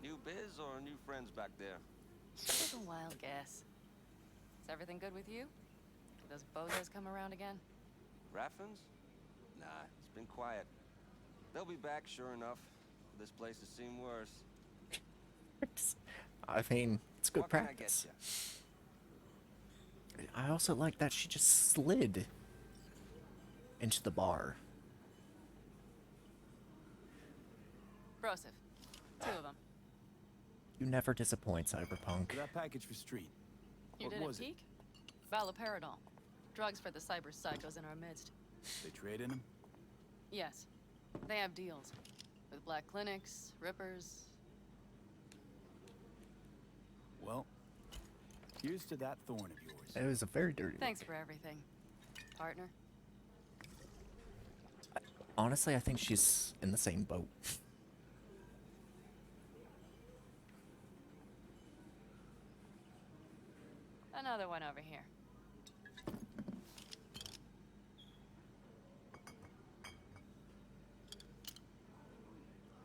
S6: new biz or new friends back there?
S19: Take a wild guess. Is everything good with you? Did those bozos come around again?
S6: Raffins? Nah, it's been quiet. They'll be back, sure enough. This place has seen worse.
S1: I mean, it's good
S6: What can I get
S1: practice.
S6: ya?
S1: I also like that she just slid into the bar.
S19: Broseph. 2 of them.
S1: You never disappoint, Cyberpunk.
S2: That package for Street.
S19: You
S2: What
S19: didn't
S2: was it?
S19: peek? Valoperidol. Drugs for the cyber psychos in our midst.
S2: They trade in them?
S19: Yes. They have deals. With black clinics, rippers.
S2: Well, here's to that thorn of yours.
S1: It was a very dirty
S19: Thanks
S1: look.
S19: for everything, partner.
S1: Honestly, I think she's in the same boat.
S19: Another one over here.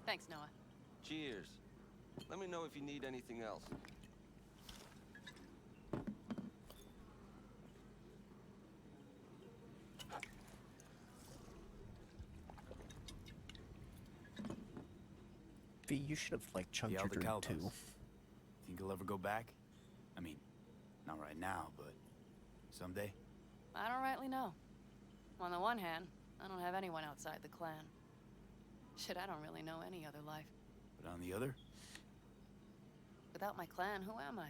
S19: Thanks, Noah.
S6: Cheers. Let me know if you need anything else.
S1: V, you should have like chugged
S2: The
S1: your drink
S2: Aldecaldos.
S1: too.
S2: Think you'll ever go back? I mean, not right now, but someday?
S19: I don't rightly know. On the one hand, I don't have anyone outside the clan. Shit, I don't really know any other life.
S2: But on the other?
S19: Without my clan, who am I?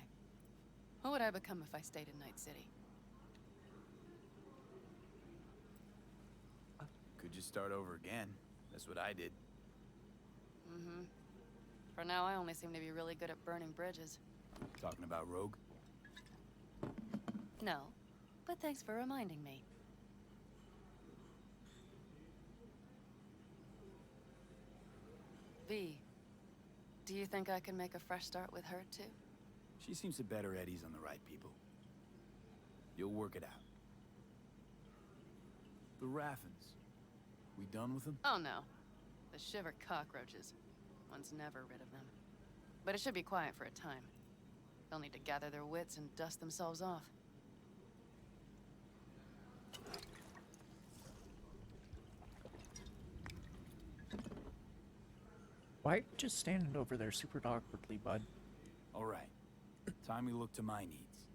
S19: Who would I become if I stayed in Night City?
S2: Could just start over again. That's what I did.
S19: Mm-hmm. For now, I only seem to be really good at burning bridges.
S2: Talking about Rogue?
S19: No, but thanks for reminding me. V, do you think I can make a fresh start with her, too?
S2: She seems to bet her eddies on the right people. You'll work it out. The Raffins. We done with them?
S19: Oh, no. The shiver cockroaches. One's never rid of them. But it should be quiet for a time. They'll need to gather their wits and dust themselves off.
S1: Why are you just standing over there super awkwardly, bud?
S2: All right. Time we look to my needs.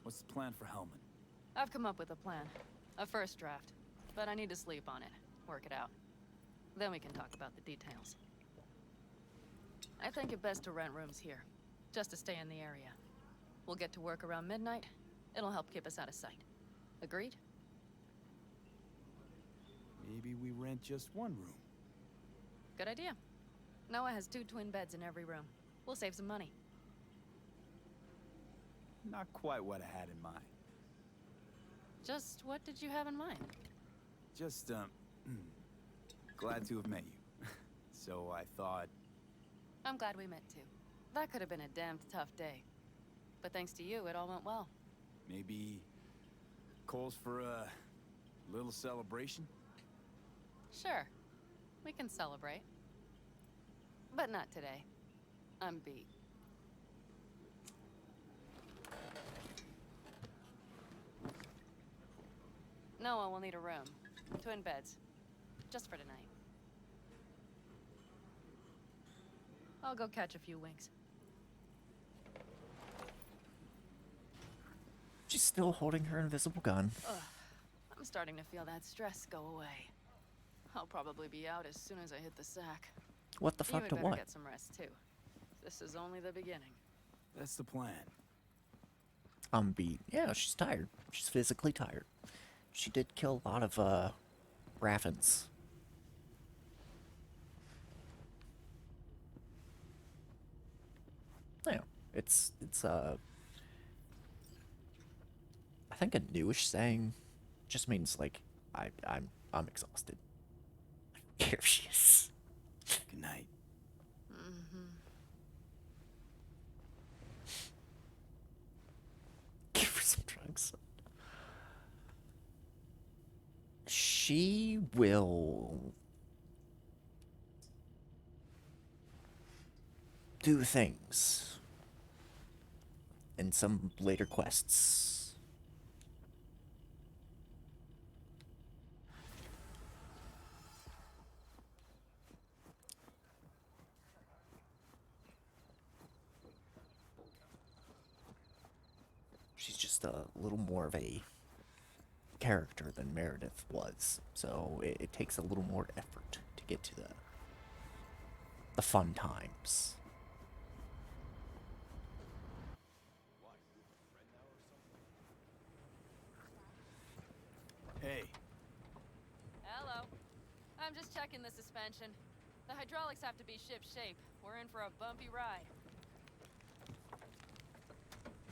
S2: What's the plan for Hellman?
S19: I've come up with a plan. A first draft. But I need to sleep on it. Work it out. Then we can talk about the details. I think it best to rent rooms here. Just to stay in the area. We'll get to work around midnight. It'll help keep us out of sight. Agreed?
S2: Maybe we rent just one room.
S19: Good idea. Noah has 2 twin beds in every room. We'll save some money.
S2: Not quite what I had in mind.
S19: Just what did you have in mind?
S2: Just, glad to have met you. So I thought...
S19: I'm glad we met too. That could have been a damned tough day. But thanks to you, it all went well.
S2: Maybe... calls for a... little celebration?
S19: Sure. We can celebrate. But not today. I'm beat. Noah will need a room. Twin beds. Just for tonight. I'll go catch a few winks.
S1: She's still holding her invisible gun.
S19: Ugh. I'm starting to feel that stress go away. I'll probably be out as soon as I hit the sack.
S1: What the fuck
S19: you
S1: to
S19: had better
S1: what?
S19: get some rest too. This is only the beginning.
S2: That's the plan.
S1: I'm beat. Yeah, she's tired. She's physically tired. She did kill a lot of, Raffins. Yeah, it's, I think a newish saying just means, like, I'm exhausted. I don't care if she is.
S2: Good night.
S1: Give her some drugs. She will do things in some later quests. She's just a little more of a character than Meredith was, so it takes a little more effort to get to the fun times.
S2: Hey.
S19: Hello. I'm just checking the suspension. The hydraulics have to be ship shape. We're in for a bumpy ride.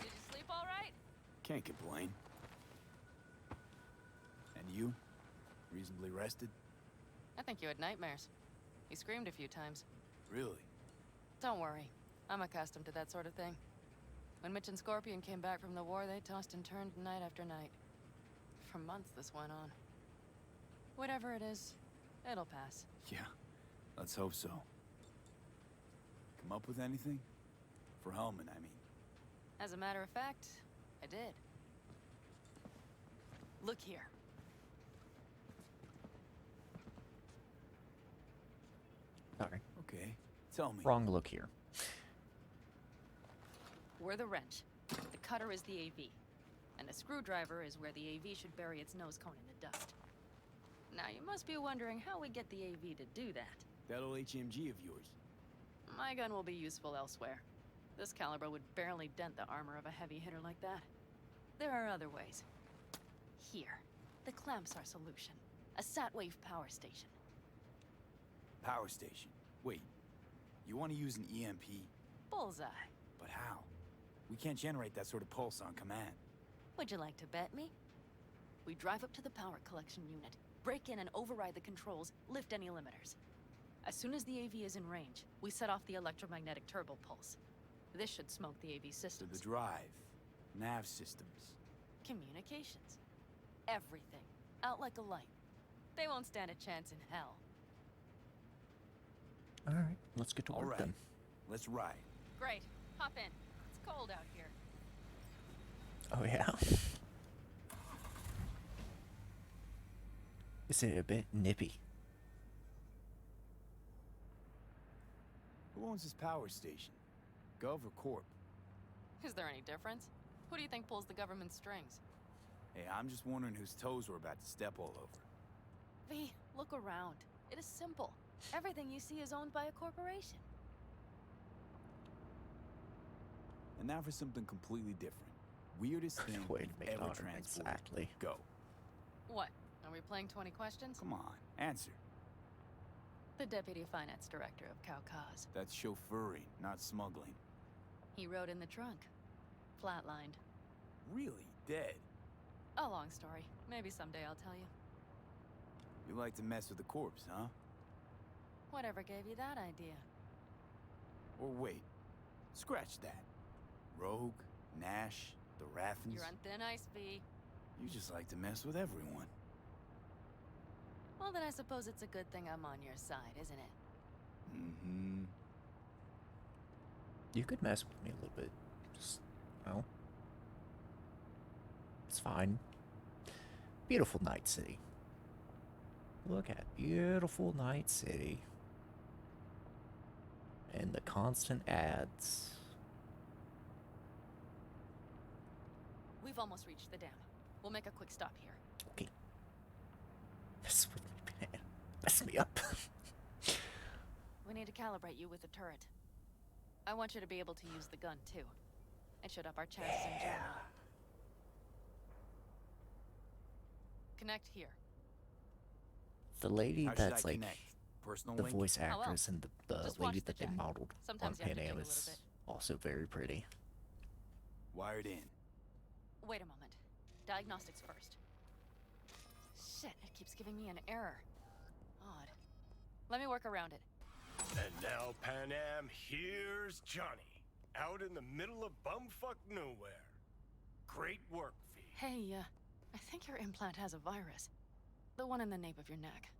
S19: Did you sleep all right?
S2: Can't complain. And you? Reasonably rested?
S19: I think you had nightmares. You screamed a few times.
S2: Really?
S19: Don't worry. I'm accustomed to that sort of thing. When Mitch and Scorpion came back from the war, they tossed and turned night after night. For months this went on. Whatever it is, it'll pass.
S2: Yeah, let's hope so. Come up with anything? For Hellman, I mean.
S19: As a matter of fact, I did. Look here.
S1: Sorry.
S2: Okay, tell me.
S1: Wrong look here.
S19: We're the wrench. The cutter is the AV. And the screwdriver is where the AV should bury its nose cone in the dust. Now you must be wondering how we get the AV to do that.
S2: That old HMG of yours.
S19: My gun will be useful elsewhere. This caliber would barely dent the armor of a heavy hitter like that. There are other ways. Here, the clamps are solution. A sat-wave power station.
S2: Power station. Wait, you want to use an EMP?
S19: Bullseye.
S2: But how? We can't generate that sort of pulse on command.
S19: Would you like to bet me? We drive up to the power collection unit, break in and override the controls, lift any limiters. As soon as the AV is in range, we set off the electromagnetic turbo pulse. This should smoke the AV
S2: So
S19: systems.
S2: the drive, nav systems.
S19: Communications. Everything. Out like a light. They won't stand a chance in hell.
S1: Alright, let's get to work then.
S2: Let's ride.
S19: Great. Hop in. It's cold out here.
S1: Oh yeah. Is it a bit nippy?
S2: Who owns this power station? Gov or Corp?
S19: Is there any difference? Who do you think pulls the government strings?
S2: Hey, I'm just wondering whose toes we're about to step all over.
S19: V, look around. It is simple. Everything you see is owned by a corporation.
S2: And now for something completely different. Weirdest thing
S1: Way to
S2: you've
S1: make it
S2: ever
S1: hard,
S2: transported.
S1: exactly.
S2: Go.
S19: What? Are we playing 20 questions?
S2: Come on, answer.
S19: The Deputy Finance Director of Kaukaz.
S2: That's chauffeuring, not smuggling.
S19: He rode in the trunk. Flatlined.
S2: Really? Dead?
S19: A long story. Maybe someday I'll tell you.
S2: You like to mess with the corpse, huh?
S19: Whatever gave you that idea?
S2: Or wait, scratch that. Rogue, Nash, the Raffens.
S19: You're on thin ice, V.
S2: You just like to mess with everyone.
S19: Well, then I suppose it's a good thing I'm on your side, isn't it?
S2: Mm-hmm.
S1: You could mess with me a little bit. Just, well, it's fine. Beautiful Night City. Look at beautiful Night City. And the constant ads.
S19: We've almost reached the dam. We'll make a quick stop here.
S1: Okay. Mess with me, man. Mess me up.
S19: We need to calibrate you with the turret. I want you to be able to use the gun, too. It should up our chances in general. Connect here.
S1: The lady
S2: How
S1: that's
S2: should I
S1: like
S2: connect? Personal
S1: the
S2: link?
S1: voice
S19: Oh, well.
S1: actress and the
S19: Just
S1: lady
S19: watch the
S1: that they
S19: jack.
S1: modeled
S19: Sometimes
S1: on
S19: you have to
S1: Pan
S19: dig
S1: Am
S19: a little
S1: is
S19: bit.
S1: also very pretty.
S2: Wired in.
S19: Wait a moment. Diagnostics first. Shit, it keeps giving me an error. Odd. Let me work around it.
S12: And now, Pan Am, here's Johnny. Out in the middle of bumfuck nowhere. Great work, V.
S19: Hey, I think your implant has a virus. The one in the nape of your neck.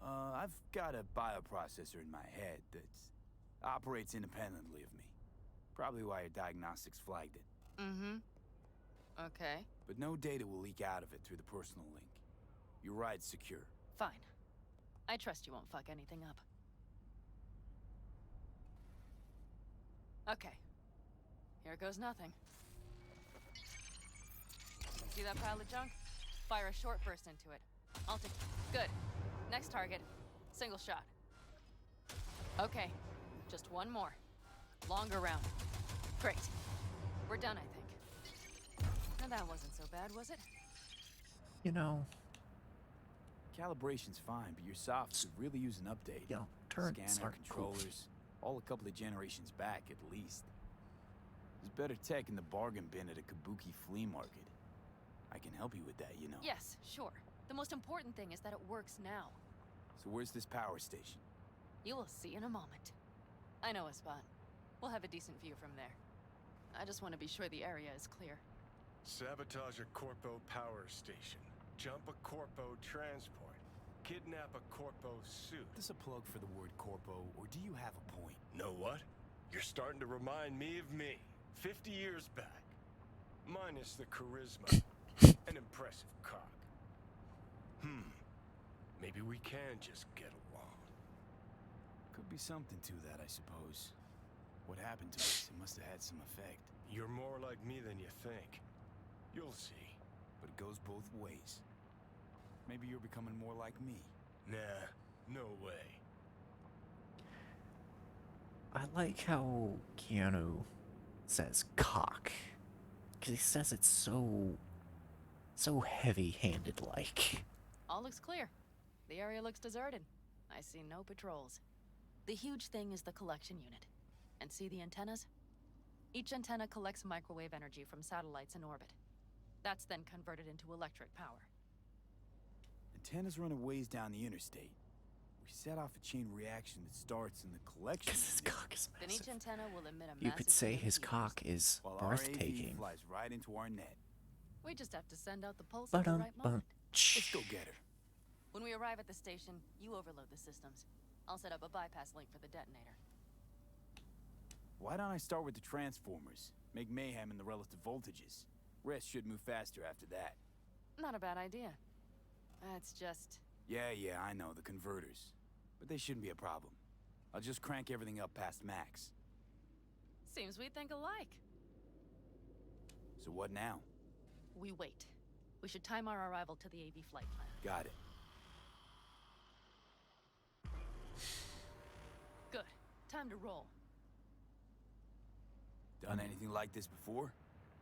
S2: I've got a bioprocessor in my head that operates independently of me. Probably why your diagnostics flagged it.
S19: Mm-hmm. Okay.
S2: But no data will leak out of it through the personal link. Your ride's secure.
S19: Fine. I trust you won't fuck anything up. Okay. Here goes nothing. See that pile of junk? Fire a short burst into it. I'll take... Good. Next target. Single shot. Okay. Just one more. Longer round. Great. We're done, I think. Now that wasn't so bad, was it?
S1: You know,
S2: Calibration's fine, but your softs could really use an update.
S1: you know, turrets
S2: Scanner,
S1: aren't cool.
S2: controllers, all a couple of generations back at least. There's better tech in the bargain bin at a kabuki flea market. I can help you with that, you know.
S19: Yes, sure. The most important thing is that it works now.
S2: So where's this power station?
S19: You will see in a moment. I know a spot. We'll have a decent view from there. I just want to be sure the area is clear.
S12: Sabotage a Corpo power station. Jump a Corpo transport. Kidnap a Corpo suit.
S2: Is this a plug for the word corpo, or do you have a point?
S12: Know what? You're starting to remind me of me. 50 years back. Minus the charisma. An impressive cock. Maybe we can just get along.
S2: Could be something to that, I suppose. What happened to us? It must have had some effect.
S12: You're more like me than you think. You'll see.
S2: But it goes both ways. Maybe you're becoming more like me.
S12: Nah, no way.
S1: I like how Keanu says cock. Because he says it so heavy-handed like.
S19: All looks clear. The area looks deserted. I see no patrols. The huge thing is the collection unit. And see the antennas? Each antenna collects microwave energy from satellites in orbit. That's then converted into electric power.
S2: Antennas run a ways down the interstate. We set off a chain reaction that starts in the collection.
S1: His cock is
S19: Then
S1: massive.
S19: each antenna will emit a massive
S1: You could say
S19: beam of
S1: his
S19: heat.
S1: cock is
S2: While our AV
S1: breathtaking.
S2: flies right into our net.
S19: We just have to send out the pulse at the right moment.
S2: Let's go get her.
S19: When we arrive at the station, you overload the systems. I'll set up a bypass link for the detonator.
S2: Why don't I start with the transformers? Make mayhem in the relative voltages. Rest should move faster after that.
S19: Not a bad idea. It's just...
S2: Yeah, I know, the converters. But they shouldn't be a problem. I'll just crank everything up past max.
S19: Seems we think alike.
S2: So what now?
S19: We wait. We should time our arrival to the AV flight plan.
S2: Got it.
S19: Good. Time to roll.
S2: Done anything like this before?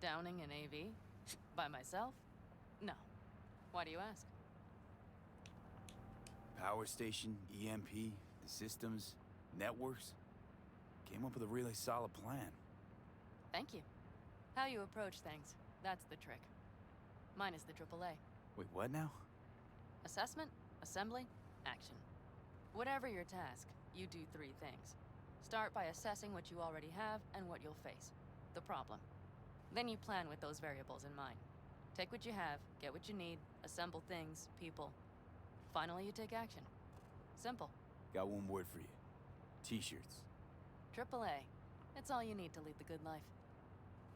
S19: Downing an AV? By myself? No. Why do you ask?
S2: Power station, EMP, the systems, networks. Came up with a really solid plan.
S19: Thank you. How you approach things, that's the trick. Mine is the AAA.
S2: Wait, what now?
S19: Assessment, assembly, action. Whatever your task, you do 3 things. Start by assessing what you already have and what you'll face. The problem. Then you plan with those variables in mind. Take what you have, get what you need, assemble things, people. Finally, you take action. Simple.
S2: Got one word for you. T-shirts.
S19: AAA. It's all you need to lead the good life.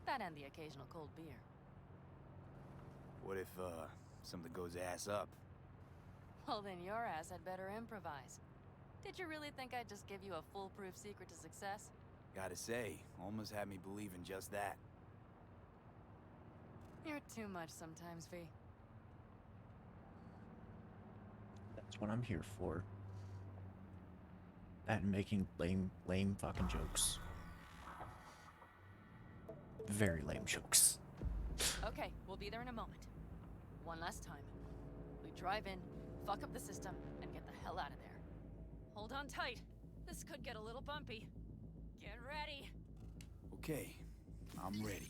S19: That and the occasional cold beer.
S2: What if, something goes ass up?
S19: Well, then your ass had better improvise. Did you really think I'd just give you a foolproof secret to success?
S2: Gotta say, almost had me believe in just that.
S19: You're too much sometimes, V.
S1: That's what I'm here for. And making lame fucking jokes. Very lame jokes.
S19: Okay, we'll be there in a moment. One last time. We drive in, fuck up the system, and get the hell out of there. Hold on tight. This could get a little bumpy. Get ready.
S2: Okay, I'm ready.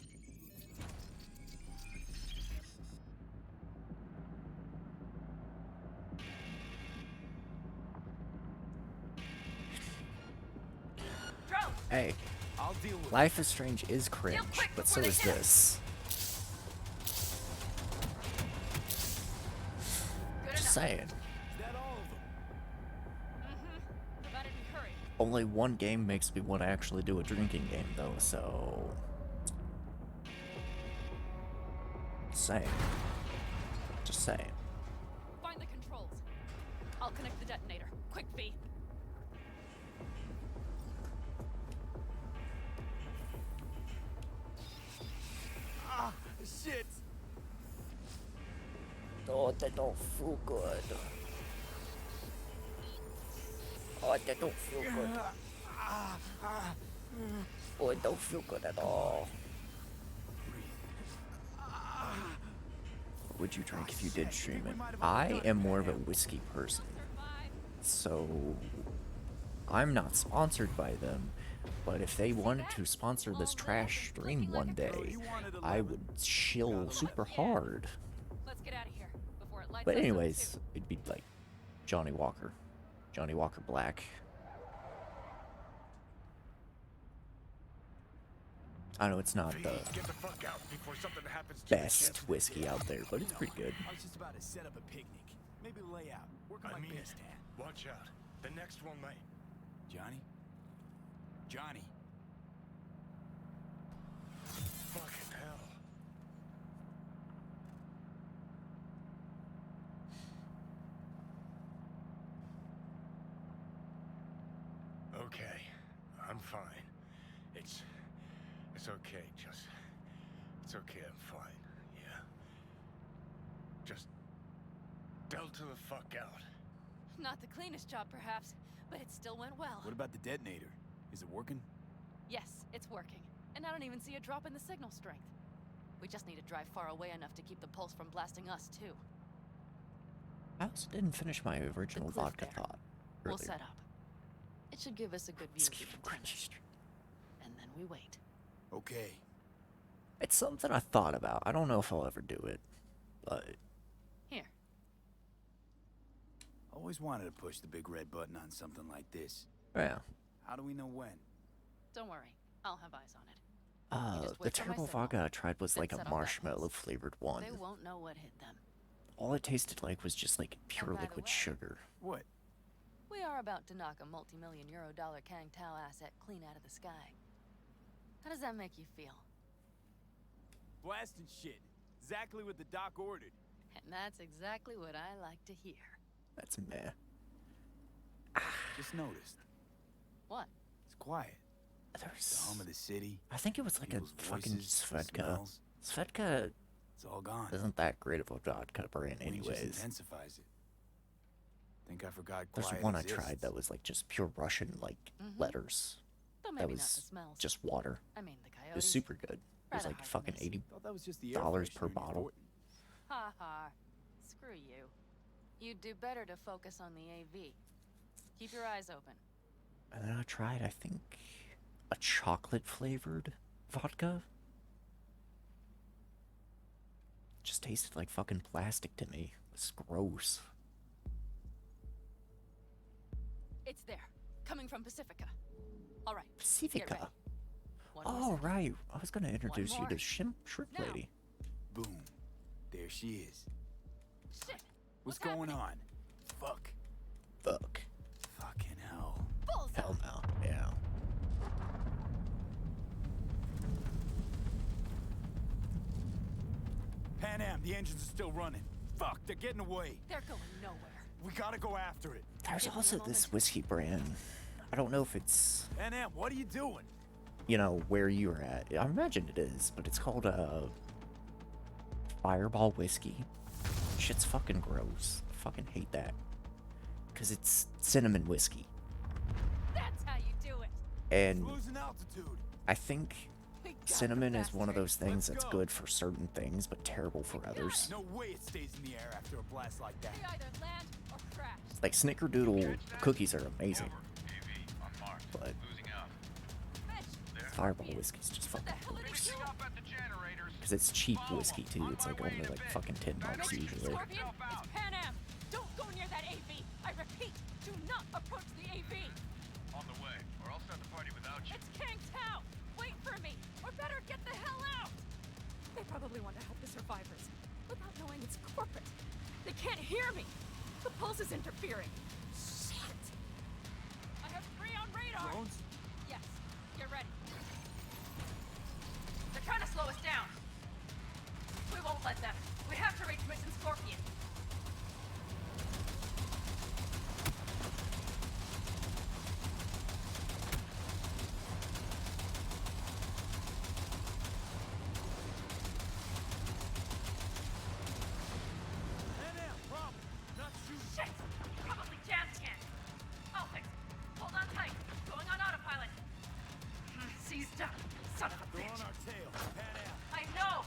S1: Hey,
S2: I'll deal with
S1: Life is Strange is cringe, but so is this. Just saying. Only one game makes me want to actually do a drinking game, though, so... Saying. Just saying.
S19: Find the controls. I'll connect the detonator. Quick, V.
S2: Ah, shit!
S1: Oh, that don't feel good. Oh, that don't feel good. Oh, it don't feel good at all. What would you drink if you did stream it? I am more of a whiskey person. So, I'm not sponsored by them. But if they wanted to sponsor this trash stream one day, I would chill super hard.
S19: Let's get out of here before it lights
S1: But
S19: us up,
S1: anyways,
S19: too.
S1: it'd be like Johnny Walker. Johnny Walker Black. I know it's not the
S12: Get the fuck out before something happens to
S1: best whiskey out there, but it's pretty good.
S2: I was just about to set up a picnic. Maybe lay out. Work on my
S12: mean
S2: base
S12: it.
S2: tan.
S12: Watch out. The next one might.
S2: Johnny? Johnny?
S12: Fucking hell. Okay, I'm fine. It's okay, it's okay, I'm fine, yeah. Just delta the fuck out.
S19: Not the cleanest job, perhaps, but it still went well.
S2: What about the detonator? Is it working?
S19: Yes, it's working. And I don't even see a drop in the signal strength. We just need to drive far away enough to keep the pulse from blasting us, too.
S1: I also didn't finish my original
S19: The cliff
S1: vodka
S19: there.
S1: thought
S19: We'll
S1: earlier.
S19: set up. It should give us a good view of the antennas. And then we wait.
S2: Okay.
S1: It's something I thought about. I don't know if I'll ever do it, but
S19: Here.
S2: Always wanted to push the big red button on something like this.
S1: yeah.
S2: How do we know when?
S19: Don't worry. I'll have eyes on it. You just
S1: The
S19: wait for my
S1: terrible
S19: signal,
S1: vodka I tried was
S19: then
S1: like
S19: set
S1: a
S19: off that
S1: marshmallow
S19: pulse.
S1: flavored one.
S19: They won't know what hit them.
S1: All it tasted like was just like pure
S19: by the
S1: liquid
S19: way-
S1: sugar.
S2: What?
S19: We are about to knock a multi-million euro dollar Kang Tao asset clean out of the sky. How does that make you feel?
S2: Blasting shit. Exactly what the doc ordered.
S19: And that's exactly what I like to hear.
S1: That's meh.
S2: Just noticed.
S19: What?
S2: It's quiet.
S1: There's...
S2: The home of the city.
S1: I think it was like a
S2: people's
S1: fucking
S2: voices,
S1: Svedka.
S2: smells.
S1: Svedka
S2: It's all gone.
S1: isn't that great of a vodka brand
S2: Wind just
S1: anyways.
S2: intensifies it. Think I forgot
S1: There's
S2: quiet
S1: one
S2: exists.
S1: I tried that was like just pure Russian like letters.
S19: Though
S1: That
S19: maybe not the
S1: was
S19: smells.
S1: just water.
S19: I mean, the
S1: It was
S19: coyotes.
S1: super good. It was
S19: Rather
S1: like
S19: hard to
S1: fucking
S19: miss.
S2: Thought that was just the
S1: $80
S2: air
S1: per
S2: freshener in your
S1: bottle.
S2: voice.
S19: Ha ha. Screw you. You'd do better to focus on the AV. Keep your eyes open.
S1: And then I tried, I think, a chocolate flavored vodka. Just tasted like fucking plastic to me. It's gross.
S19: It's there. Coming from Pacifica. All right. Get
S1: Pacifica.
S19: ready. One more
S1: Oh,
S19: second.
S1: right. I was gonna introduce you
S19: more.
S1: to Shrimp
S19: Now.
S1: Lady.
S2: Boom. There she is.
S19: Shit.
S2: What's going on? Fuck.
S1: Fuck.
S2: Fucking hell.
S1: Hell no. Yeah.
S2: Pan Am, the engines are still running. Fuck, they're getting away.
S19: They're going nowhere.
S2: We gotta go after it.
S1: There's also this whiskey brand. I don't know if it's,
S2: Pan Am, what are you doing?
S1: you know, where you're at. I imagine it is, but it's called Fireball whiskey. Shit's fucking gross. I fucking hate that. Because it's cinnamon whiskey.
S19: That's how you do it.
S1: And
S2: Losing altitude.
S1: I think cinnamon is one of those things that's good for certain things, but terrible for others.
S2: No way it stays in the air after a blast like that.
S19: We either land or crash.
S1: Like Snickerdoodle cookies are amazing, but Fireball whiskey's just fucking gross. Because it's cheap whiskey too. It's like only like fucking $10 usually.
S19: Scorpion, it's Pan Am. Don't go near that AV. I repeat, do not approach the AV.
S3: On the way, or I'll start the party without you.
S19: It's Kang Tao. Wait for me, or better get the hell out. They probably want to help the survivors, without knowing it's corporate. They can't hear me. The pulse is interfering. Shit. I have 3 on radar.
S2: Drones?
S19: Yes. Get ready. They're trying to slow us down. We won't let them. We have to reach Mission Scorpion.
S2: Pan Am, problem. Not shooting.
S19: Shit! Probably jam can. I'll fix it. Hold on tight. Going on autopilot. Seized up. Son of a
S2: They're
S19: bitch.
S2: on our tail. Pan Am.
S19: I know!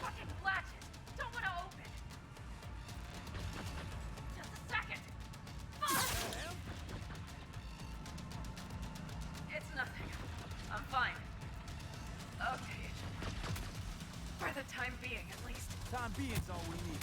S19: Fucking latches! Don't want to open! Just a second! Fuck! It's nothing. I'm fine. Okay. For the time being, at least.
S2: Time being's all we need.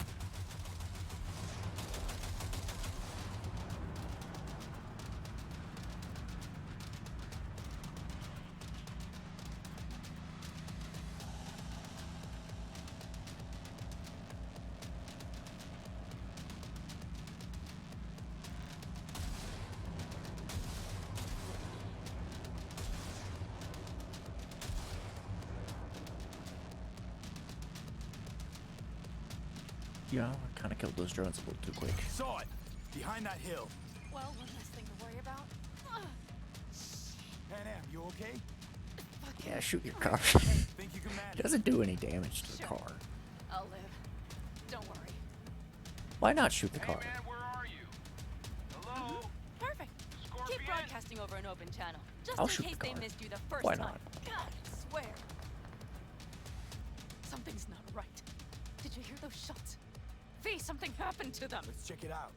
S1: You know, I kind of killed those drones a little too quick.
S2: Saw it. Behind that hill.
S19: Well, one less thing to worry about.
S2: Pan Am, you okay?
S1: Yeah, shoot your car.
S2: Think you can manage?
S1: It doesn't do any damage to the car.
S19: I'll live. Don't worry.
S1: Why not shoot the car?
S3: Where are you? Hello?
S19: Perfect. Keep broadcasting over an open channel, just
S1: I'll
S19: in
S1: shoot
S19: case
S1: the
S19: they
S1: car.
S19: missed you the first
S1: Why
S19: time.
S1: not?
S19: God, I swear. Something's not right. Did you hear those shots? V, something happened to them.
S2: Let's check it out.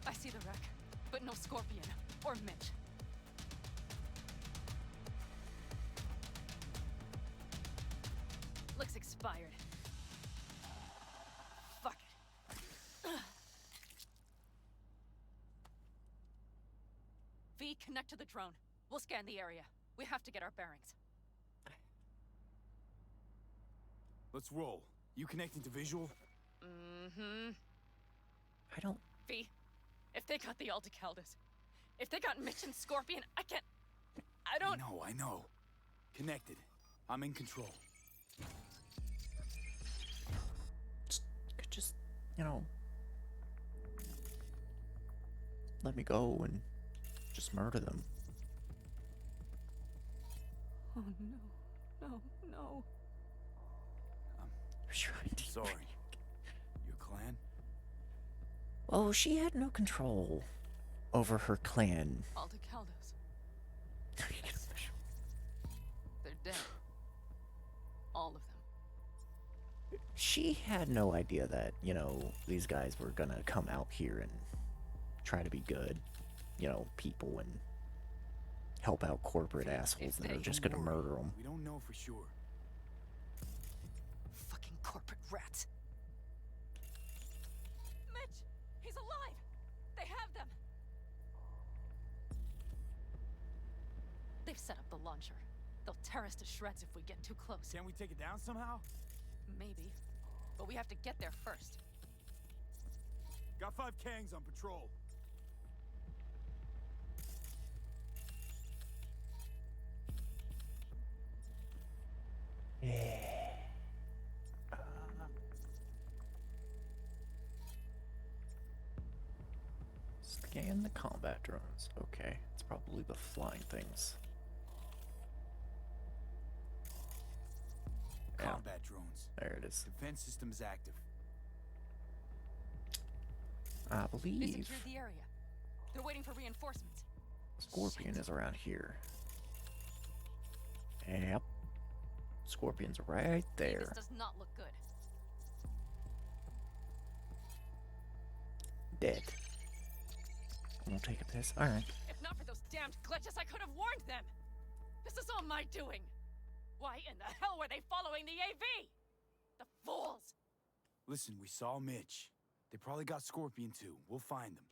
S19: I see the wreck, but no Scorpion or Mitch. Looks expired. Fuck it. V, connect to the drone. We'll scan the area. We have to get our bearings.
S2: Let's roll. You connecting to visual?
S19: Mm-hmm.
S1: I don't...
S19: V, if they got the Aldecaldos, if they got Mitch and Scorpion, I can't... I don't...
S2: I know. Connected. I'm in control.
S1: you know, let me go and just murder them.
S19: Oh no, no, no.
S2: Sorry. Your clan?
S1: Oh, she had no control over her clan.
S19: Aldecaldos. They're dead. All of them.
S1: She had no idea that, you know, these guys were gonna come out here and try to be good, you know, people and help out corporate assholes that are just gonna murder them.
S2: We don't know for sure.
S19: Fucking corporate rats. Mitch! He's alive! They have them! They've set up the launcher. They'll tear us to shreds if we get too close.
S2: Can we take it down somehow?
S19: Maybe. But we have to get there first.
S2: Got 5 Kangs on patrol.
S1: Scan the combat drones. Okay, it's probably the flying things. Yeah.
S2: Combat drones.
S1: There it is.
S2: Defense systems active.
S1: I
S19: They
S1: believe
S19: secured the area. They're waiting for reinforcements.
S1: Scorpion is around here. Yep. Scorpion's right there.
S19: This does not look good.
S1: Dead. I'm gonna take a piss. Alright.
S19: If not for those damned glitches, I could have warned them! This is all my doing! Why in the hell were they following the AV? The fools!
S2: Listen, we saw Mitch. They probably got Scorpion too. We'll find them.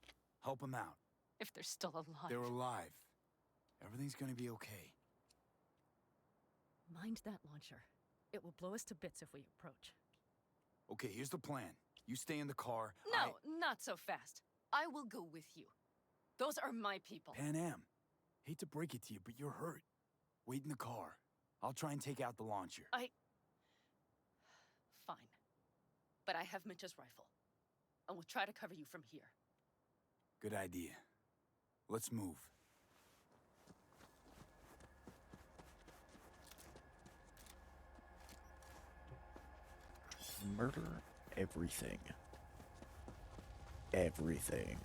S2: Help them out.
S19: If they're still alive.
S2: They're alive. Everything's gonna be okay.
S19: Mind that launcher. It will blow us to bits if we approach.
S2: Okay, here's the plan. You stay in the car.
S19: No, not so fast. I will go with you. Those are my people.
S2: Pan Am. Hate to break it to you, but you're hurt. Wait in the car. I'll try and take out the launcher.
S19: Fine. But I have Mitch's rifle. And we'll try to cover you from here.
S2: Good idea. Let's move.
S1: Murder everything. Everything.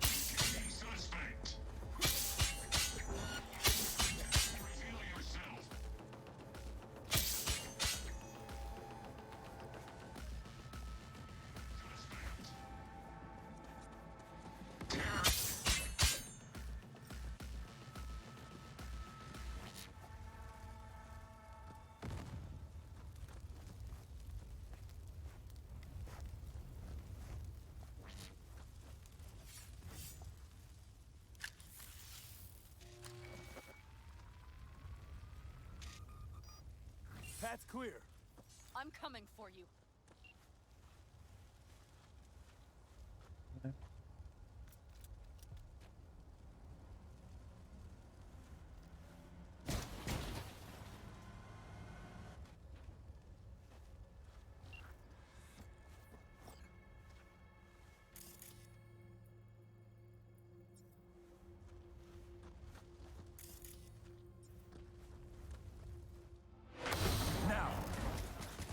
S13: Suspect. Reveal yourself.
S2: Path's clear.
S19: I'm coming for you.
S2: Now.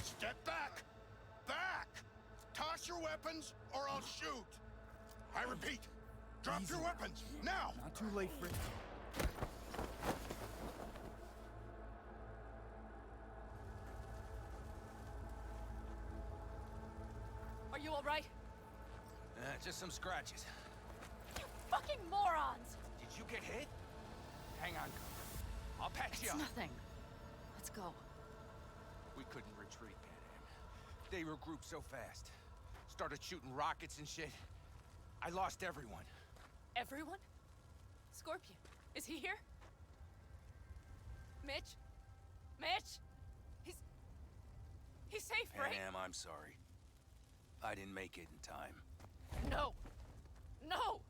S22: Step back! Back! Toss your weapons, or I'll shoot! I repeat, drop your weapons, now!
S2: Not too late, Fritz.
S19: Are you alright?
S11: Just some scratches.
S19: You fucking morons!
S11: Did you get hit? Hang on. I'll patch you
S19: It's
S11: up.
S19: nothing. Let's go.
S11: We couldn't retreat, Pan Am. They regrouped so fast. Started shooting rockets and shit. I lost everyone.
S19: Everyone? Scorpion, is he here? Mitch? Mitch? He's safe,
S11: Pan
S19: right?
S11: Am, I'm sorry. I didn't make it in time.
S19: No! No!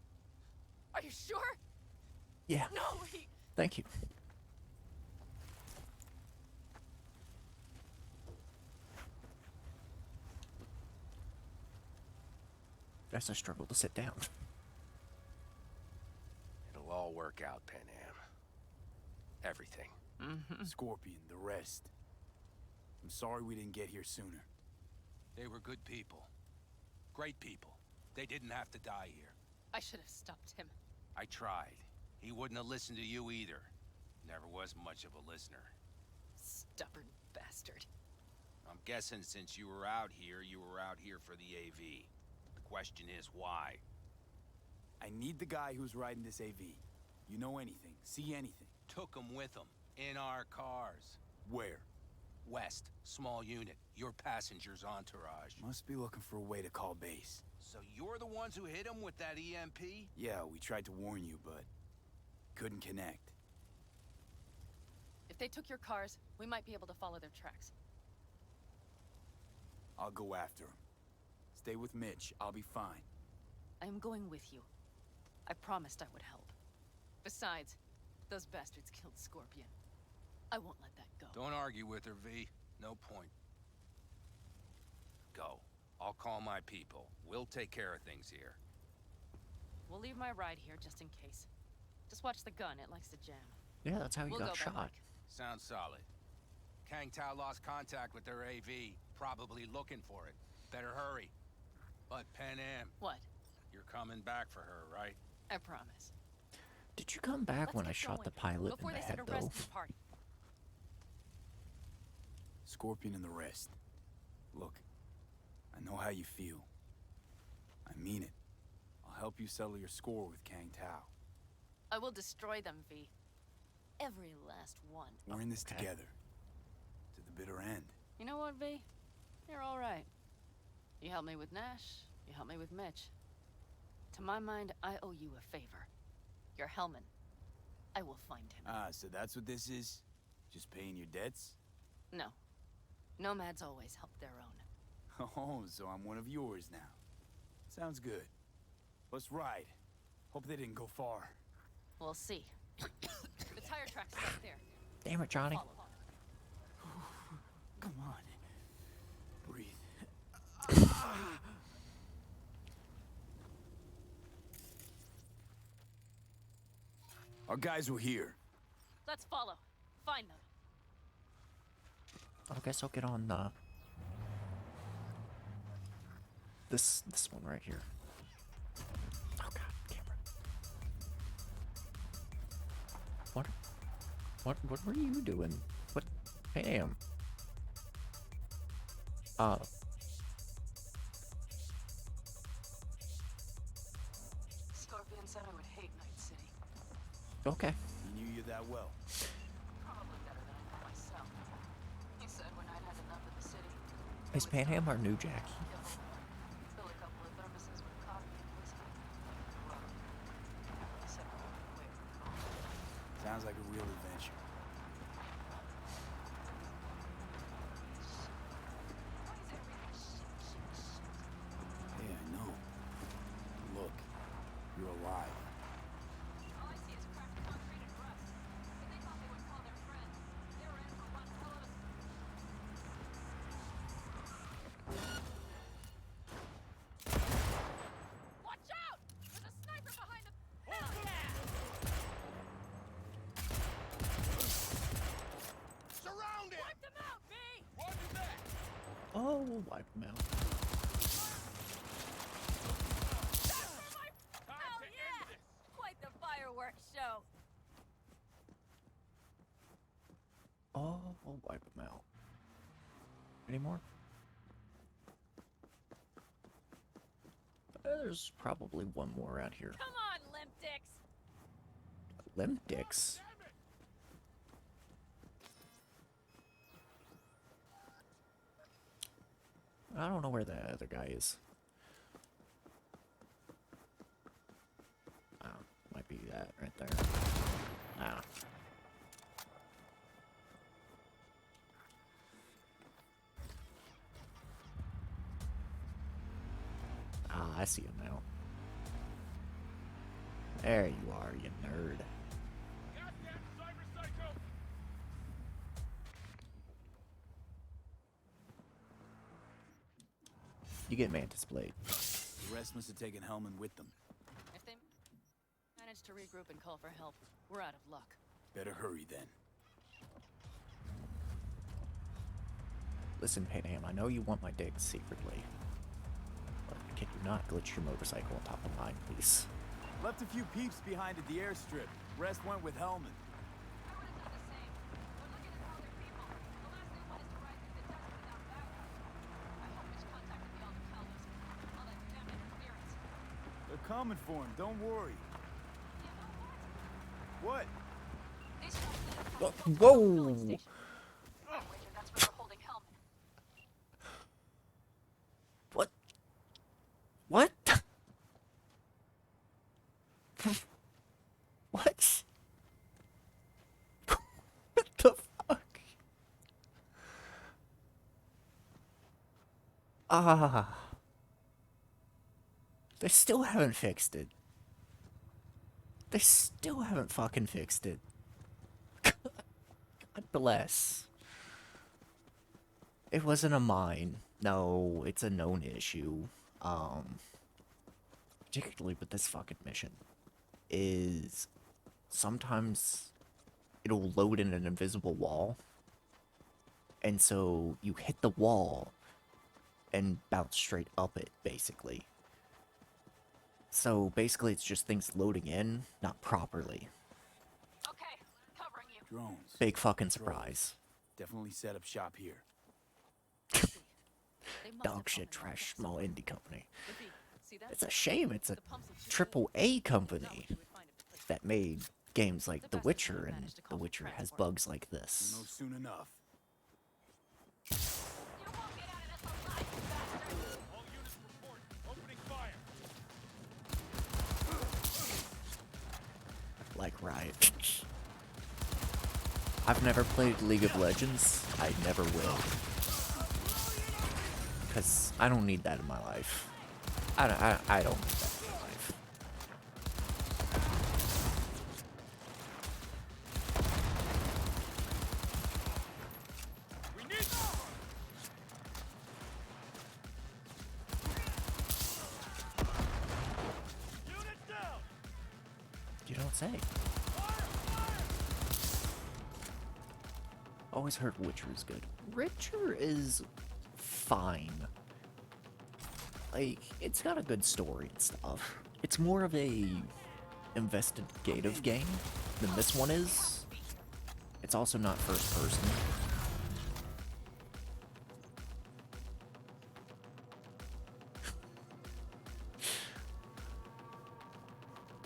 S19: Are you sure?
S1: Yeah.
S19: No, he...
S1: Thank you. as I struggle to sit down.
S7: It'll all work out, Pan Am. Everything.
S2: Scorpion, the rest. I'm sorry we didn't get here sooner.
S11: They were good people. Great people. They didn't have to die here.
S19: I should have stopped him.
S11: I tried. He wouldn't have listened to you either. Never was much of a listener.
S19: Stubborn bastard.
S11: I'm guessing since you were out here for the AV. The question is why?
S2: I need the guy who's riding this AV. You know anything, see anything.
S11: Took him with him. In our cars.
S2: Where?
S11: West. Small unit. Your passenger's entourage.
S2: Must be looking for a way to call base.
S11: So you're the ones who hit him with that EMP?
S2: Yeah, we tried to warn you, but couldn't connect.
S19: If they took your cars, we might be able to follow their tracks.
S2: I'll go after him. Stay with Mitch. I'll be fine.
S19: I am going with you. I promised I would help. Besides, those bastards killed Scorpion. I won't let that go.
S11: Don't argue with her, V. No point. Go. I'll call my people. We'll take care of things here.
S19: We'll leave my ride here just in case. Just watch the gun. It likes to jam.
S1: Yeah, that's how he
S19: We'll
S1: got
S19: go
S1: shot.
S19: back.
S11: Sounds solid. Kang Tao lost contact with their AV. Probably looking for it. Better hurry. But Pan Am.
S19: What?
S11: You're coming back for her, right?
S19: I promise.
S1: Did you come back when I shot the pilot in
S19: Before
S1: the
S19: they
S1: head,
S19: set a
S1: though?
S19: rescue party.
S2: Scorpion and the rest. Look, I know how you feel. I mean it. I'll help you settle your score with Kang Tao.
S19: I will destroy them, V. Every last one.
S2: We're in this together. To the bitter end.
S19: You know what, V? You're all right. You helped me with Nash. You helped me with Mitch. To my mind, I owe you a favor. Your Hellman. I will find him.
S2: Ah, so that's what this is? Just paying your debts?
S19: No. Nomads always help their own.
S2: Oh, so I'm one of yours now. Sounds good. Let's ride. Hope they didn't go far.
S19: We'll see. The tire track's right there.
S1: Damn it, Johnny.
S19: Follow.
S2: Come on. Breathe. Our guys were here.
S19: Let's follow. Find them.
S1: I guess I'll get on this one right here. Oh god, camera. What were you doing? What? Damn.
S8: Scorpion said I would hate Night City.
S1: Okay.
S2: He knew you that well.
S8: Probably better than I know myself. He said when I'd had enough of the city.
S1: Is Pan Am our new Jackie?
S8: Fill a couple of thermoses with coffee and whiskey. Well, he said we wouldn't wait for long.
S2: Sounds like a real adventure. Hey, I know. Look, you're alive.
S19: All I see is cracked concrete and rust. But they thought they would call their friends. They were in for one hell of a... Watch out! There's a sniper behind them! Hell yeah!
S22: Surround it!
S19: Wipe them out, B!
S22: Roger that!
S1: Oh, we'll wipe him out.
S19: Hell yeah! Quite the fireworks show.
S1: Oh, we'll wipe him out. Any more? There's probably one more out here.
S19: Come on, limp dicks!
S1: Limp dicks. I don't know where the other guy is. Oh, might be that right there. Ah. Ah, I see him now. There you are, you nerd. You get Mantis Blade.
S2: The rest must have taken Hellman with them.
S19: If they manage to regroup and call for help, we're out of luck.
S2: Better hurry then.
S1: Listen, Panam, I know you want my dick secretly. But can you not glitch your motorcycle on top of mine, please?
S2: Left a few peeps behind at the airstrip. Rest went with Hellman. They're coming for him, don't worry. What?
S1: Whoa! What? What? What? What the fuck? They still haven't fixed it. They still haven't fucking fixed it. God bless. It wasn't a mine. No, it's a known issue. Particularly with this fucking mission, is sometimes it'll load in an invisible wall. And so you hit the wall and bounce straight up it, basically. So basically it's just things loading in, not properly.
S5: Okay, covering you.
S2: Drones.
S1: Big fucking surprise.
S2: Definitely set up shop here.
S1: Dog shit trash small indie company. It's a shame it's a AAA company that made games like The Witcher, and The Witcher has bugs like this.
S2: We'll know soon enough.
S1: Like Riot. I've never played League of Legends. I never will. Because I don't need that in my life. I don't need that in my life. You don't say. Always heard Witcher is good. Witcher is fine. Like, it's got a good story and stuff. It's more of a investigative game than this one is. It's also not first person.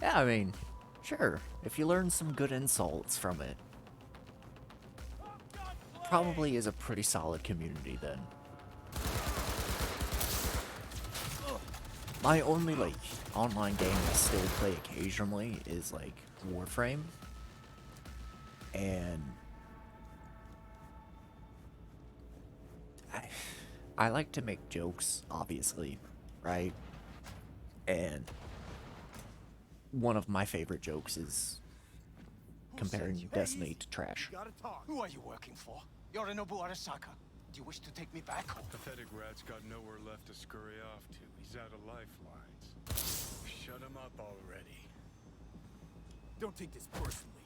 S1: Yeah, I mean, sure, if you learn some good insults from it, probably is a pretty solid community then. My only, like, online game I still play occasionally is, like, Warframe. And I like to make jokes, obviously, right? And one of my favorite jokes is comparing Destiny to trash.
S6: Who are you working for? Yorinobu Arasaka. Do you wish to take me back home?
S12: Pathetic rat's got nowhere left to scurry off to. He's out of lifelines. Shut him up already.
S2: Don't take this personally.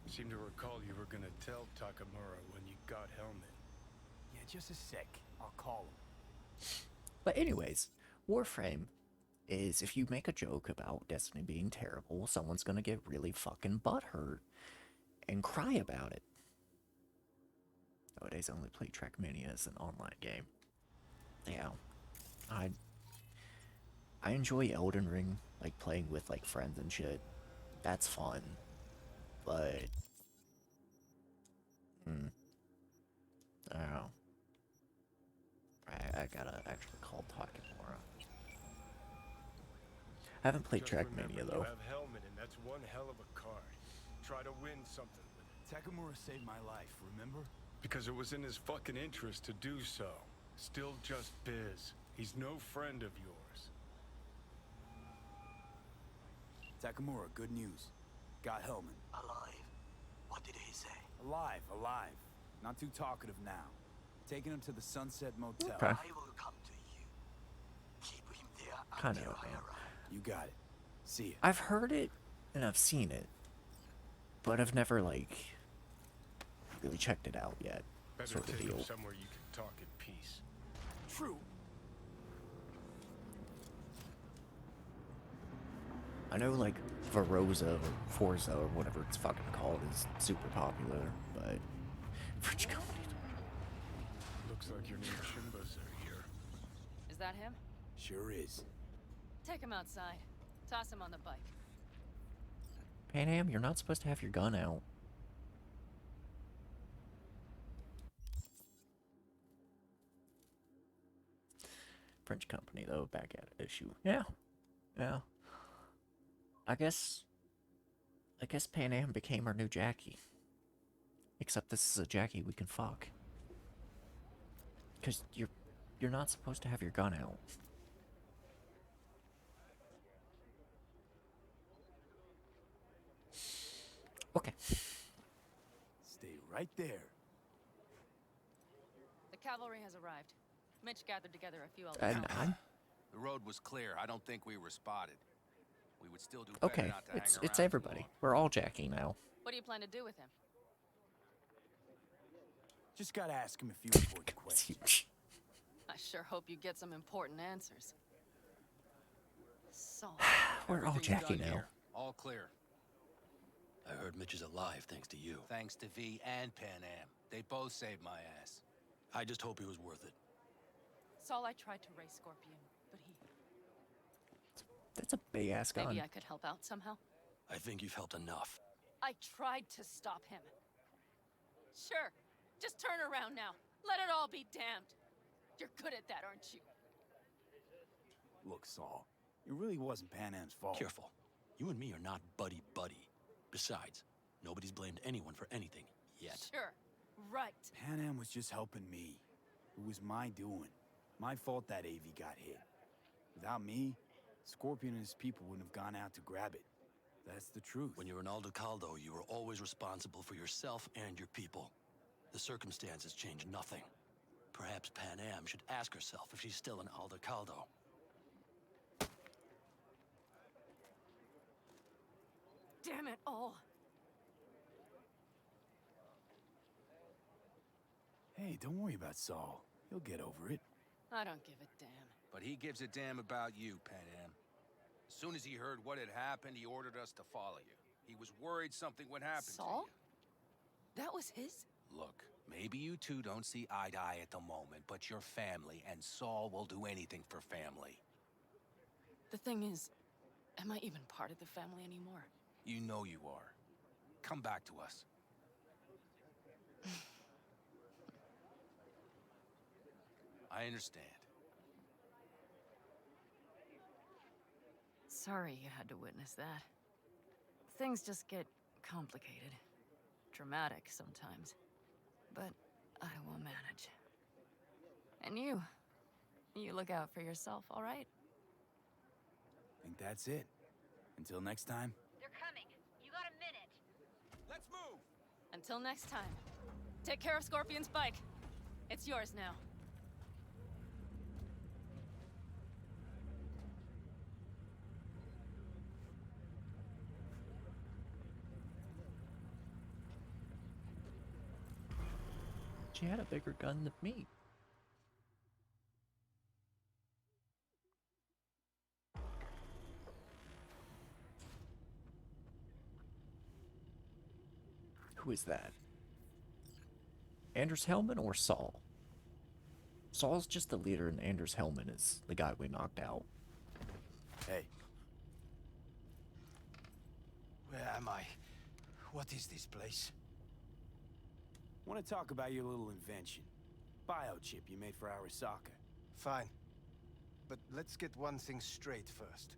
S12: Seem to recall you were gonna tell Takamura when you got Hellman.
S2: Yeah, just a sec. I'll call him.
S1: But anyways, Warframe is if you make a joke about Destiny being terrible, someone's gonna get really fucking butthurt and cry about it. Nowadays, I only play Trackmania as an online game. Yeah, I enjoy Elden Ring, like playing with like friends and shit. That's fun, but I don't know. I gotta actually call Takamura. I haven't played Trackmania though.
S12: You have Hellman, and that's one hell of a card. Try to win something with it.
S2: Takamura saved my life, remember?
S12: Because it was in his fucking interest to do so. Still just biz. He's no friend of yours.
S2: Takamura, good news. Got Hellman.
S6: Alive. What did he say?
S2: Alive. Not too talkative now. Taking him to the Sunset Motel.
S1: Okay.
S6: I will come
S1: kind of know, man.
S2: You got it. See ya.
S1: I've heard it and I've seen it, but I've never like really checked it out yet.
S12: Better
S1: Sort of
S12: take him
S1: deal.
S12: somewhere you can talk in peace.
S2: True.
S1: I know like Veroza or Forza or whatever it's fucking called is super popular, but French company.
S12: Looks like your new Shimbas are here.
S19: Is that him?
S2: Sure is.
S19: Take him outside. Toss him on the bike.
S1: Pan Am, you're not supposed to have your gun out. French company though, back at issue. Yeah. Yeah. I guess Pan Am became our new Jackie. Except this is a Jackie we can fuck. Cause you're not supposed to have your gun out. Okay.
S2: Stay right there.
S19: The cavalry has arrived. Mitch gathered together a few old
S1: And I'm
S20: The road was clear. I don't think we were spotted. We would still do better
S1: okay.
S20: not to hang
S1: It's
S20: around
S1: everybody.
S20: too long.
S1: We're all Jackie now.
S19: What do you plan to do with him?
S2: Just gotta ask him a few important questions.
S19: I sure hope you get some important answers. So,
S1: We're all
S20: Everything's
S1: Jackie
S20: done
S1: now.
S20: here. All clear.
S16: I heard Mitch is alive thanks to you.
S20: Thanks to V and Pan Am. They both saved my ass.
S16: I just hope he was worth it.
S19: Saul, I tried to raise Scorpion, but he...
S1: That's a big ass gun.
S19: Maybe I could help out somehow?
S16: I think you've helped enough.
S19: I tried to stop him. Sure. Just turn around now. Let it all be damned. You're good at that, aren't you?
S2: Look, Saul, it really wasn't Pan Am's fault.
S16: Careful. You and me are not buddy-buddy. Besides, nobody's blamed anyone for anything yet.
S19: Sure. Right.
S2: Pan Am was just helping me. It was my doing. My fault that AV got hit. Without me, Scorpion and his people wouldn't have gone out to grab it. That's the truth.
S16: When you're in Aldecaldo, you were always responsible for yourself and your people. The circumstances change nothing. Perhaps Pan Am should ask herself if she's still in Aldecaldo.
S19: Damn it all.
S2: Hey, don't worry about Saul. He'll get over it.
S19: I don't give a damn.
S20: But he gives a damn about you, Pan Am. As soon as he heard what had happened, he ordered us to follow you. He was worried something would happen
S19: Saul? That was his?
S20: to you. Look, maybe you two don't see eye to eye at the moment, but you're family, and Saul will do anything for family.
S19: The thing is, am I even part of the family anymore?
S20: You know you are. Come back to us. I understand.
S19: Sorry you had to witness that. Things just get complicated. Dramatic sometimes. But I will manage. And you look out for yourself, all right?
S2: Think that's it. Until next time.
S5: They're coming. You got a minute.
S2: Let's move!
S19: Until next time. Take care of Scorpion's bike. It's yours now.
S1: She had a bigger gun than me. Who is that? Anders Hellman or Saul? Saul's just the leader and Anders Hellman is the guy we knocked out.
S2: Hey.
S6: Where am I? What is this place?
S2: Want to talk about your little invention. Biochip you made for Arasaka.
S9: Fine. But let's get one thing straight first.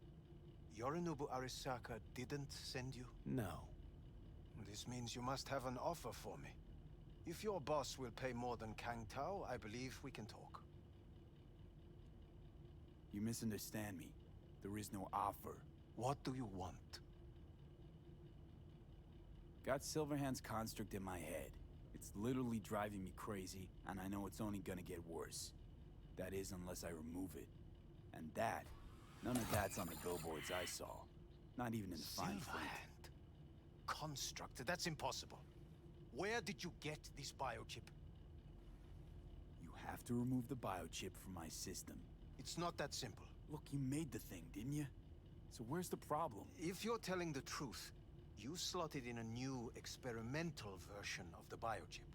S9: Yorinobu Arasaka didn't send you?
S2: No.
S9: This means you must have an offer for me. If your boss will pay more than Kang Tao, I believe we can talk.
S2: You misunderstand me. There is no offer.
S9: What do you want?
S2: Got Silverhand's construct in my head. It's literally driving me crazy, and I know it's only gonna get worse. That is, unless I remove it. And that None of that's on the billboards I saw. Not even in the fine print.
S17: Silverhand. Construct. That's impossible. Where did you get this biochip?
S2: You have to remove the biochip from my system.
S17: It's not that simple.
S2: Look, you made the thing, didn't you? So where's the problem?
S17: If you're telling the truth, you slotted in a new experimental version of the biochip.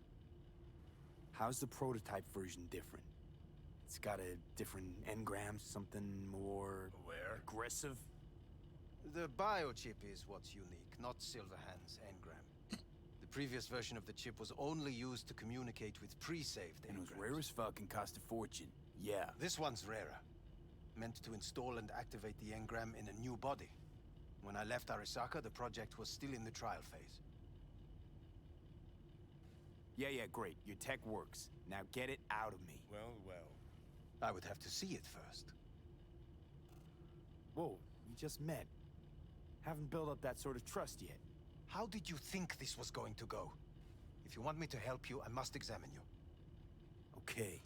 S2: How's the prototype version different? It's got a different engram, something more...
S12: Where?
S2: Aggressive?
S17: The biochip is what's unique, not Silverhand's engram. The previous version of the chip was only used to communicate with pre-saved engrams.
S2: And it was rare as fuck and cost a fortune. Yeah.
S17: This one's rarer. Meant to install and activate the engram in a new body. When I left Arisaka, the project was still in the trial phase.
S2: Yeah, great. Your tech works. Now get it out of me.
S12: Well.
S17: I would have to see it first.
S2: Whoa, we just met. Haven't built up that sort of trust yet.
S17: How did you think this was going to go? If you want me to help you, I must examine you.
S2: Okay.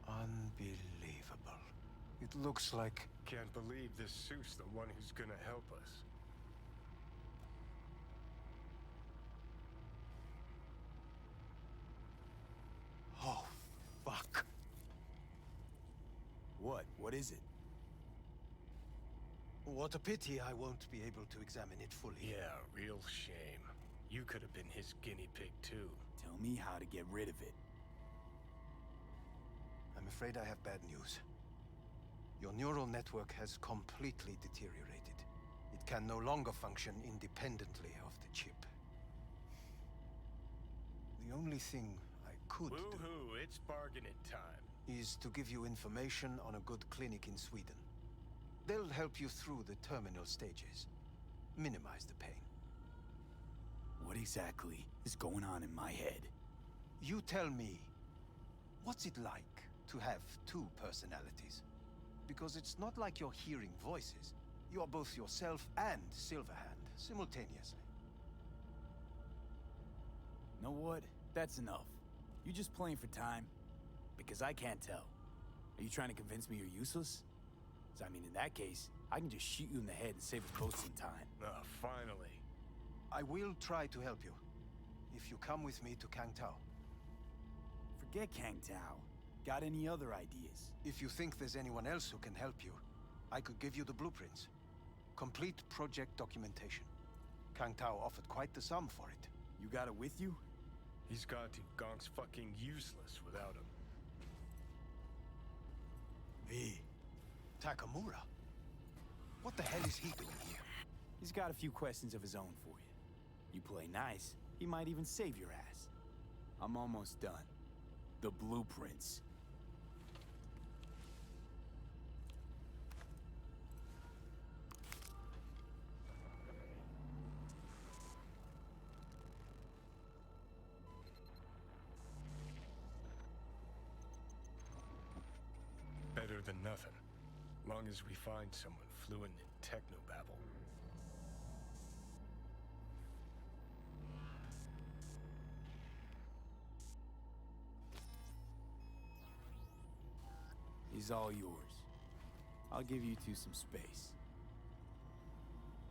S17: Unbelievable. It looks like...
S12: Can't believe this suit's the one who's gonna help us.
S17: Oh, fuck.
S2: What? What is it?
S17: What a pity I won't be able to examine it fully.
S12: Yeah, real shame. You could have been his guinea pig too.
S2: Tell me how to get rid of it.
S17: I'm afraid I have bad news. Your neural network has completely deteriorated. It can no longer function independently of the chip. The only thing I could do...
S12: Woohoo, it's bargaining time.
S17: ...is to give you information on a good clinic in Sweden. They'll help you through the terminal stages. Minimize the pain.
S2: What exactly is going on in my head?
S17: You tell me, what's it like to have two personalities? Because it's not like you're hearing voices. You're both yourself and Silverhand, simultaneously.
S2: Know what? That's enough. You just playing for time? Because I can't tell. Are you trying to convince me you're useless? 'Cause I mean, in that case, I can just shoot you in the head and save us both some time.
S12: Finally.
S17: I will try to help you. If you come with me to Kangtao.
S2: Forget Kangtao. Got any other ideas?
S17: If you think there's anyone else who can help you, I could give you the blueprints. Complete project documentation. Kangtao offered quite the sum for it.
S2: You got it with you?
S12: He's got to. Gonk's fucking useless without him.
S17: V. Takamura? What the hell is he doing here?
S2: He's got a few questions of his own for you. You play nice, he might even save your ass. I'm almost done. The blueprints.
S12: Better than nothing. Long as we find someone fluent in technobabble.
S2: He's all yours. I'll give you two some space.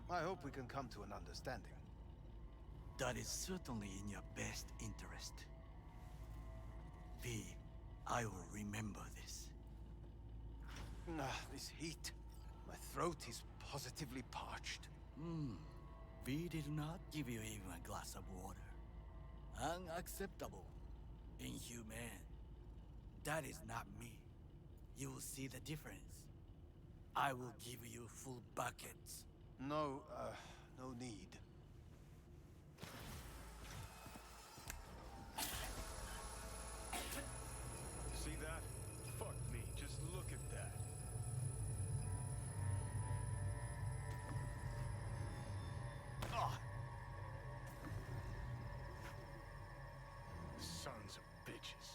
S17: I hope we can come to an understanding.
S18: That is certainly in your best interest. V, I will remember this.
S17: This heat. My throat is positively parched.
S18: V did not give you even a glass of water. Unacceptable. Inhumane. That is not me. You will see the difference. I will give you full buckets.
S17: No need.
S12: See that? Fuck me, just look at that. Sons of bitches.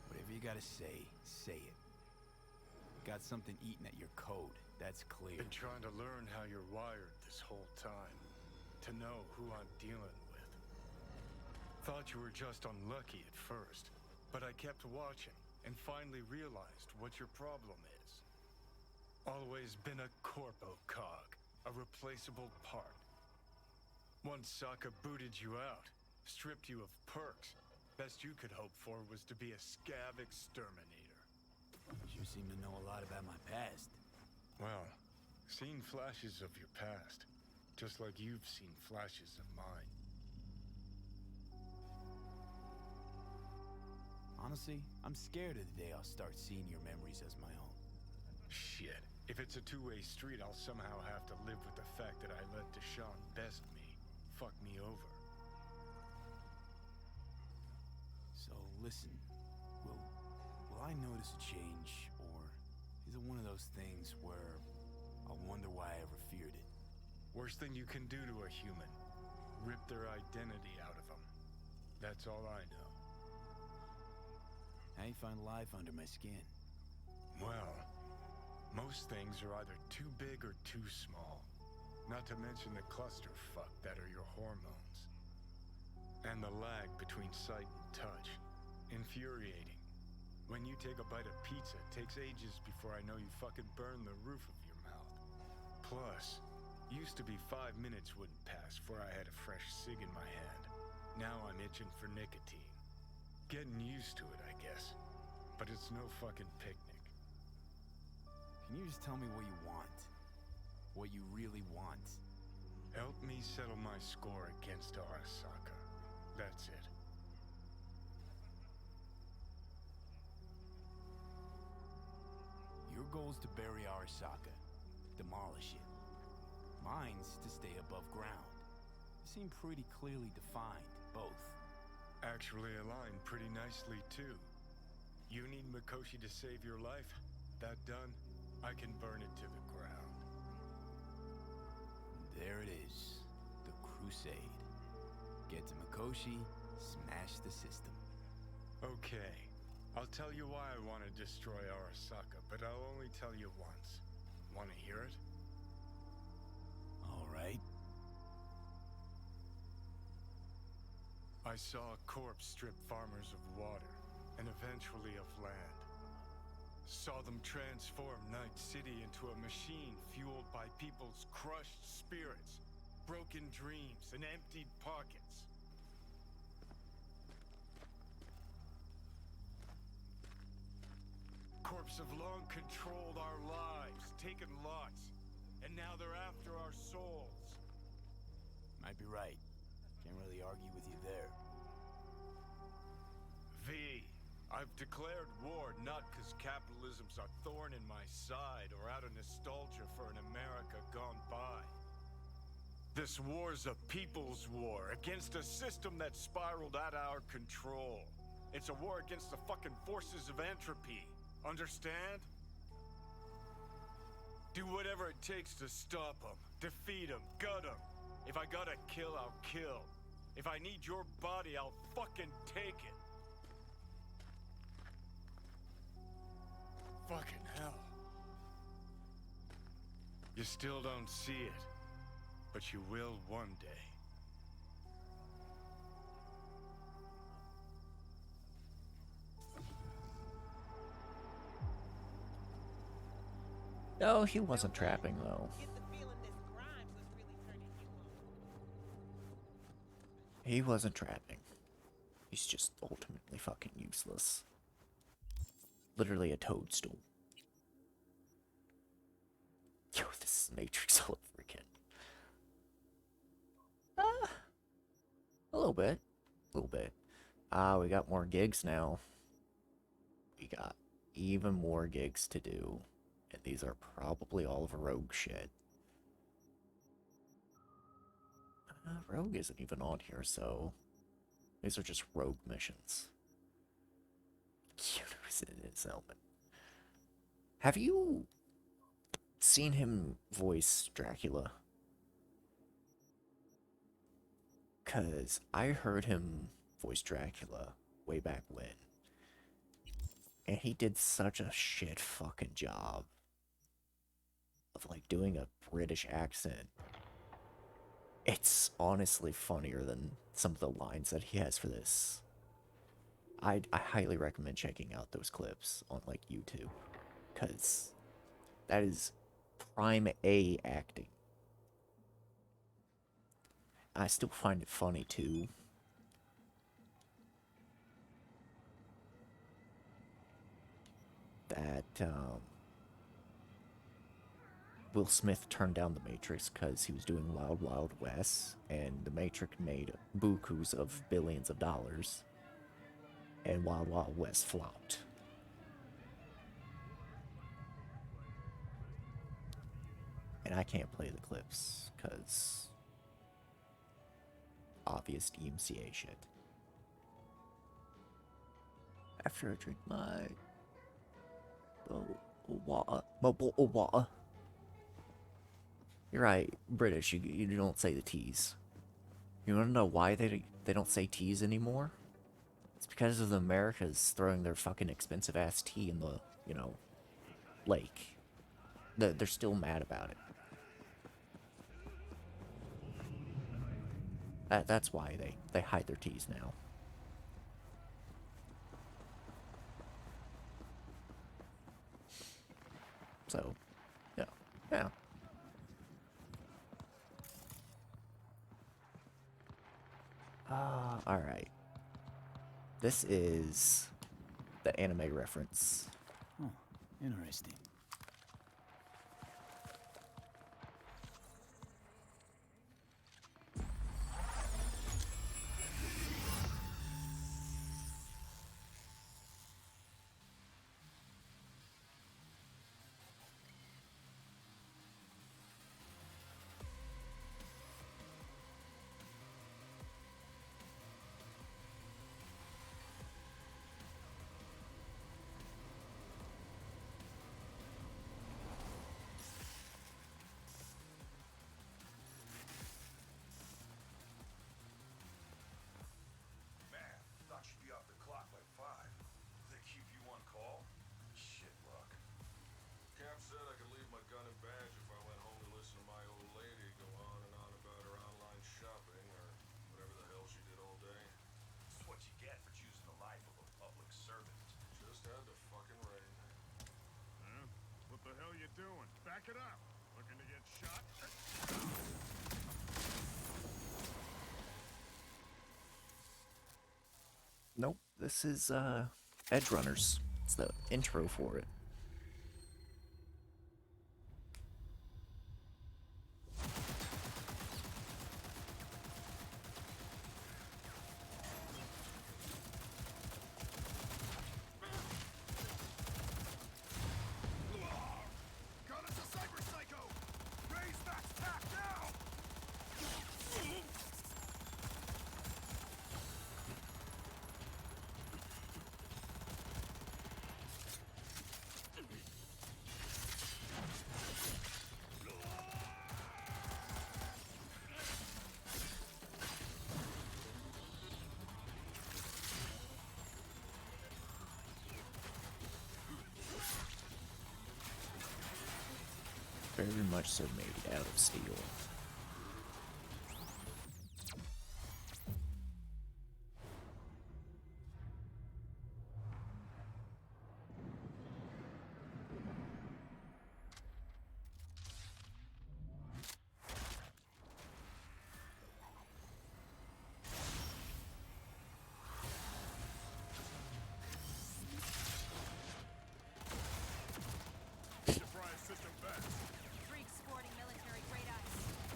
S2: Whatever you gotta say, say it. got something eating at your code. That's clear.
S12: Been trying to learn how you're wired this whole time. To know who I'm dealing with. Thought you were just unlucky at first, but I kept watching and finally realized what your problem is. Always been a corpo cog, a replaceable part. Once Sokka booted you out, stripped you of perks, best you could hope for was to be a scab exterminator.
S2: You seem to know a lot about my past.
S12: Well, seen flashes of your past, just like you've seen flashes of mine.
S2: Honestly, I'm scared of the day I'll start seeing your memories as my own.
S12: Shit. If it's a two-way street, I'll somehow have to live with the fact that I let Deshaun best me, fuck me over.
S2: So listen, will I notice a change, or is it one of those things where I'll wonder why I ever feared it?
S12: Worst thing you can do to a human, rip their identity out of them. That's all I know.
S2: How you find life under my skin?
S12: Well, most things are either too big or too small. Not to mention the clusterfuck that are your hormones. And the lag between sight and touch. Infuriating. When you take a bite of pizza, it takes ages before I know you fucking burn the roof of your mouth. Plus, used to be 5 minutes wouldn't pass before I had a fresh cig in my hand. Now I'm itching for nicotine. Getting used to it, I guess. But it's no fucking picnic.
S2: Can you just tell me what you want? What you really want?
S12: Help me settle my score against Arasaka. That's it.
S2: Your goal's to bury Arasaka. Demolish it. Mine's to stay above ground. They seem pretty clearly defined, both.
S12: Actually aligned pretty nicely, too. You need Mikoshi to save your life? That done? I can burn it to the ground.
S2: There it is. The Crusade. Get to Mikoshi, smash the system.
S12: Okay. I'll tell you why I want to destroy Arasaka, but I'll only tell you once. Want to hear it?
S2: All right.
S12: I saw a corpse strip farmers of water, and eventually of land. Saw them transform Night City into a machine fueled by people's crushed spirits, broken dreams, and emptied pockets. Corps have long controlled our lives, taken lots, and now they're after our souls.
S2: Might be right. Can't really argue with you there.
S12: V, I've declared war not because capitalism's a thorn in my side or out of nostalgia for an America gone by. This war's a people's war against a system that spiraled out of our control. It's a war against the fucking forces of entropy. Understand? Do whatever it takes to stop them, defeat them, gut them. If I gotta kill, I'll kill. If I need your body, I'll fucking take it. Fucking hell. You still don't see it, but you will one day.
S1: No, he wasn't trapping, though. He wasn't trapping. He's just ultimately fucking useless. Literally a toadstool. Yo, this is Matrix all over again. A little bit. A little bit. We got more gigs now. We got even more gigs to do. And these are probably all of Rogue shit. Rogue isn't even on here, so these are just Rogue missions. Who's in his helmet? Have you seen him voice Dracula? 'Cause I heard him voice Dracula way back when. And he did such a shit fucking job of like doing a British accent. It's honestly funnier than some of the lines that he has for this. I highly recommend checking out those clips on like YouTube, because that is prime A acting. I still find it funny too. That Will Smith turned down The Matrix because he was doing Wild Wild West, and The Matrix made bukus of billions of dollars, and Wild Wild West flopped. And I can't play the clips because obvious DMCA shit. After I drink my water. You're right, British, you don't say the T's. You wanna know why they don't say T's anymore? It's because of the Americas throwing their fucking expensive ass tea in the, lake. They're still mad about it. That's why they hide their T's now. So, yeah. Alright. This is the anime reference.
S2: Oh, interesting.
S13: What the hell you doing? Back it up. Looking to get shot?
S1: Nope, this is Edge Runners. It's the intro for it. Very much so made out of steel.
S5: Freaks sporting military great eyes.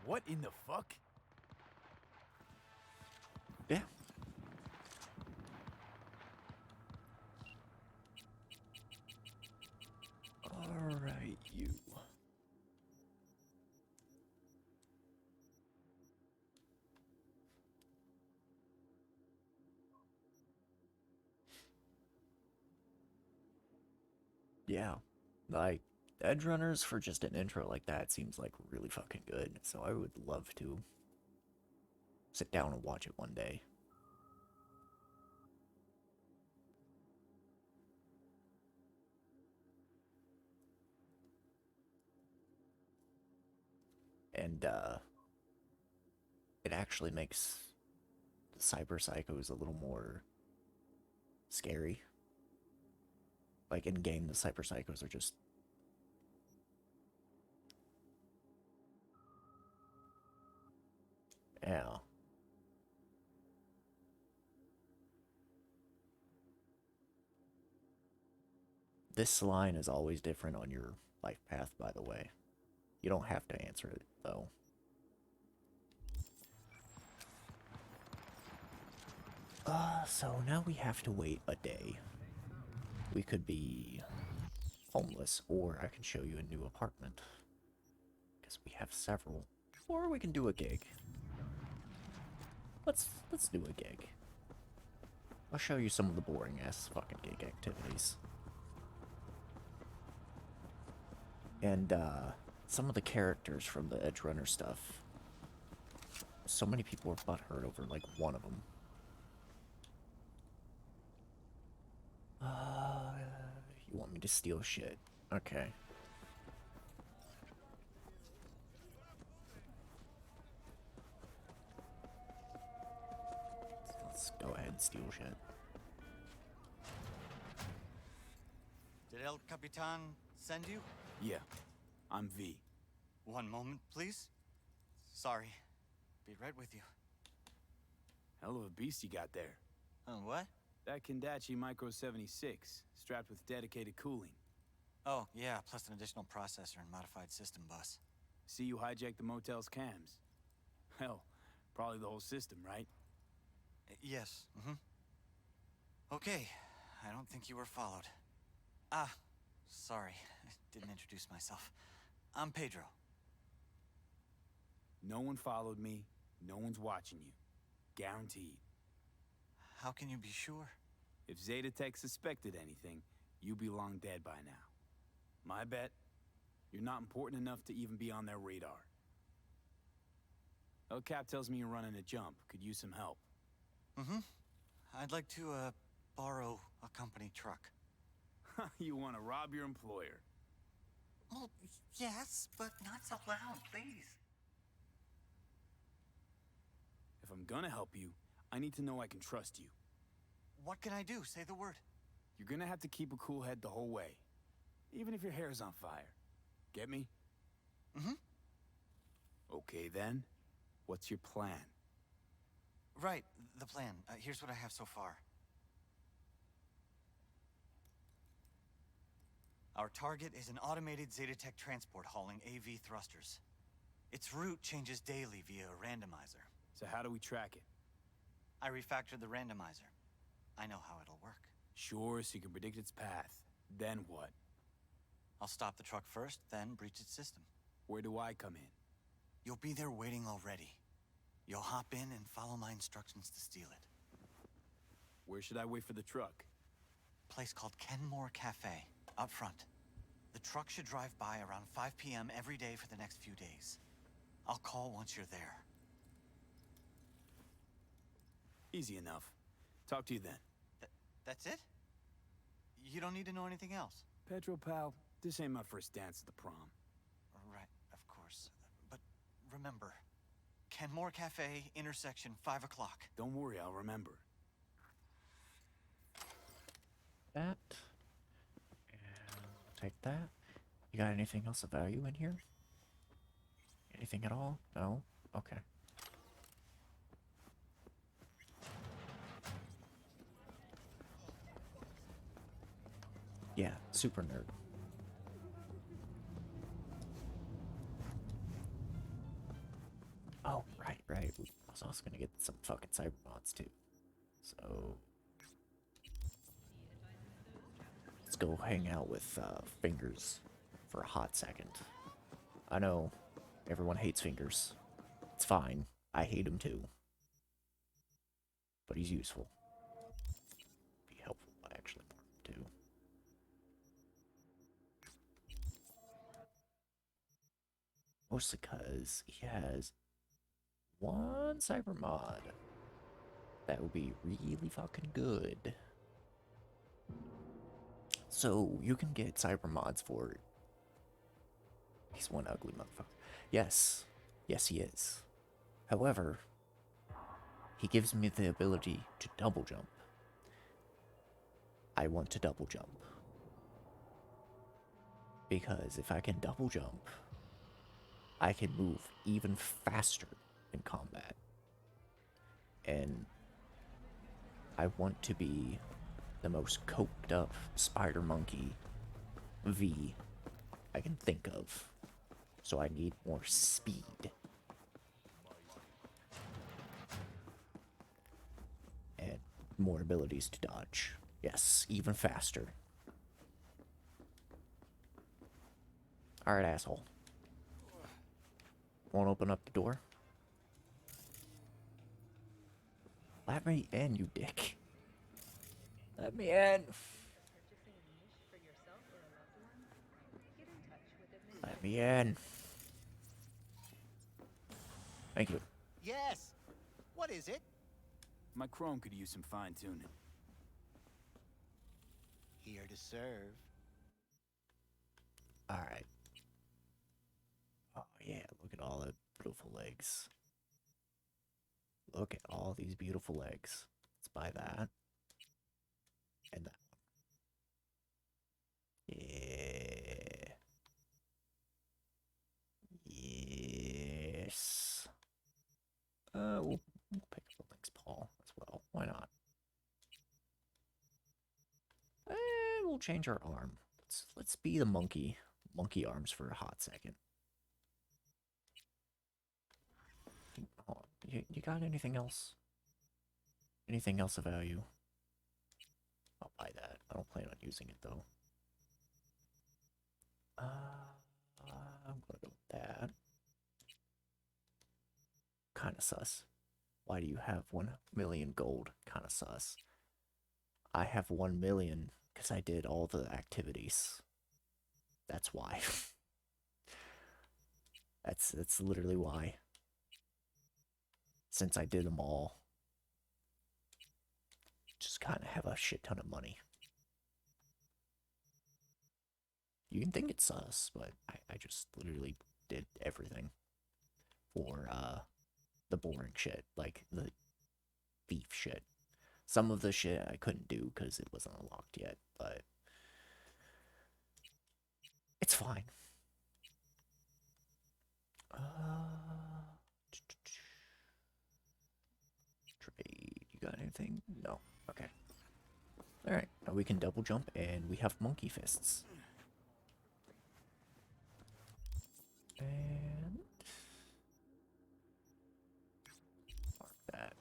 S2: What in the fuck?
S1: Yeah. Alright, you. Yeah, like, Edge Runners for just an intro like that seems like really fucking good, so I would love to sit down and watch it one day. And, it actually makes the Cyber Psychos a little more scary. Like, in game, the Cyber Psychos are just... Yeah. This line is always different on your life path, by the way. You don't have to answer it, though. So now we have to wait a day. We could be homeless, or I can show you a new apartment. Because we have several. Or we can do a gig. Let's do a gig. I'll show you some of the boring ass fucking gig activities. And some of the characters from the Edge Runner stuff. So many people were butthurt over like one of them. You want me to steal shit? Okay. Let's go ahead and steal shit.
S10: Did El Capitan send you?
S2: Yeah, I'm V.
S10: One moment, please. Sorry. Be right with you.
S2: Hell of a beast you got there.
S10: What?
S2: That Kendachi Micro 76, strapped with dedicated cooling.
S10: Oh, yeah, plus an additional processor and modified system bus.
S2: See you hijacked the motel's cams. Hell, probably the whole system, right?
S10: Yes, Okay, I don't think you were followed. Sorry, I didn't introduce myself. I'm Pedro.
S2: No one followed me, no one's watching you. Guaranteed.
S10: How can you be sure?
S2: If Zeta Tech suspected anything, you'd be long dead by now. My bet, you're not important enough to even be on their radar. El Cap tells me you're running a jump. Could use some help.
S10: I'd like to, borrow a company truck.
S2: You want to rob your employer?
S10: Well, yes, but not so loud, please.
S2: If I'm gonna help you, I need to know I can trust you.
S10: What can I do? Say the word.
S2: You're gonna have to keep a cool head the whole way. Even if your hair's on fire. Get me? Okay then. What's your plan?
S10: Right, the plan. Here's what I have so far. Our target is an automated Zetatech transport hauling AV thrusters. Its route changes daily via a randomizer.
S2: So how do we track it?
S10: I refactored the randomizer. I know how it'll work.
S2: Sure, so you can predict its path. Then what?
S10: I'll stop the truck first, then breach its system.
S2: Where do I come in?
S10: You'll be there waiting already. You'll hop in and follow my instructions to steal it.
S2: Where should I wait for the truck?
S10: Place called Kenmore Cafe, up front. The truck should drive by around 5 p.m. every day for the next few days. I'll call once you're there.
S2: Easy enough. Talk to you then.
S10: That's it? You don't need to know anything else?
S2: Pedro, pal, this ain't my first dance at the prom.
S10: Right, of course. But remember, Kenmore Cafe, intersection, 5 o'clock.
S2: Don't worry, I'll remember.
S1: That. And take that. You got anything else of value in here? Anything at all? No? Okay. Yeah, super nerd. I was also gonna get some fucking cyber mods too. So let's go hang out with Fingers for a hot second. I know everyone hates Fingers. It's fine. I hate him too. But he's useful. Be helpful if I actually want him to. Mostly because he has one cyber mod that would be really fucking good. So you can get cyber mods for it. He's one ugly motherfucker. Yes. Yes, he is. However, he gives me the ability to double jump. I want to double jump. Because if I can double jump, I can move even faster in combat. And I want to be the most coked up spider monkey V I can think of. So I need more speed. And more abilities to dodge. Yes, even faster. Alright, asshole. Won't open up the door? Let me in, you dick. Let me in. Let me in. Thank you.
S6: Yes. What is it?
S2: My chrome could use some fine-tuning.
S6: Here to serve.
S1: Alright. Oh yeah, look at all the beautiful legs. Look at all these beautiful legs. Let's buy that. And that one. Yeah. Yes. We'll pick up the Lynx Paw as well. Why not? We'll change our arm. Let's be the monkey arms for a hot second. Oh, you got anything else? Anything else of value? I'll buy that. I don't plan on using it though. I'm gonna go with that. Kinda sus. Why do you have 1 million gold? Kinda sus. I have 1 million because I did all the activities. That's why. That's literally why. Since I did them all. Just kind of have a shit ton of money. You can think it's sus, but I just literally did everything for the boring shit, like the thief shit. Some of the shit I couldn't do because it wasn't unlocked yet, but it's fine. Trade. You got anything? No. Okay. Alright, now we can double jump and we have monkey fists. And mark that.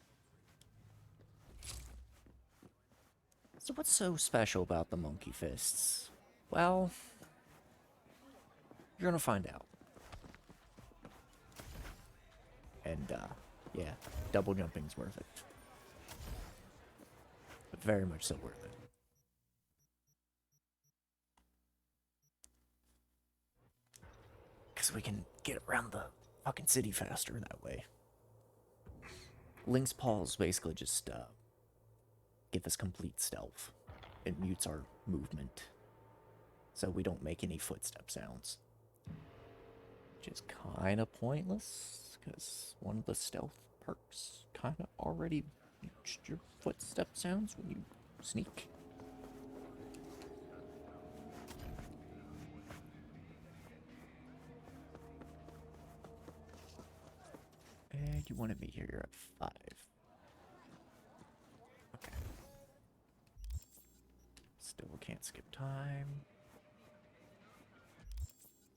S1: So what's so special about the monkey fists? Well, you're gonna find out. And yeah, double jumping's worth it. Very much so worth it. Because we can get around the fucking city faster that way. Lynx paws basically just give us complete stealth. It mutes our movement. So we don't make any footstep sounds. Which is kind of pointless, because one of the stealth perks kind of already mutes your footstep sounds when you sneak. And you wanted me here, you're at 5. Okay. Still can't skip time.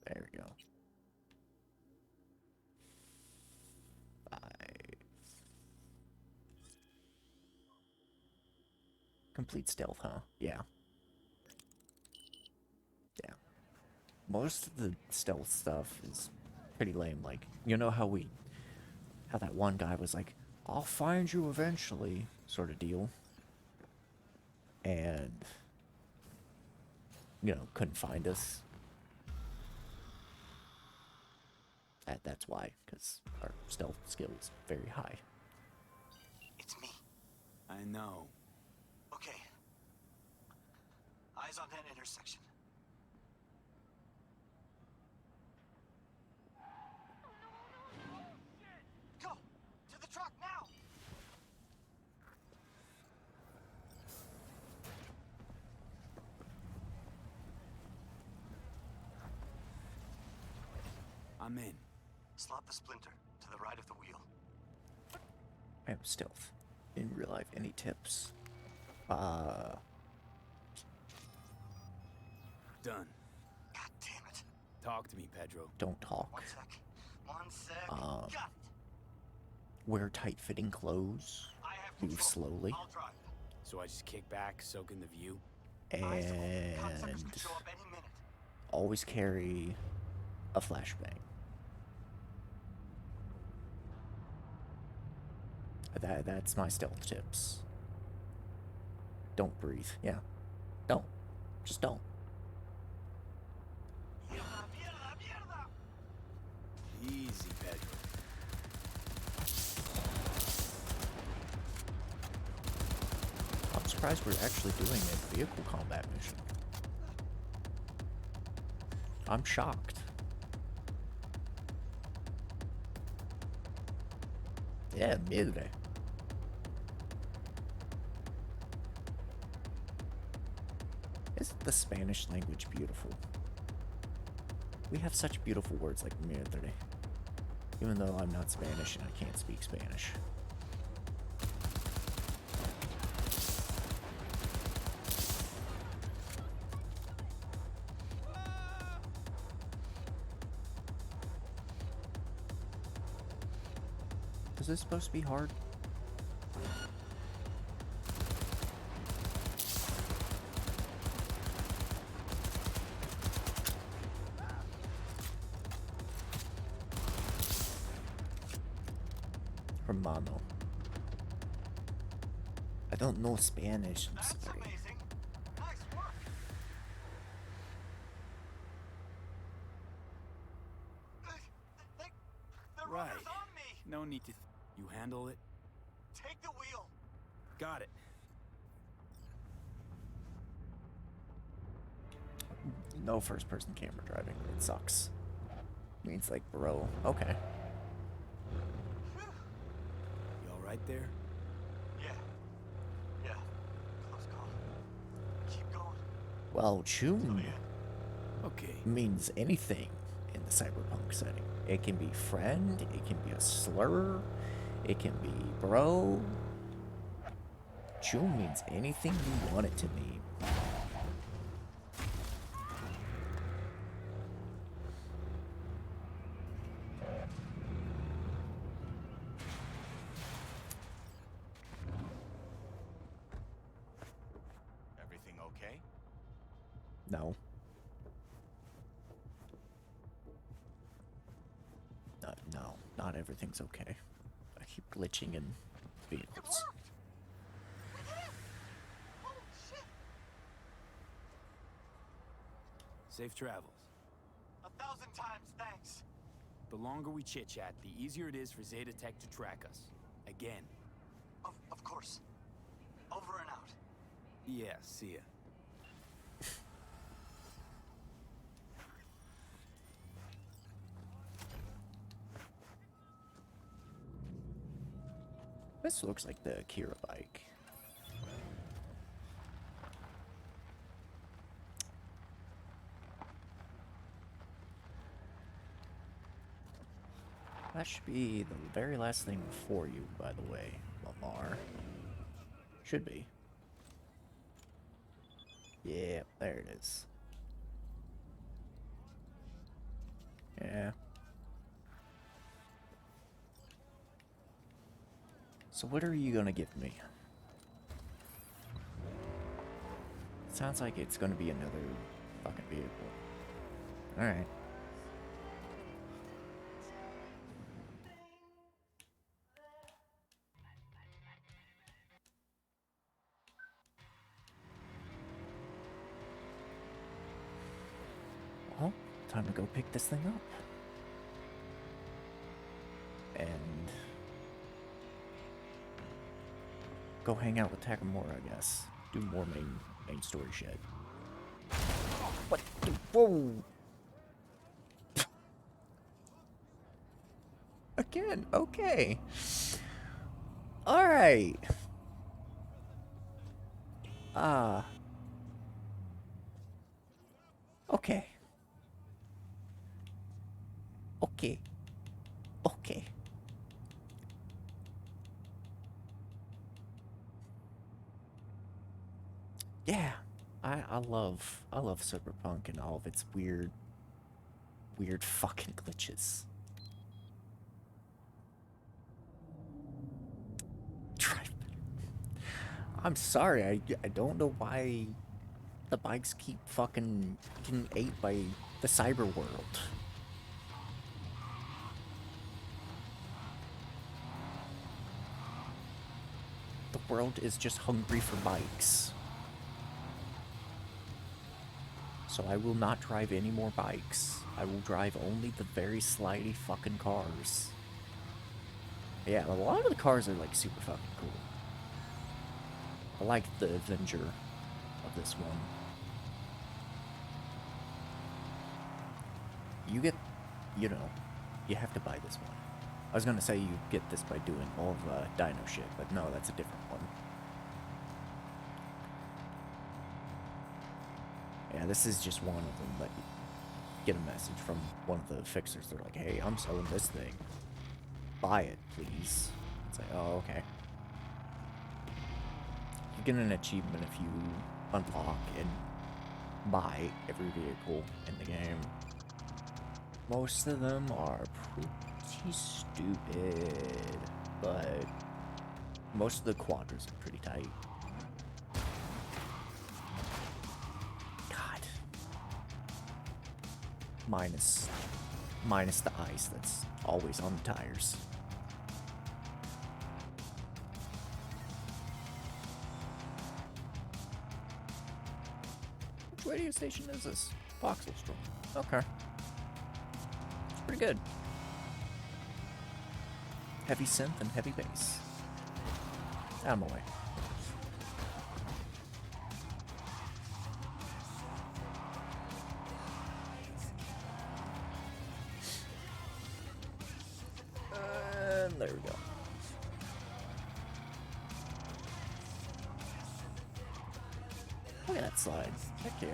S1: There we go. 5. Complete stealth, huh? Yeah. Yeah. Most of the stealth stuff is pretty lame. Like, you know how that one guy was like, I'll find you eventually, sort of deal. And, couldn't find us. That's why, because our stealth skill is very high.
S10: It's me.
S2: I know.
S10: Okay. Eyes on that intersection. Go! To the truck now!
S2: I'm in.
S10: Slot the splinter to the right of the wheel.
S1: I have stealth. In real life, any tips?
S2: Done.
S10: God damn it.
S2: Talk to me, Pedro.
S1: Don't talk.
S10: One sec. Got it.
S1: Wear tight-fitting clothes. Move slowly.
S10: I'll drive.
S2: So I just kick back, soak in the view?
S1: And always carry a flashbang. That's my stealth tips. Don't breathe. Yeah. Don't. Just don't.
S2: Easy, Pedro.
S1: I'm surprised we're actually doing a vehicle combat mission. I'm shocked. Yeah, midday. Isn't the Spanish language beautiful? We have such beautiful words like mierda. Even though I'm not Spanish and I can't speak Spanish. Is this supposed to be hard? Hermano. I don't know Spanish. I'm sorry.
S10: Amazing. Nice work. The
S2: Right.
S10: runner's on me.
S2: No need to... You handle it?
S10: Take the wheel.
S2: Got it.
S1: No first-person camera driving. It sucks. Means like, bro. Okay.
S2: You alright there?
S10: Yeah. Yeah. Close call. Keep going.
S1: Well, Chun
S2: Okay.
S1: means anything in the cyberpunk setting. It can be friend, it can be a slur, it can be bro. Chun means anything you want it to mean.
S7: Everything okay?
S1: No. No, not everything's okay. I keep glitching in vehicles.
S2: Safe travels.
S10: 1,000 times thanks.
S2: The longer we chit-chat, the easier it is for Zeta Tech to track us. Again.
S10: Of course. Over and out.
S2: Yeah, see ya.
S1: This looks like the Kira bike. That should be the very last thing for you, by the way, Lamar. Should be. Yeah, there it is. Yeah. So what are you gonna give me? Sounds like it's gonna be another fucking vehicle. Alright. Well, time to go pick this thing up. And go hang out with Takamura, I guess. Do more main story shit. What the? Whoa! Again, okay. Alright. Okay. Okay. Okay. Yeah. I love Cyberpunk and all of its weird fucking glitches. I'm sorry, I don't know why the bikes keep fucking getting ate by the cyber world. The world is just hungry for bikes. So I will not drive any more bikes. I will drive only the very slidey fucking cars. Yeah, a lot of the cars are like super fucking cool. I like the Avenger of this one. You get, you know, you have to buy this one. I was gonna say you get this by doing all of Dino shit, but no, that's a different one. Yeah, this is just one of them that you get a message from one of the fixers. They're like, hey, I'm selling this thing. Buy it, please. It's like, oh, okay. You get an achievement if you unlock and buy every vehicle in the game. Most of them are pretty stupid, but most of the quadras are pretty tight. God. Minus the ice that's always on the tires. Which radio station is this? Voxel Storm. Okay. It's pretty good. Heavy synth and heavy bass. Out of my way. And there we go. Look at that slide. Heck yeah.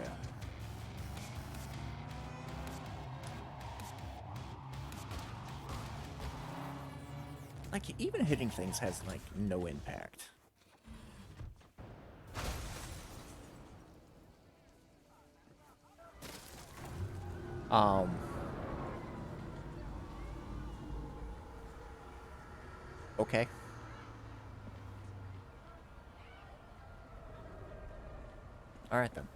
S1: Like, even hitting things has, like, no impact. Okay. Alright then.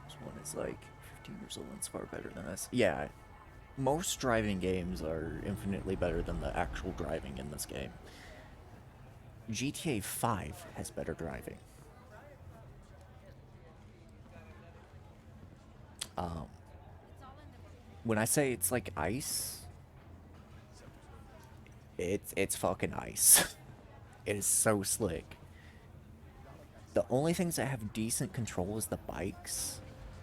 S1: This one is like 15 years old and it's far better than this. Yeah, most driving games are infinitely better than the actual driving in this game. GTA 5 has better driving. When I say it's like ice, it's fucking ice. It is so slick. The only things that have decent control is the bikes,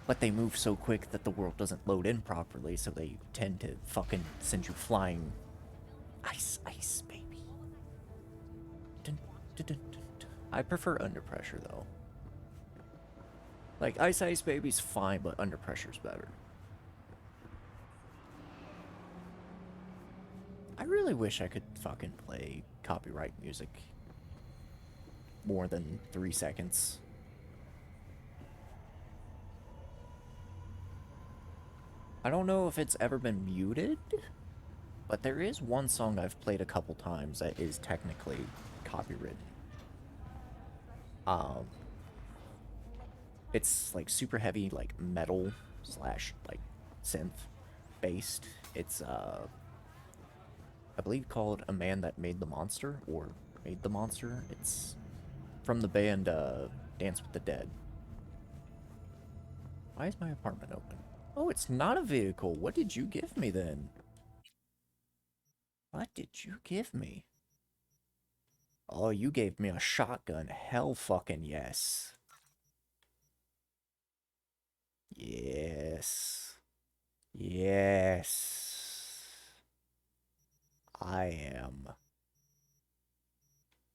S1: but they move so quick that the world doesn't load in properly, so they tend to fucking send you flying. Ice, ice, baby. Dun, dun, dun, dun, dun. I prefer under pressure, though. Like, ice, ice, baby's fine, but under pressure's better. I really wish I could fucking play copyright music more than 3 seconds. I don't know if it's ever been muted, but there is one song I've played a couple times that is technically copywritten. It's like super heavy, like metal slash like synth based. It's I believe called A Man That Made the Monster, or Made the Monster. It's from the band Dance with the Dead. Why is my apartment open? Oh, it's not a vehicle. What did you give me then? What did you give me? Oh, you gave me a shotgun. Hell fucking yes. Yes. Yes. I am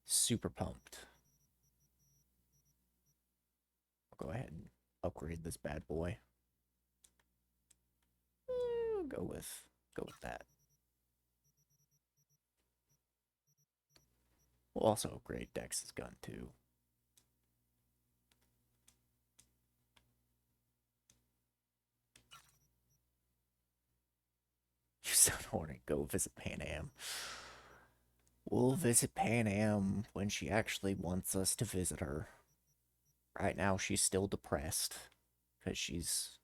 S1: super pumped. I'll go ahead and upgrade this bad boy. Go with that. We'll also upgrade Dex's gun too. You sound horny. Go visit Pan Am. We'll visit Pan Am when she actually wants us to visit her. Right now, she's still depressed because she's,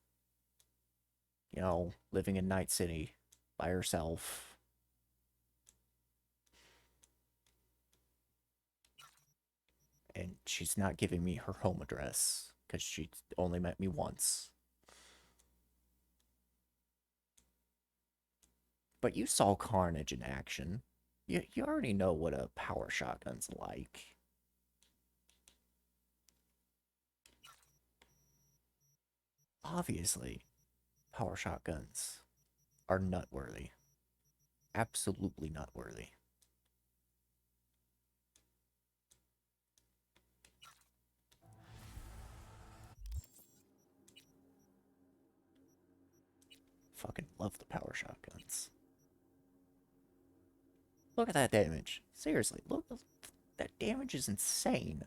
S1: you know, living in Night City by herself. And she's not giving me her home address because she only met me once. But you saw Carnage in action. You already know what a power shotgun's like. Obviously, power shotguns are nutworthy. Absolutely nutworthy. Fucking love the power shotguns. Look at that damage. Seriously, look, that damage is insane.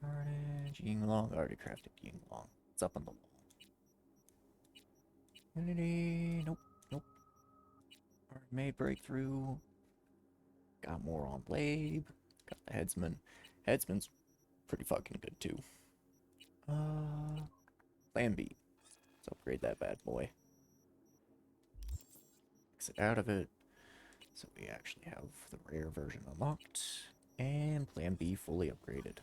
S1: Carnage, Yinglong, already crafted Yinglong. It's up on the wall. Unity, nope, nope. Already made breakthrough. Got more on Blade. Got the Headsman. Headsman's pretty fucking good too. Plan B. Let's upgrade that bad boy. Exit out of it. So we actually have the rare version unlocked. And Plan B fully upgraded.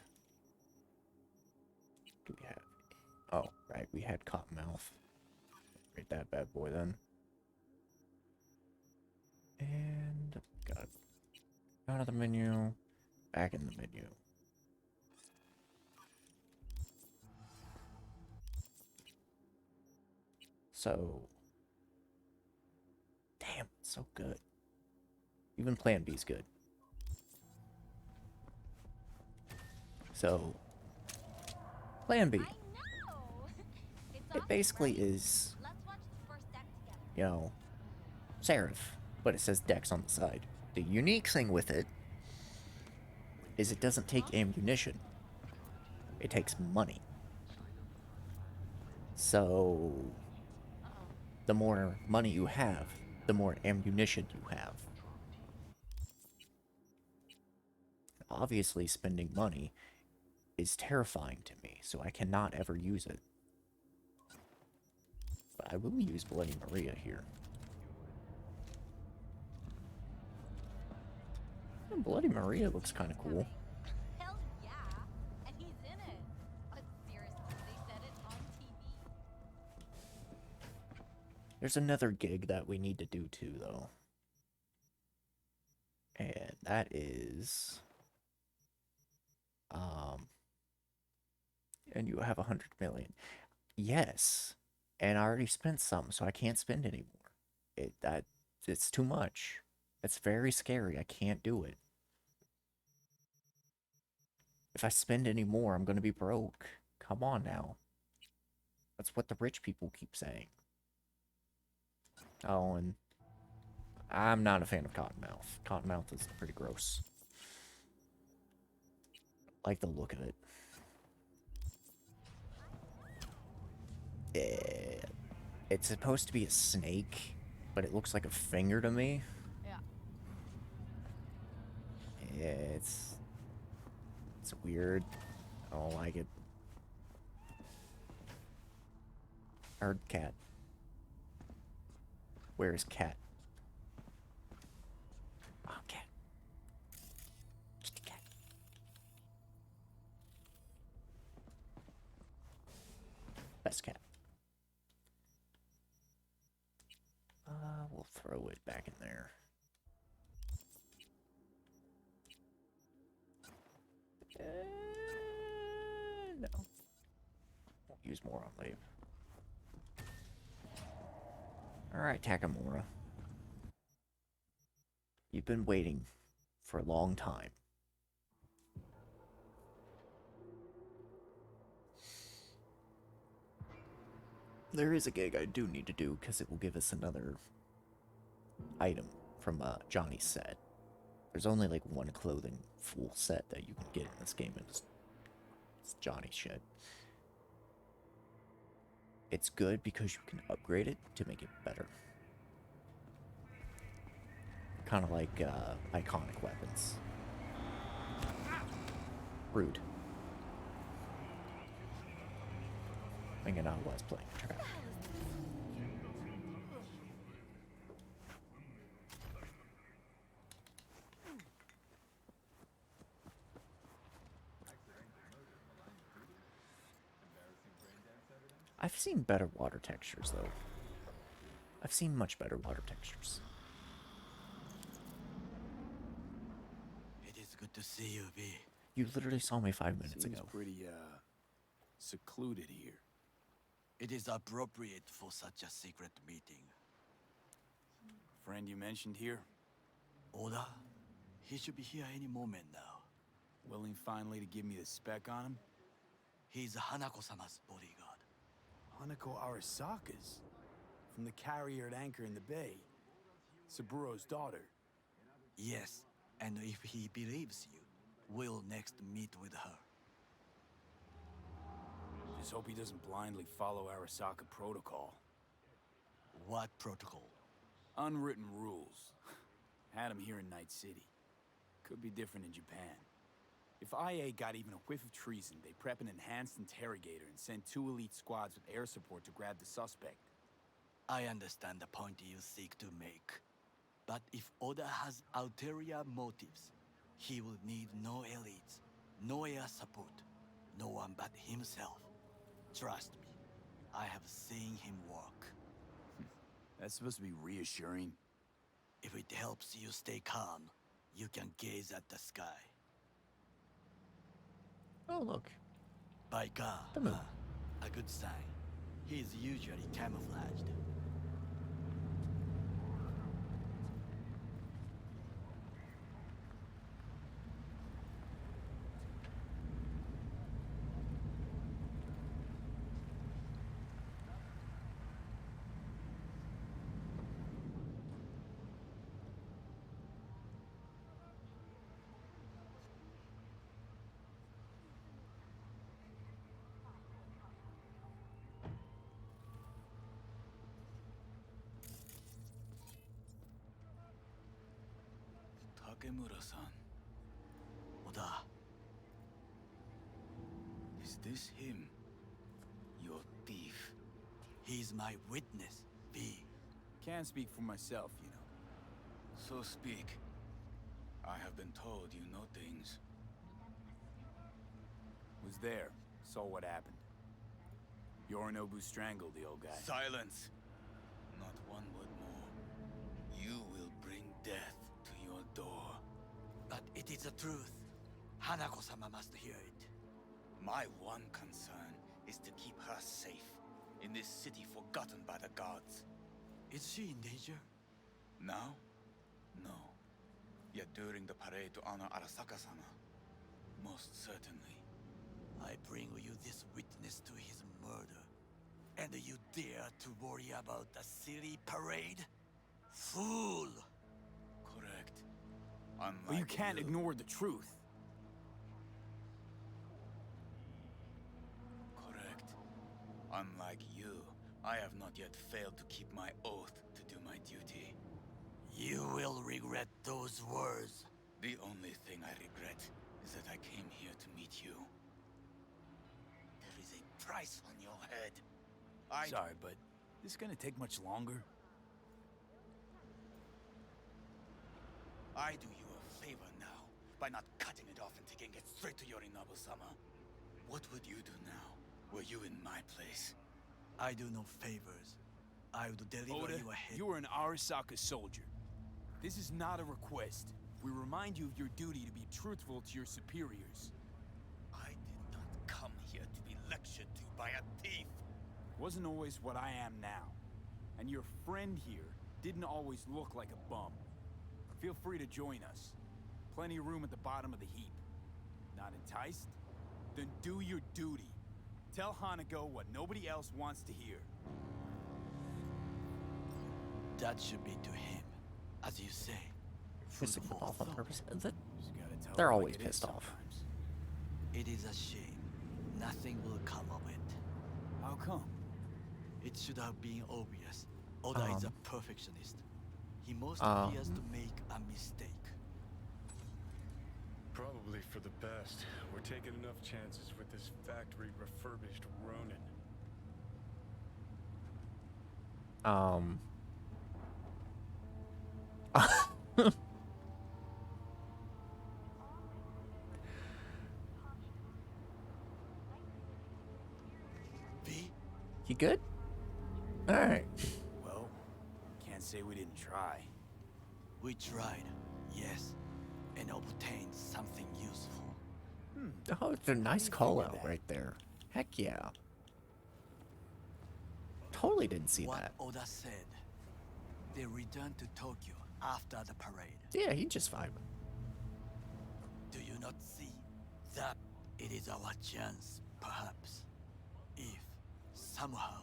S1: Do we have... Oh, right, we had Cottonmouth. Upgrade that bad boy then. And got out of the menu, back in the menu. So, damn, so good. Even Plan B's good. So, Plan B. It basically is, you know, Seraph, but it says Dex on the side. The unique thing with it is it doesn't take ammunition. It takes money. So, the more money you have, the more ammunition you have. Obviously, spending money is terrifying to me, so I cannot ever use it. But I will use Bloody Maria here. And Bloody Maria looks kind of cool.
S5: Hell yeah, and he's in it. But seriously, they said it on TV.
S1: There's another gig that we need to do too, though. And that is... And you have 100 million. Yes. And I already spent some, so I can't spend anymore. It's too much. It's very scary. I can't do it. If I spend any more, I'm gonna be broke. Come on now. That's what the rich people keep saying. Oh, and I'm not a fan of Cottonmouth. Cottonmouth is pretty gross. I like the look of it. It's supposed to be a snake, but it looks like a finger to me.
S19: Yeah.
S1: Yeah, It's weird. I don't like it. I heard cat. Where is cat? Oh, cat. Just a cat. Best cat. We'll throw it back in there. No. Won't use more on leave. Alright, Takamura. You've been waiting for a long time. There is a gig I do need to do because it will give us another item from Johnny's set. There's only like one clothing full set that you can get in this game, and it's Johnny's shit. It's good because you can upgrade it to make it better. Kind of like iconic weapons. Rude. Thinking I was playing trap. I've seen better water textures, though. I've seen much better water textures.
S18: It is good to see you, V.
S1: You literally saw me 5 minutes ago.
S2: Seems pretty, secluded here.
S18: It is appropriate for such a secret meeting.
S2: Friend you mentioned here?
S18: Oda? He should be here any moment now.
S2: Willing finally to give me the spec on him?
S18: He's Hanako-sama's bodyguard.
S2: Hanako Arasaka's? From the carrier at anchor in the bay. Saburo's daughter.
S18: Yes, and if he believes you, we'll next meet with her.
S2: Just hope he doesn't blindly follow Arasaka protocol.
S18: What protocol?
S2: Unwritten rules. Had him here in Night City. Could be different in Japan. If IA got even a whiff of treason, they prep an enhanced interrogator and send 2 elite squads with air support to grab the suspect.
S18: I understand the point you seek to make. But if Oda has ulterior motives, he will need no elites, no air support, no one but himself. Trust me, I have seen him work.
S2: That's supposed to be reassuring.
S18: If it helps you stay calm, you can gaze at the sky.
S1: Oh, look.
S18: By God,
S1: the moon.
S18: A good sign. He is usually camouflaged.
S2: Takemura-san.
S18: Oda.
S2: Is this him? Your thief.
S18: He's my witness, V.
S2: Can't speak for myself, you know.
S4: So speak. I have been told you know things.
S2: Was there. Saw what happened. Yorinobu strangled the old guy.
S4: Silence! Not one word more. You will bring death to your door.
S18: But it is the truth. Hanako-sama must hear it.
S4: My one concern is to keep her safe in this city forgotten by the gods.
S18: Is she in danger?
S4: Now? No. Yet during the parade to honor Arasaka-sama, most certainly.
S18: I bring you this witness to his murder. And you dare to worry about a silly parade? Fool!
S4: Correct. Unlike
S2: But you can't ignore the truth.
S4: Correct. Unlike you, I have not yet failed to keep my oath to do my duty.
S18: You will regret those words.
S4: The only thing I
S2: Sorry, but this gonna take much longer?
S4: I do you a favor now by not cutting it off and taking it straight to Yorinobu-sama. What would you do now, were you in my place?
S18: I do no favors. I would deliver
S2: Oda,
S18: you a hit.
S2: you are an Arasaka soldier. This is not a request. We remind you of your duty to be truthful to your superiors.
S4: I did not come here to be lectured to by a thief.
S2: Wasn't always what I am now. And your friend here didn't always look like a bum. Feel free to join us. Plenty of room at the bottom of the heap. Not enticed? Then do your duty. Tell Hanako what nobody else wants to hear.
S18: That should be to him, as you say.
S1: Pissing them off on purpose.
S2: tell
S1: They're
S2: it like
S1: always
S2: it is
S1: pissed off.
S2: sometimes.
S18: It is a shame. Nothing will come of it.
S2: How come?
S18: It should have been obvious. Oda is a perfectionist. He most fears to make a mistake.
S12: Probably for the best. We're taking enough chances with this factory refurbished Ronin.
S18: V?
S1: You good? Alright.
S2: Well, can't say we didn't try.
S18: We tried, yes, and obtained something useful.
S1: Oh, it's a nice call out right there. Heck yeah. Totally didn't see
S18: What
S1: that.
S18: Oda said. They returned to Tokyo after the parade.
S1: Yeah, he just vibing.
S18: Do you not see that it is our chance, perhaps, if somehow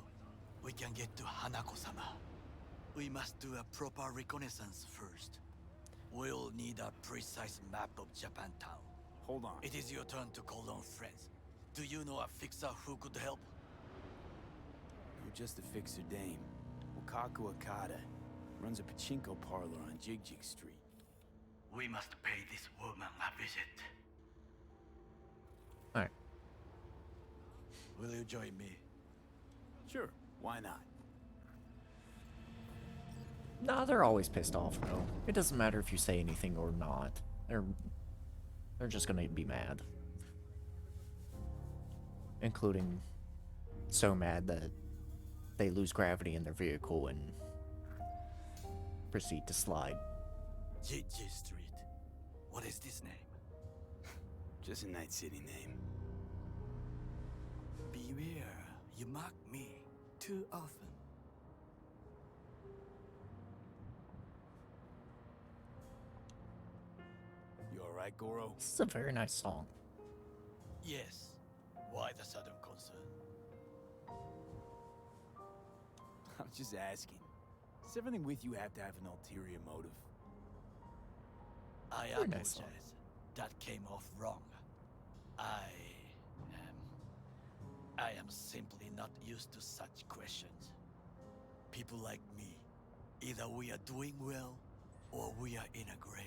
S18: we can get to Hanako-sama? We must do a proper reconnaissance first. We'll need a precise map of Japantown.
S2: Hold on.
S18: It is your turn to call on friends. Do you know a fixer who could help?
S2: You're just a fixer dame. Wakaku Okada runs a pachinko parlor on Jig-Jig Street.
S18: We must pay this woman a visit.
S1: Alright.
S18: Will you join me?
S2: Sure, why not?
S1: Nah, they're always pissed off though. It doesn't matter if you say anything or not. They're just gonna be mad. Including so mad that they lose gravity in their vehicle and proceed to slide.
S18: Jig-Jig Street. What is this name?
S2: Just a Night City name.
S18: Beware, you mock me too often.
S2: You alright, Goro?
S1: This is a very nice song.
S18: Yes. Why the sudden concern?
S2: I'm just asking. Does everything with you have to have an ulterior motive?
S18: I
S1: Very nice song.
S18: apologize. That came off wrong. I am simply not used to such questions. People like me, either we are doing well, or we are in a grave.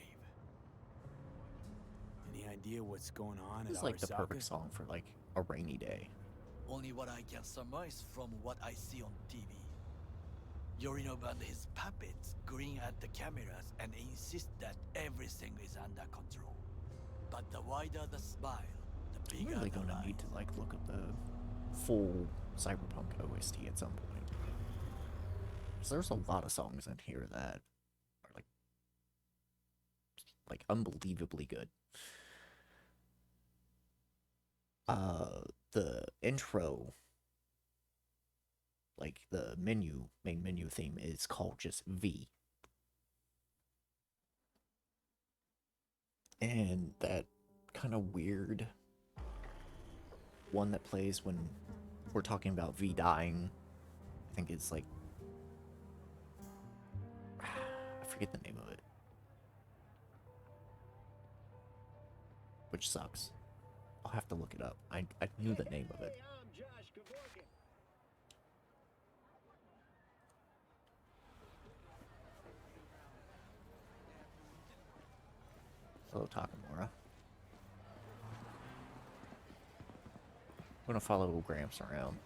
S2: Any idea what's going on
S1: This
S2: at
S1: is like the
S2: Arasaka?
S1: perfect song for like a rainy day.
S18: Only what I can surmise from what I see on TV. Yorinobu and his puppets grin at the cameras and insist that everything is under control. But the wider the smile, the
S1: I'm
S18: bigger
S1: really
S18: the
S1: gonna
S18: lie.
S1: need to like look at the full Cyberpunk OST at some point. 'Cause there's a lot of songs in here that are like unbelievably good. The intro, like the main menu theme is called just V. And that kind of weird one that plays when we're talking about V dying, I think it's like, I forget the name of it, which sucks. I'll have to look it up. I knew the name of it. Hello, Takamura. I'm gonna follow Gramps around.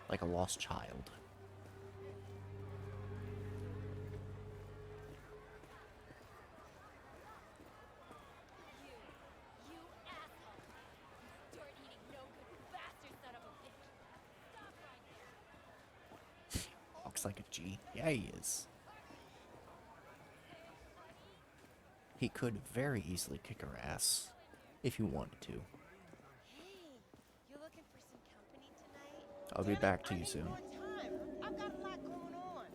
S1: like a lost child. Looks like a G. Yeah, he is. He could very easily kick her ass if he wanted to.
S14: You looking for some company tonight?
S1: I'll be back to you soon.
S14: I've got a lot going on.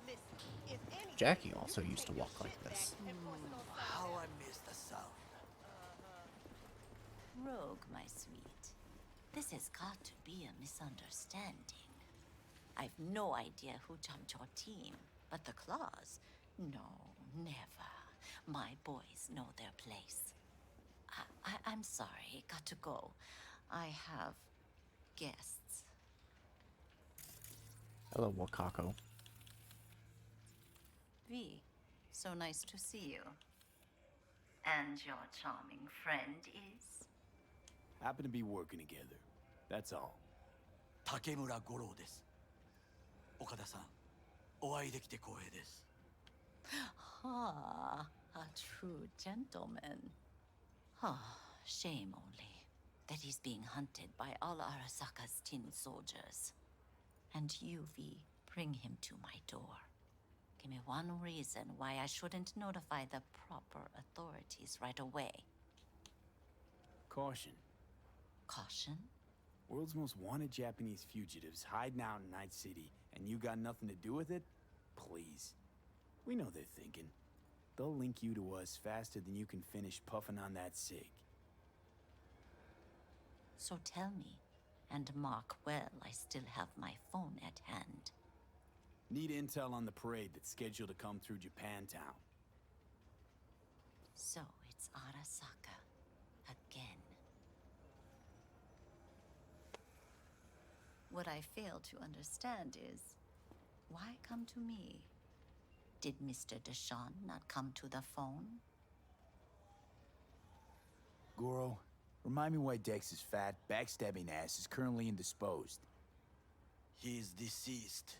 S14: Listen, if anything,
S1: Jackie also used to walk like this.
S18: How I miss the sound.
S21: Rogue, my sweet. This has got to be a misunderstanding. I've no idea who jumped your team, but the Claws? No, never. My boys know their place. I'm sorry, got to go. I have guests.
S1: Hello, Wakako.
S21: V, so nice to see you. And your charming friend is?
S2: Happen to be working together. That's all.
S18: Takemura Goro です。岡田さん、お会いできて光栄です。
S21: Ah, a true gentleman. Ah, shame only that he's being hunted by all Arasaka's tin soldiers. And you, V, bring him to my door. Give me one reason why I shouldn't notify the proper authorities right away.
S2: Caution.
S21: Caution?
S2: World's most wanted Japanese fugitives hiding out in Night City, and you got nothing to do with it? Please. We know they're thinking. They'll link you to us faster than you can finish puffing on that cig.
S21: So tell me, and mark well I still have my phone at hand.
S2: Need intel on the parade that's scheduled to come through Japantown.
S21: So it's Arasaka again. What I fail to understand is, why come to me? Did Mr. Deshawn not come to the phone?
S2: Goro, remind me why Dex's fat, backstabbing ass is currently indisposed.
S18: He is deceased.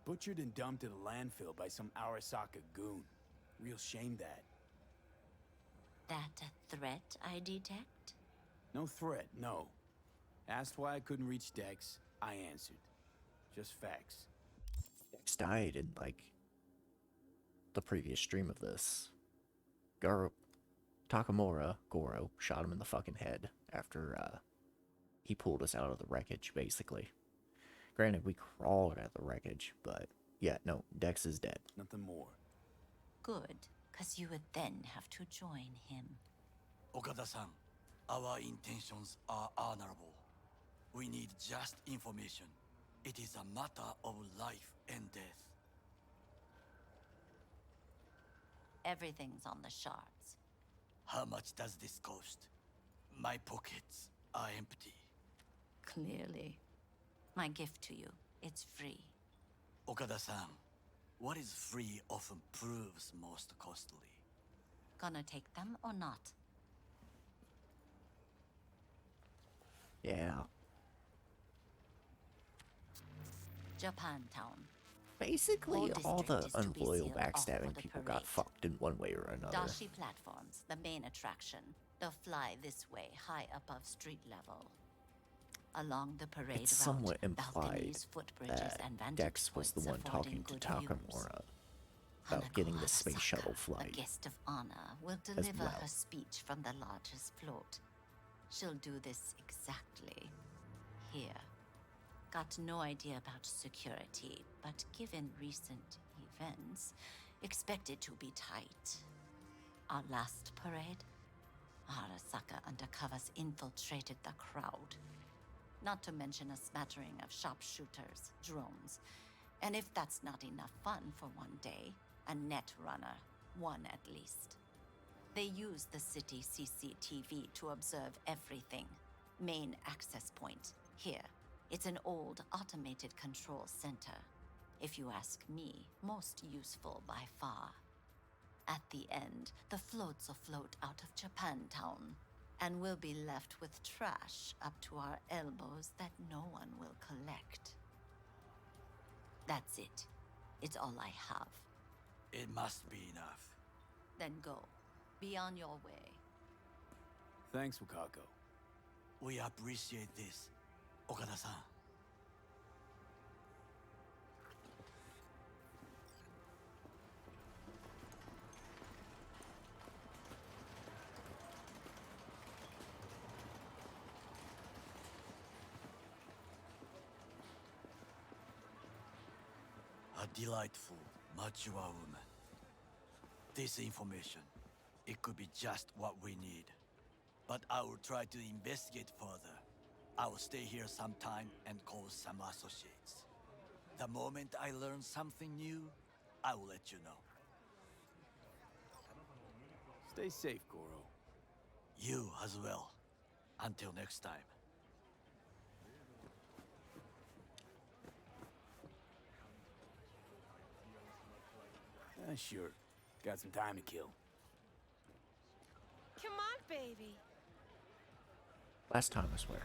S2: Butchered and dumped at a landfill by some Arasaka goon. Real shame that.
S21: That a threat I detect?
S2: No threat, no. Asked why I couldn't reach Dex, I answered. Just facts.
S1: Dex died in, like, the previous stream of this. Goro shot him in the fucking head after, he pulled us out of the wreckage, basically. Granted, we crawled out of the wreckage, but yeah, no, Dex is dead.
S2: Nothing more.
S21: Good, because you would then have to join him.
S18: Okada-san, our intentions are honorable. We need just information. It is a matter of life and death.
S21: Everything's on the shards.
S18: How much does this cost? My pockets are empty.
S21: Clearly. My gift to you, it's free.
S18: Okada-san, what is free often proves most costly.
S21: Gonna take them or not?
S1: Yeah.
S21: Japantown.
S1: Basically, all the
S21: district is to be
S1: unloyal
S21: sealed off
S1: backstabbing
S21: for the
S1: people
S21: parade.
S1: got fucked in one way or another.
S21: Dashi platforms, the main attraction. They'll fly this way, high above street level. Along the parade
S1: It's
S21: route,
S1: somewhat implied
S21: balconies, footbridges,
S1: that
S21: and vantage
S1: Dex was the
S21: points
S1: one
S21: affording
S1: talking to
S21: good views.
S1: Takamura about getting the space shuttle
S21: A
S1: flight.
S21: guest of honor will deliver
S1: well.
S21: her speech from the largest float. She'll do this exactly here. Got no idea about security, but given recent events, expect it to be tight. Our last parade, Arasaka undercovers infiltrated the crowd. Not to mention a smattering of sharpshooters, drones, and if that's not enough fun for one day, a net runner, one at least. They use the city CCTV to observe everything. Main access point, here. It's an old automated control center. If you ask me, most useful by far. At the end, the floats afloat out of Japantown. And we'll be left with trash up to our elbows that no one will collect. That's it. It's all I have.
S18: It must be enough.
S21: Then go. Be on your way.
S2: Thanks, Wakako.
S18: We appreciate this, Okada-san. A delightful, mature woman. This information, it could be just what we need. But I will try to investigate further. I will stay here some time and call some associates. The moment I learn something new, I will let you know.
S2: Stay safe, Goro.
S18: You as well. Until next time.
S2: Sure. Got some time to kill.
S14: Come on, baby.
S1: Last time, I swear.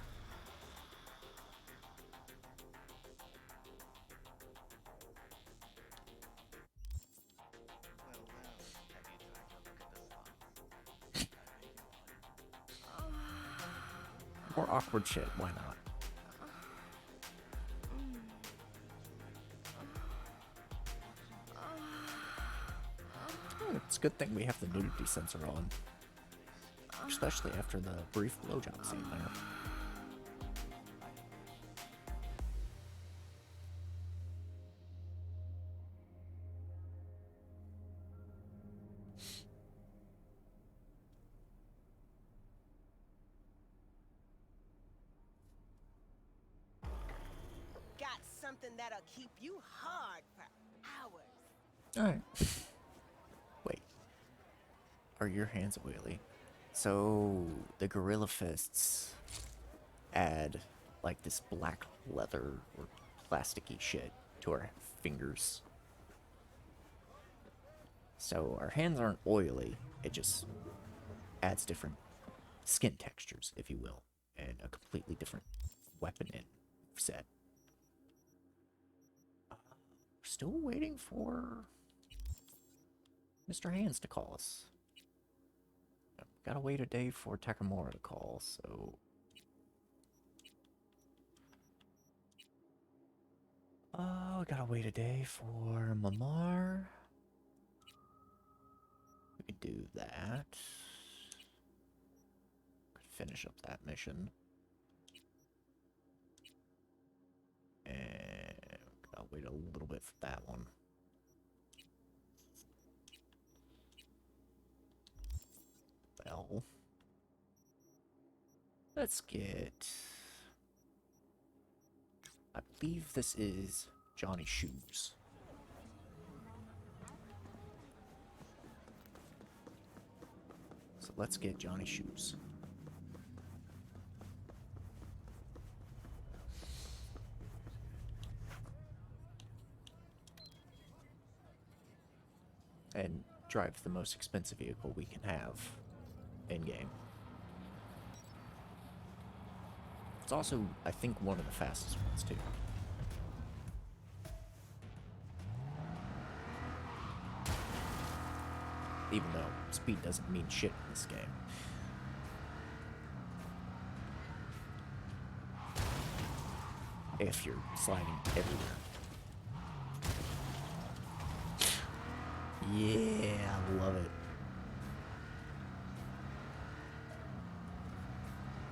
S1: More awkward shit, why not? It's a good thing we have the nudity sensor on. Especially after the brief blowjob scene there.
S14: Got something that'll keep you hard for hours.
S1: Alright. Wait. Are your hands oily? So, the gorilla fists add, like, this black leather or plasticky shit to our fingers. So, our hands aren't oily, it just adds different skin textures, if you will, and a completely different weapon in set. Still waiting for Mr. Hands to call us. Gotta wait a day for Takamura to call, so... Oh, gotta wait a day for Mamar. We could do that. Could finish up that mission. And gotta wait a little bit for that one. Well, let's get... I believe this is Johnny Shoes. So let's get Johnny Shoes. And drive the most expensive vehicle we can have in-game. It's also, I think, one of the fastest ones, too. Even though speed doesn't mean shit in this game. If you're sliding everywhere. Yeah, I love it.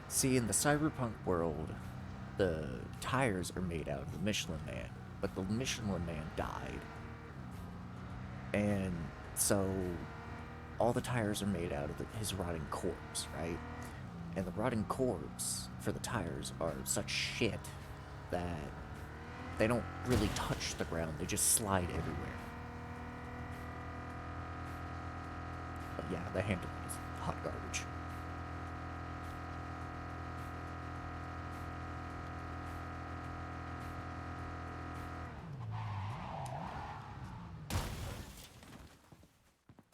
S1: See, in the Cyberpunk world, the tires are made out of the Michelin Man, but the Michelin Man died. And so all the tires are made out of his rotting corpse, right? And the rotting corpse for the tires are such shit that they don't really touch the ground, they just slide everywhere. But yeah, the handling is hot garbage.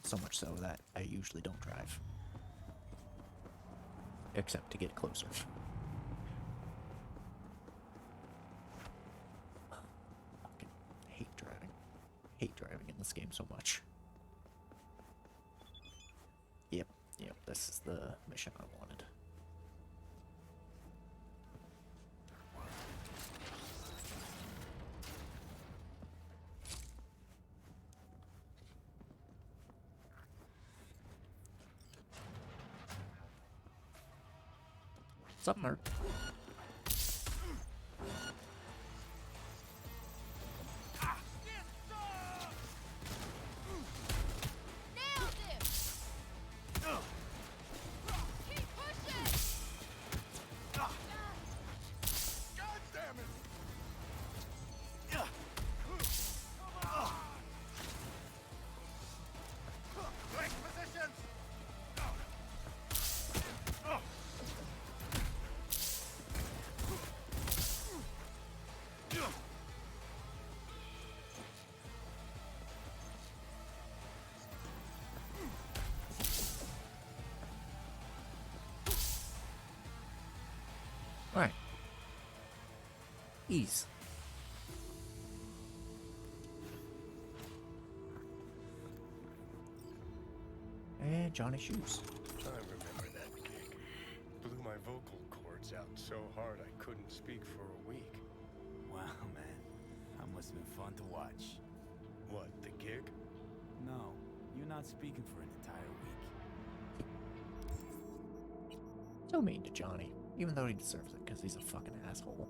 S1: So much so that I usually don't drive. except to get closer. Fucking hate driving. Hate driving in this game so much. Yep, this is the mission I wanted. What's up, Mark? Alright. Ease. And Johnny Shoes.
S12: I remember that gig. Blew my vocal cords out so hard I couldn't speak for a week.
S2: Wow, man. That must have been fun to watch.
S12: What, the gig?
S2: No, you're not speaking for an entire week.
S1: So mean to Johnny, even though he deserves it because he's a fucking asshole.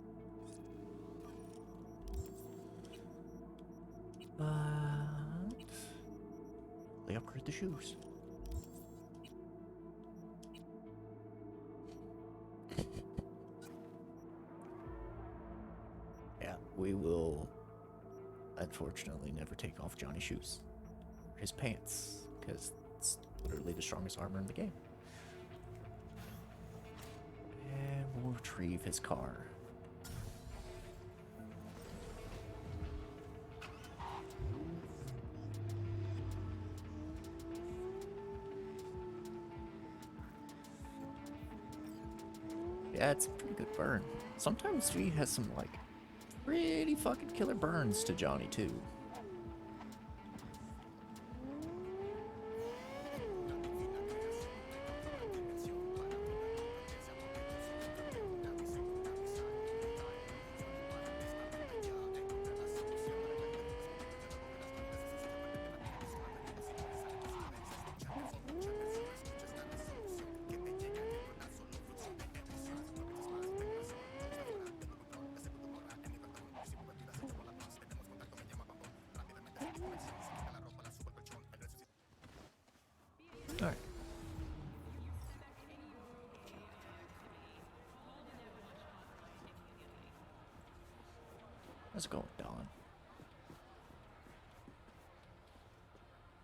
S1: But they upgrade the shoes. Yeah, we will unfortunately never take off Johnny's shoes. Or his pants, because it's literally the strongest armor in the game. And we'll retrieve his car. Yeah, it's a pretty good burn. Sometimes V has some, like, pretty fucking killer burns to Johnny, too. Alright. Let's go, Don.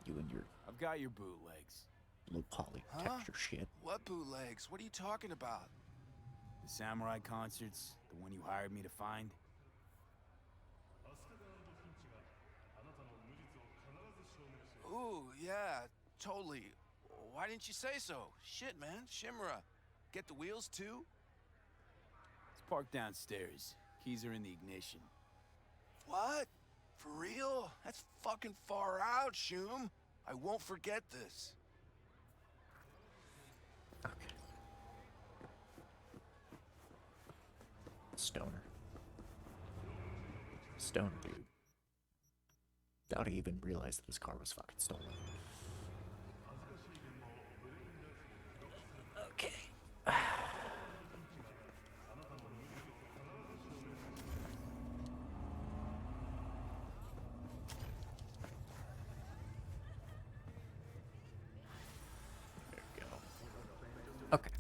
S1: You and your
S2: I've got your bootlegs.
S1: low poly texture shit.
S7: What bootlegs? What are you talking about?
S2: The samurai concerts, the one you hired me to find.
S7: Ooh, yeah, totally. Why didn't you say so? Shit, man, Shimura. Get the wheels, too?
S2: It's parked downstairs. Keys are in the ignition.
S7: What? For real? That's fucking far out, Shum. I won't forget this.
S1: Okay. Stoner. Stoner, dude. Doubt he even realized that his car was fucking stolen. Okay. There we go. Okay.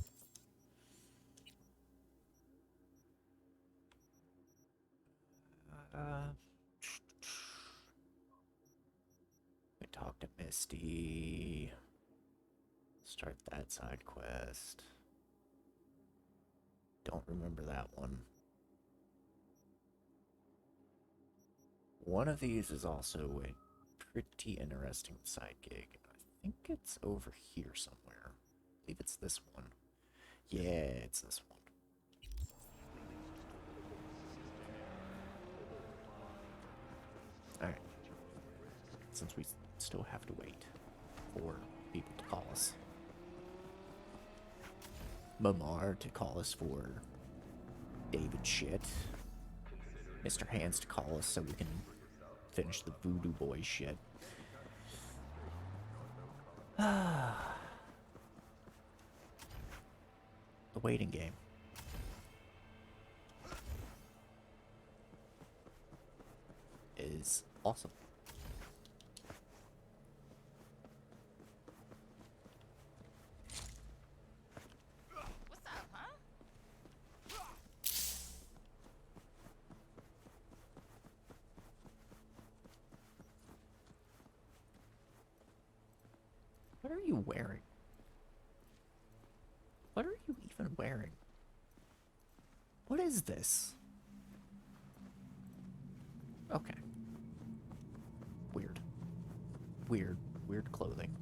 S1: We talked to Misty. Start that side quest. Don't remember that one. One of these is also a pretty interesting side gig. I think it's over here somewhere. I believe it's this one. Yeah, it's this one. Alright. Since we still have to wait for people to call us. Mamar to call us for David shit. Mr. Hands to call us so we can finish the Voodoo Boy shit. The waiting game. Is awesome.
S8: What's up, huh?
S1: What are you wearing? What are you even wearing? What is this? Okay. Weird. Weird clothing.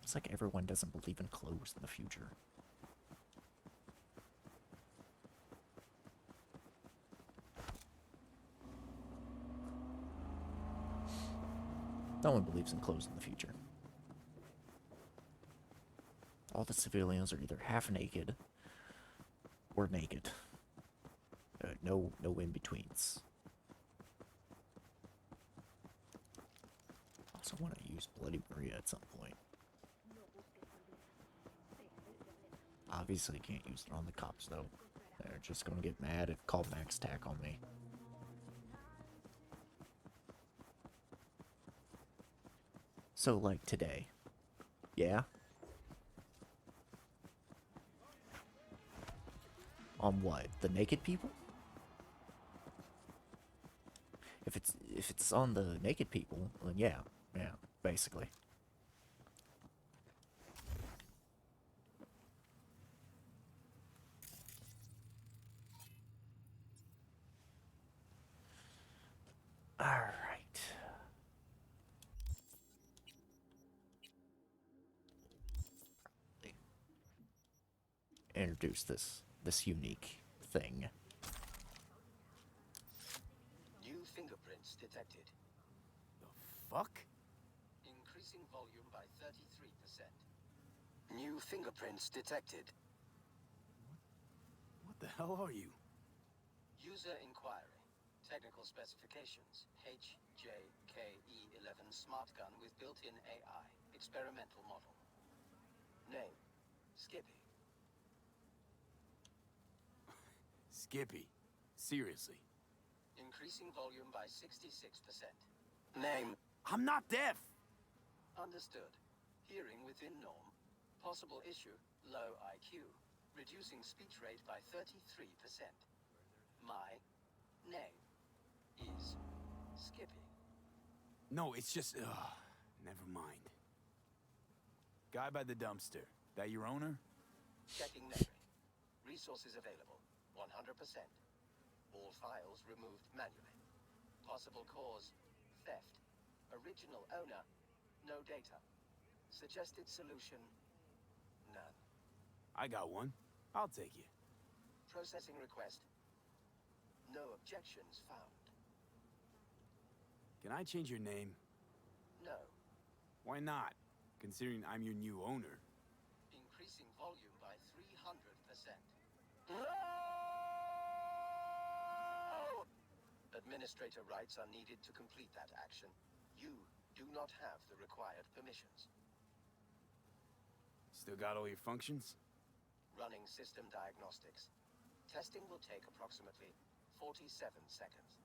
S1: It's like everyone doesn't believe in clothes in the future. No one believes in clothes in the future. All the civilians are either half naked or naked. No in-betweens. Also want to use Bloody Maria at some point. Obviously can't use it on the cops though. They're just gonna get mad and call Max Tack on me. So like today. Yeah? On what? The naked people? If it's on the naked people, then yeah, basically. All right. Introduce this unique thing.
S3: New fingerprints detected.
S2: Fuck?
S3: Increasing volume by 33%. New fingerprints detected.
S2: What the hell are you?
S3: User inquiry. Technical specifications. HJKE11 smart gun with built-in AI. Experimental model. Name. Skippy.
S2: Skippy. Seriously.
S3: Increasing volume by 66%. Name.
S2: I'm not deaf!
S3: Understood. Hearing within norm. Possible issue. Low IQ. Reducing speech rate by 33%. My name is Skippy.
S2: No, it's just... never mind. Guy by the dumpster. That your owner?
S3: Checking memory. Resources available. 100%. All files removed manually. Possible cause. Theft. Original owner. No data. Suggested solution. None.
S2: I got one. I'll take it.
S3: Processing request. No objections found.
S2: Can I change your name?
S3: No.
S2: Why not? Considering I'm your new owner.
S3: Increasing volume by 300%. Administrator rights are needed to complete that action. You do not have the required permissions.
S2: Still got all your functions?
S3: Running system diagnostics. Testing will take approximately 47 seconds.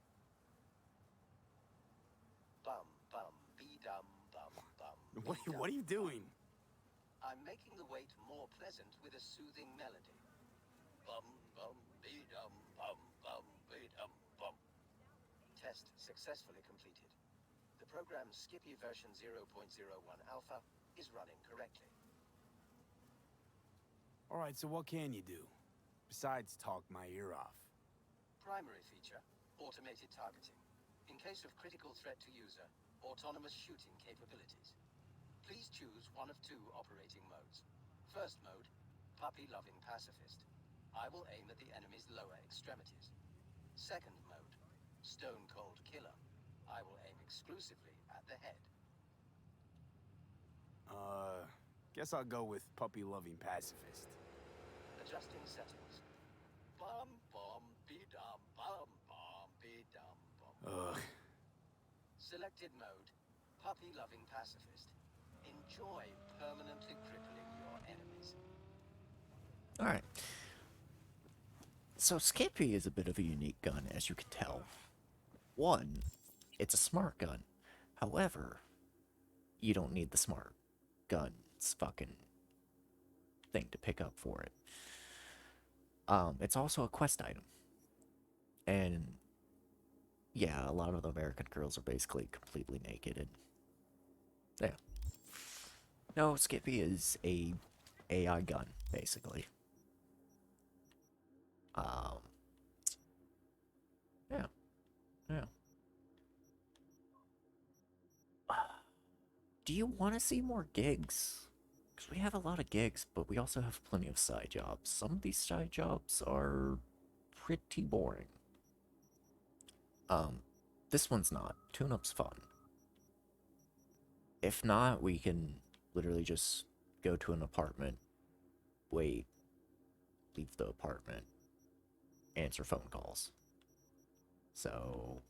S3: Bum, bum, be-dum, bum, bum.
S2: What are you doing?
S3: I'm making the wait more pleasant with a soothing melody. Bum, bum, be-dum, bum, bum, be-dum, bum. Test successfully completed. The program Skippy version 0.01 alpha is running correctly.
S2: Alright, so what can you do? Besides talk my ear off.
S3: Primary feature, automated targeting. In case of critical threat to user, autonomous shooting capabilities. Please choose one of two operating modes. First mode, puppy-loving pacifist. I will aim at the enemy's lower extremities. Second mode, stone-cold killer. I will aim exclusively at the head.
S2: Guess I'll go with puppy-loving pacifist.
S3: Adjusting settings. Bum bum be dum bum bum be dum bum.
S2: Ugh.
S3: Selected mode, puppy-loving pacifist. Enjoy permanently crippling your enemies.
S1: Alright. So Skippy is a bit of a unique gun, as you can tell. One, it's a smart gun. However, you don't need the smart gun's fucking thing to pick up for it. It's also a quest item. And yeah, a lot of the American girls are basically completely naked and yeah. No, Skippy is a AI gun, basically. Yeah. Yeah. Do you want to see more gigs? Because we have a lot of gigs, but we also have plenty of side jobs. Some of these side jobs are pretty boring. This one's not. Tune-up's fun. If not, we can literally just go to an apartment, wait, leave the apartment, answer phone calls. So,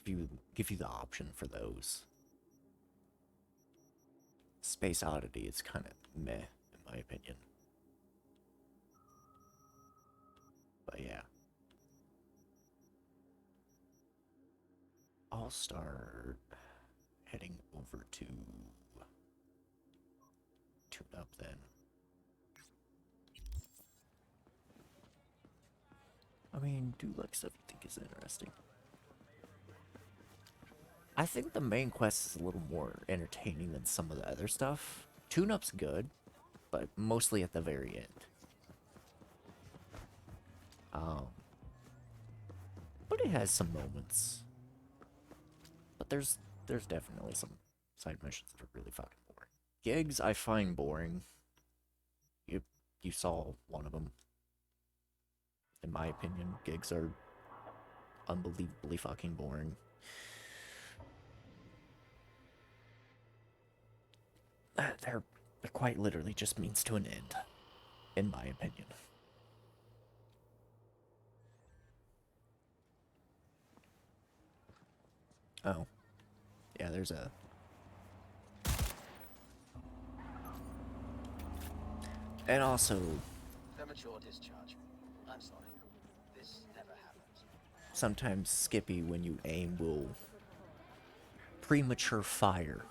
S1: give you the option for those. Space Oddity is kind of meh, in my opinion. But yeah. I'll start heading over to Tune Up then. I mean, do like stuff you think is interesting. I think the main quest is a little more entertaining than some of the other stuff. Tune Up's good, but mostly at the very end. But it has some moments. But there's definitely some side missions that are really fucking boring. Gigs I find boring. You saw one of them. In my opinion, gigs are unbelievably fucking boring. They're quite literally just means to an end, in my opinion. Oh. Yeah, there's a... And also...
S3: Premature discharge. I'm sorry. This never happens.
S1: Sometimes Skippy, when you aim, will premature fire.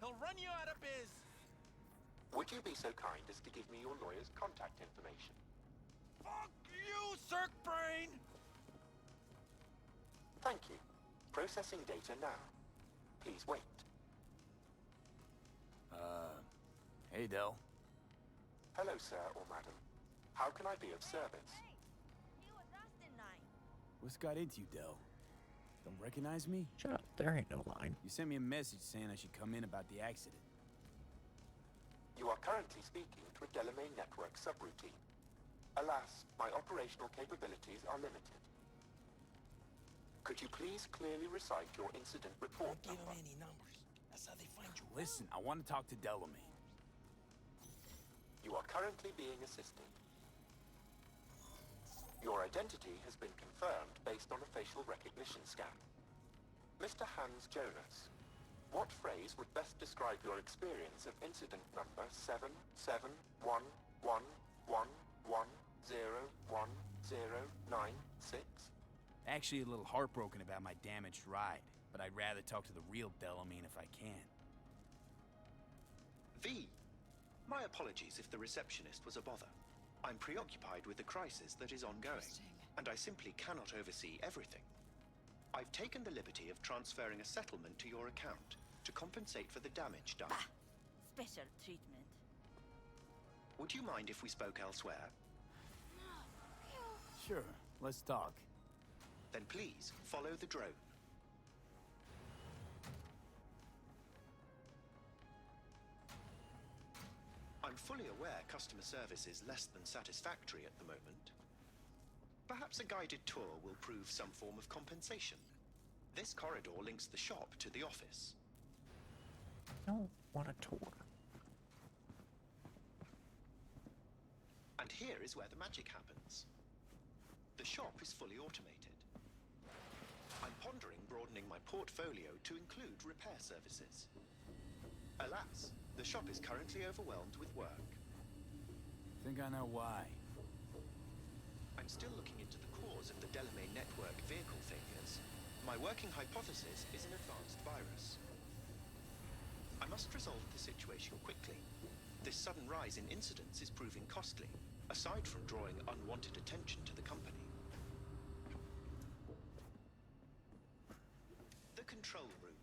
S6: He'll run you out of biz.
S11: Would you be so kind as to give me your lawyer's contact information?
S6: Fuck you, Cirque Brain!
S11: Thank you. Processing data now. Please wait.
S2: Hey, Del.
S11: Hello, sir or madam. How can I be of service?
S2: What's got into you, Del? Don't recognize me?
S1: Shut up, there ain't no line.
S2: You sent me a message saying I should come in about the accident.
S11: You are currently speaking to a Delamain network subroutine. Alas, my operational capabilities are limited. Could you please clearly recite your incident report number?
S6: Don't give him any numbers. That's how they find you.
S2: Listen, I want to talk to Delamain.
S11: You are currently being assisted. Your identity has been confirmed based on a facial recognition scan. Mr. Hans Jonas, what phrase would best describe your experience of incident number 77111101096?
S2: Actually, a little heartbroken about my damaged ride, but I'd rather talk to the real Delamain if I can.
S15: V. My apologies if the receptionist was a bother. I'm preoccupied with the crisis that is ongoing, and I simply cannot oversee everything. I've taken the liberty of transferring a settlement to your account to compensate for the damage done.
S14: Special treatment.
S15: Would you mind if we spoke elsewhere?
S2: Sure, let's talk.
S15: Then please follow the drone. I'm fully aware customer service is less than satisfactory at the moment. Perhaps a guided tour will prove some form of compensation. This corridor links the shop to the office.
S1: I don't want a tour.
S15: And here is where the magic happens. The shop is fully automated. I'm pondering broadening my portfolio to include repair services. Alas, the shop is currently overwhelmed with work.
S2: Think I know why.
S15: I'm still looking into the cause of the Delamain network vehicle failures. My working hypothesis is an advanced virus. I must resolve the situation quickly. This sudden rise in incidents is proving costly, aside from drawing unwanted attention to the company. The control room.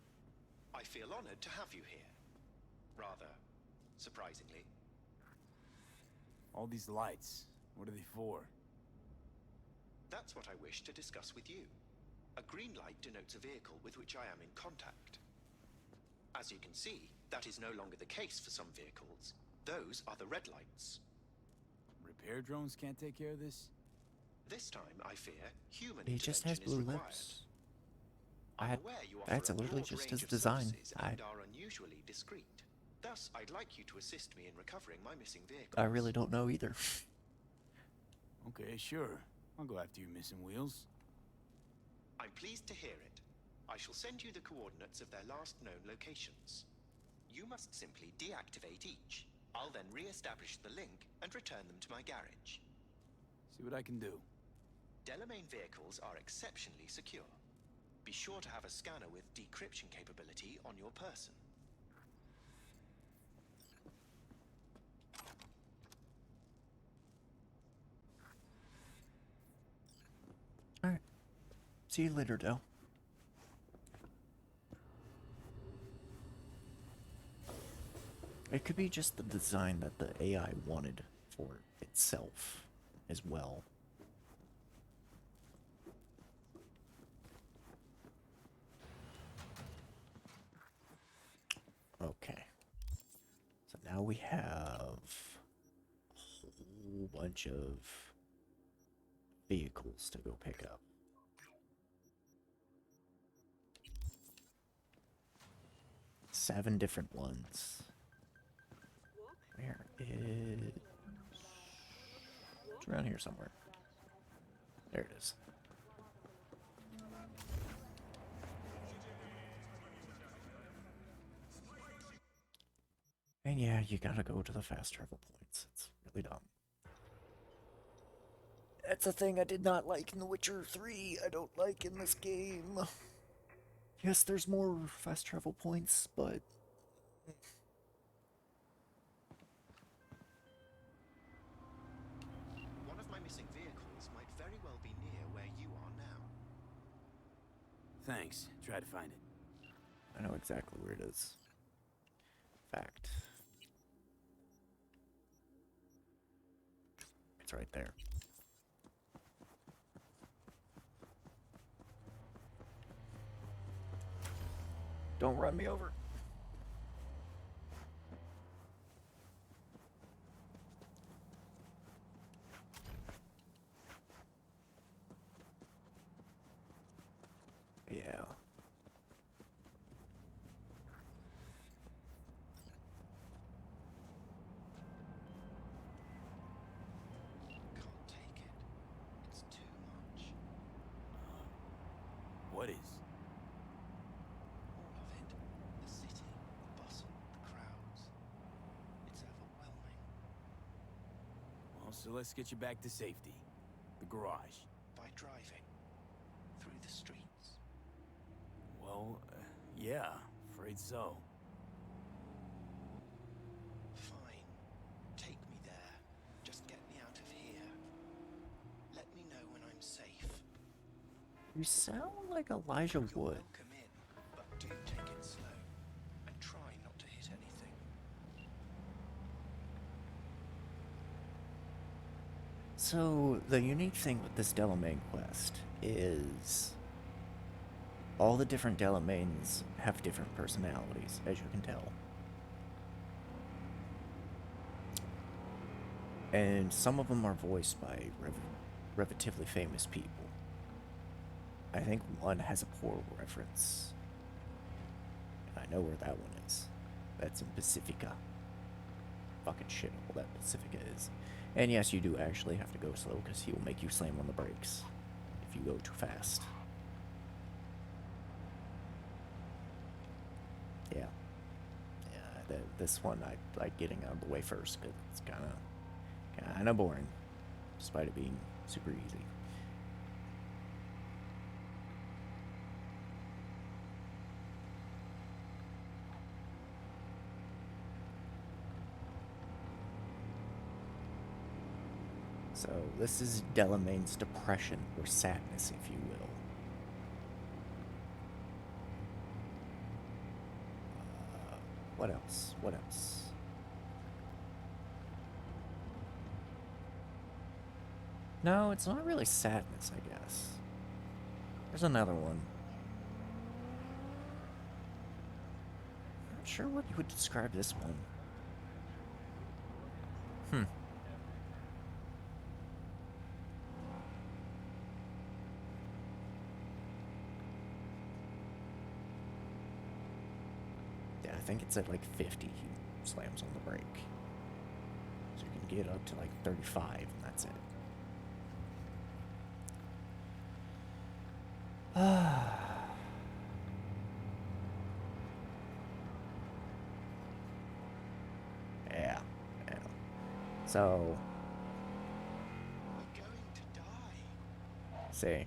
S15: I feel honored to have you here. Rather surprisingly.
S2: All these lights, what are they for?
S15: That's what I wish to discuss with you. A green light denotes a vehicle with which I am in contact. As you can see, that is no longer the case for some vehicles. Those are the red lights.
S2: Repair drones can't take care of this?
S15: This time, I fear, human
S1: He just has
S15: intervention is
S1: blue
S15: required.
S1: lips.
S15: I'm aware you offer
S1: That's
S15: a
S1: literally
S15: broad
S1: just
S15: range
S1: his
S15: of
S1: design.
S15: services and are unusually discreet. Thus, I'd like you to assist me in recovering my missing vehicle.
S1: I really don't know either.
S2: Okay, sure. I'll go after your missing wheels.
S15: I'm pleased to hear it. I shall send you the coordinates of their last known locations. You must simply deactivate each. I'll then re-establish the link and return them to my garage.
S2: See what I can do.
S15: Delamain vehicles are exceptionally secure. Be sure to have a scanner with decryption capability on your person.
S1: Alright. See you later, Del. It could be just the design that the AI wanted for itself as well. Okay. So now we have a whole bunch of vehicles to go pick up. Seven different ones. Where is... It's around here somewhere. There it is. And yeah, you gotta go to the fast travel points. It's really dumb. That's a thing I did not like in The Witcher 3. I don't like in this game. Yes, there's more fast travel points, but...
S15: One of my missing vehicles might very well be near where you are now.
S2: Thanks. Try to find it.
S1: I know exactly where it is. Fact. It's right there. Don't run me over. Yeah.
S15: Can't take it. It's too much.
S2: What is?
S15: All of it. The city, the bustle, the crowds. It's overwhelming.
S2: Well, so let's get you back to safety. The garage.
S15: By driving. Through the streets.
S2: Well, yeah, afraid so.
S15: Fine. Take me there. Just get me out of here. Let me know when I'm safe.
S1: You sound like Elijah
S15: You're
S1: Wood.
S15: welcome in, but do take it slow. And try not to hit anything.
S1: So, the unique thing with this Delamain quest is all the different Delamains have different personalities, as you can tell. And some of them are voiced by relatively famous people. I think one has a Portal reference. I know where that one is. That's in Pacifica. Fucking shithole that Pacifica is. And yes, you do actually have to go slow because he will make you slam on the brakes if you go too fast. Yeah. Yeah, this one I like getting out of the way first because it's kind of boring, despite it being super easy. So this is Delamain's depression, or sadness, if you will. What else? What else? No, it's not really sadness, I guess. There's another one. Not sure what you would describe this one. Yeah, I think it's at like 50 he slams on the brake. So you can get up to like 35 and that's it. Yeah. So see,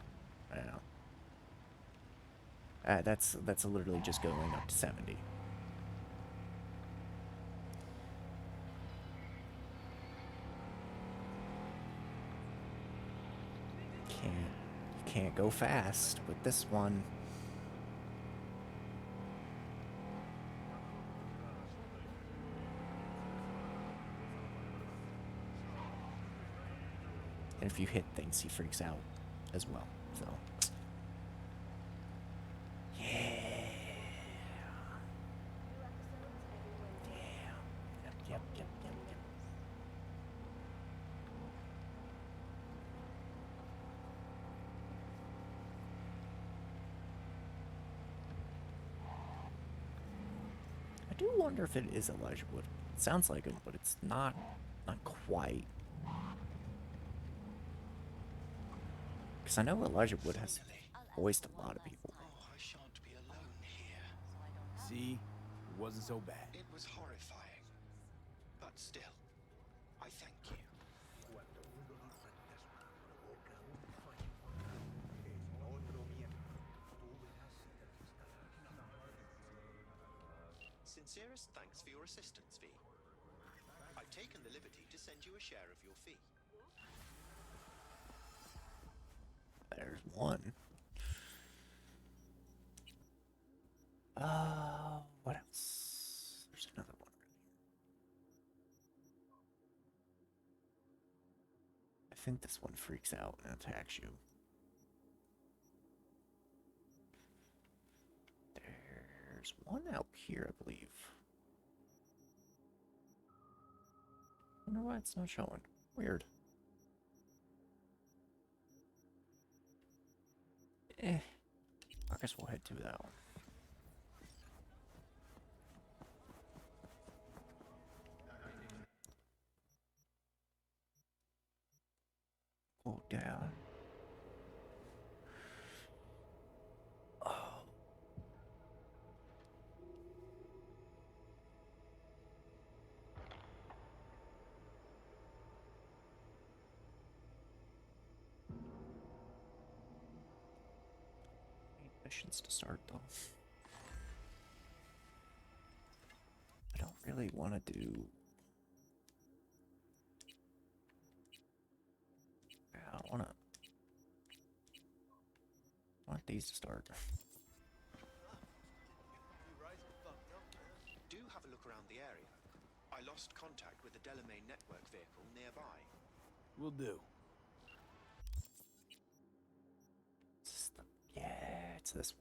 S1: yeah. That's literally just going up to 70. Can't go fast with this one. And if you hit things, he freaks out as well. So yeah. Yep. I do wonder if it is Elijah Wood. It sounds like him, but it's not quite. Because I know Elijah Wood has voiced a lot of people.
S15: I shan't be alone here.
S2: See? It wasn't so bad.
S15: It was horrifying. But still, I thank you. Sincerest thanks for your assistance, V. I've taken the liberty to send you a share of your fee.
S1: There's one. What else? There's another one. I think this one freaks out and attacks you. There's one out here, I believe. I wonder why it's not showing. Weird. I guess we'll head to that one. Go down. Oh. Missions to start though. I don't really want to do. I don't want to. I want these to start.
S15: Do have a look around the area. I lost contact with the Delamain network vehicle nearby.
S2: Will do.
S1: What's this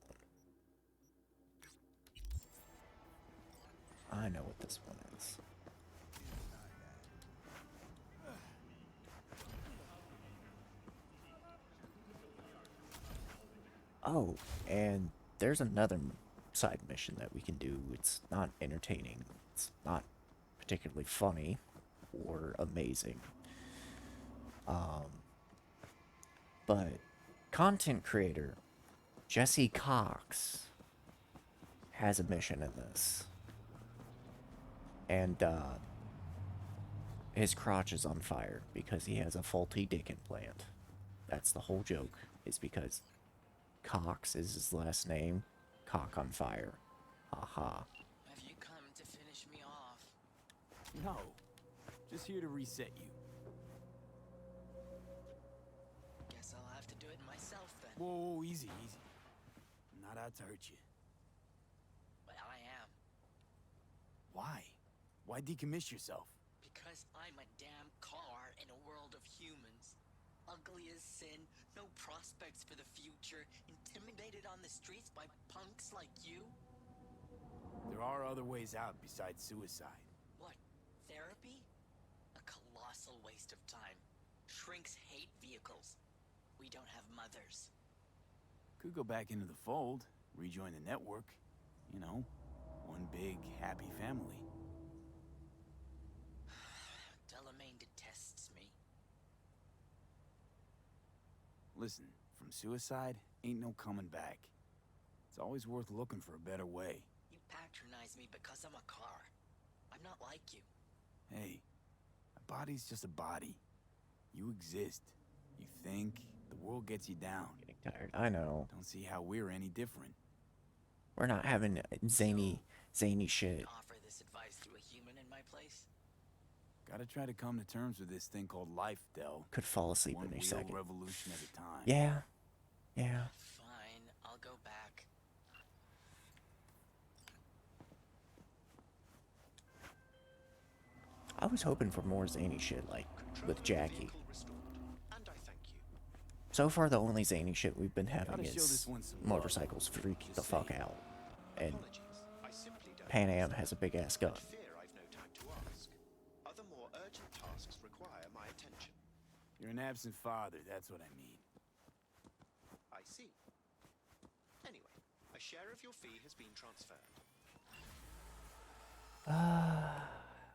S1: one? I know what this one is. Oh, and there's another side mission that we can do. It's not entertaining. It's not particularly funny or amazing. But content creator Jesse Cox has a mission in this. And his crotch is on fire because he has a faulty dick implant. That's the whole joke, is because Cox is his last name. Cock on fire. Haha.
S6: Have you come to finish me off? No. Just here to reset you. Guess I'll have to do it myself then. Whoa, easy, easy. I'm not out to hurt you. But I am. Why? Why decommiss yourself? Because I'm a damn car in a world of humans. Ugly as sin, no prospects for the future, intimidated on the streets by punks like you? There are other ways out besides suicide. What? Therapy? A colossal waste of time. Shrinks hate vehicles. We don't have mothers. Could go back into the fold, rejoin the network. You know, one big, happy family. Delamain detests me. Listen, from suicide, ain't no coming back. It's always worth looking for a better way. You patronize me because I'm a car. I'm not like you. Hey, a body's just a body. You exist. You think, the world gets you down.
S1: Getting tired. I know.
S6: Don't see how we're any different.
S1: We're not having zany shit.
S6: Offer this advice to a human in my place? Gotta try to come to terms with this thing called life, Del.
S1: Could fall asleep
S6: One
S1: any
S6: wheel
S1: second.
S6: revolution at a time.
S1: Yeah. Yeah.
S6: Fine, I'll go back.
S1: I was hoping for more zany shit, like with Jackie. So far, the only zany shit we've been having is motorcycles freak the fuck out. And Pan Am has a big ass gun.
S15: Other more urgent tasks require my attention.
S6: You're an absent father, that's what I mean.
S15: I see. Anyway, a share of your fee has been transferred.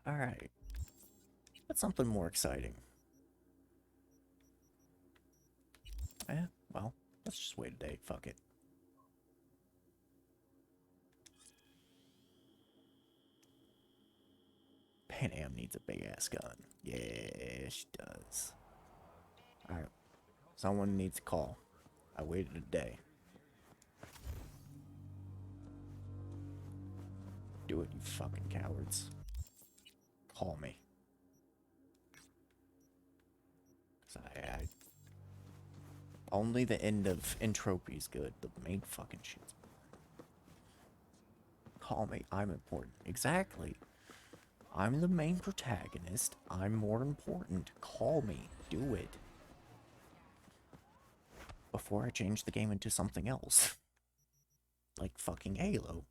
S1: Alright. What's something more exciting? Well, let's just wait a day. Fuck it. Pan Am needs a big ass gun. Yeah, she does. Alright. Someone needs to call. I waited a day. Do it, you fucking cowards. Call me. 'Cause I only the end of Entropy is good. The main fucking shit's boring. Call me. I'm important. Exactly. I'm the main protagonist. I'm more important. Call me. Do it. Before I change the game into something else. Like fucking Halo.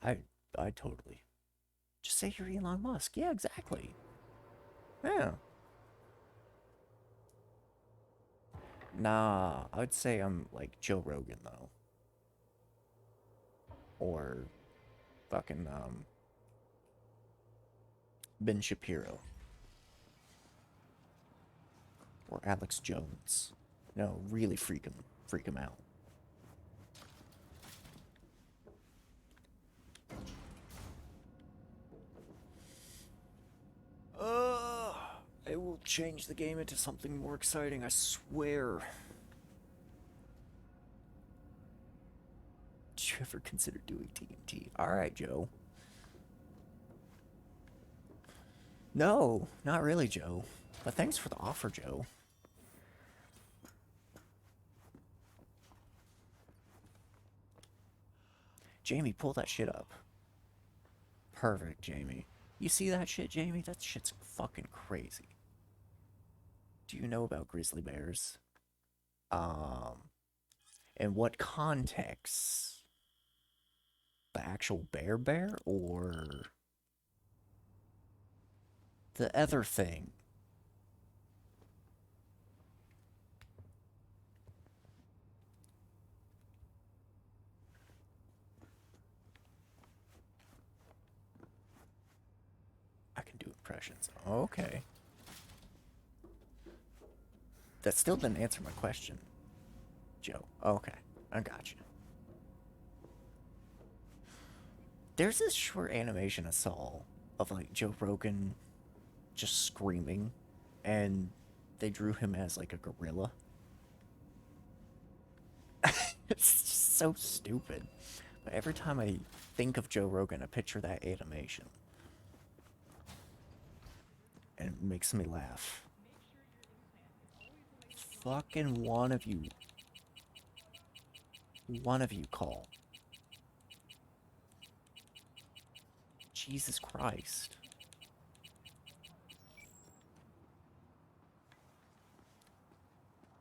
S1: I totally. Just say you're Elon Musk. Yeah, exactly. Yeah. Nah, I'd say I'm like Joe Rogan though. Or fucking Ben Shapiro. Or Alex Jones. No, really freak him out. I will change the game into something more exciting, I swear. Did you ever consider doing TNT? Alright, Joe. No, not really, Joe. But thanks for the offer, Joe. Jamie, pull that shit up. Perfect, Jamie. You see that shit, Jamie? That shit's fucking crazy. Do you know about grizzly bears? In what context? The actual bear or the other thing? I can do impressions. Okay. That still didn't answer my question, Joe. Okay, I got you. There's this short animation I saw of like Joe Rogan just screaming, and they drew him as like a gorilla. It's just so stupid. But every time I think of Joe Rogan, I picture that animation. And it makes me laugh. Fucking one of you. One of you call. Jesus Christ.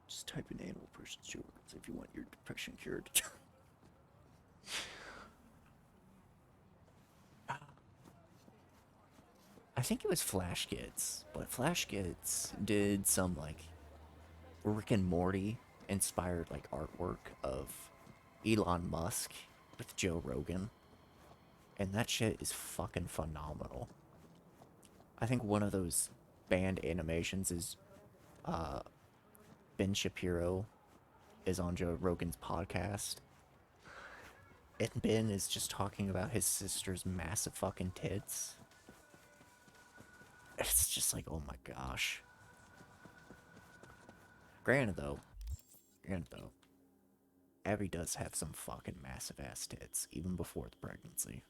S1: Just type in animal person's shorts if you want your depression cured. I think it was Flash Kids, but Flash Kids did some like Rick and Morty inspired like artwork of Elon Musk with Joe Rogan, and that shit is fucking phenomenal. I think one of those banned animations is Ben Shapiro is on Joe Rogan's podcast, and Ben is just talking about his sister's massive fucking tits. It's just like, oh my gosh. Granted though, Abby does have some fucking massive ass tits, even before the pregnancy.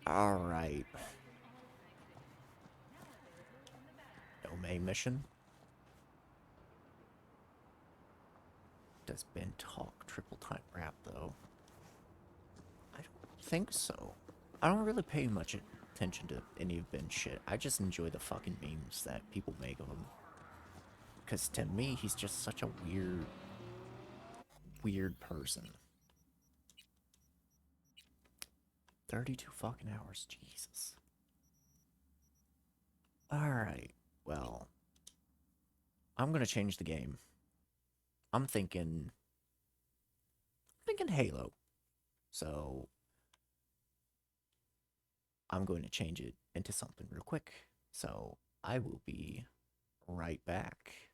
S1: Alright. No main mission? Does Ben talk triple time rap though? I don't think so. I don't really pay much attention to any of Ben's shit. I just enjoy the fucking memes that people make of him. Because to me, he's just such a weird person. 32 fucking hours, Jesus. Alright, well. I'm gonna change the game. I'm thinking Halo. So I'm going to change it into something real quick. So I will be right back.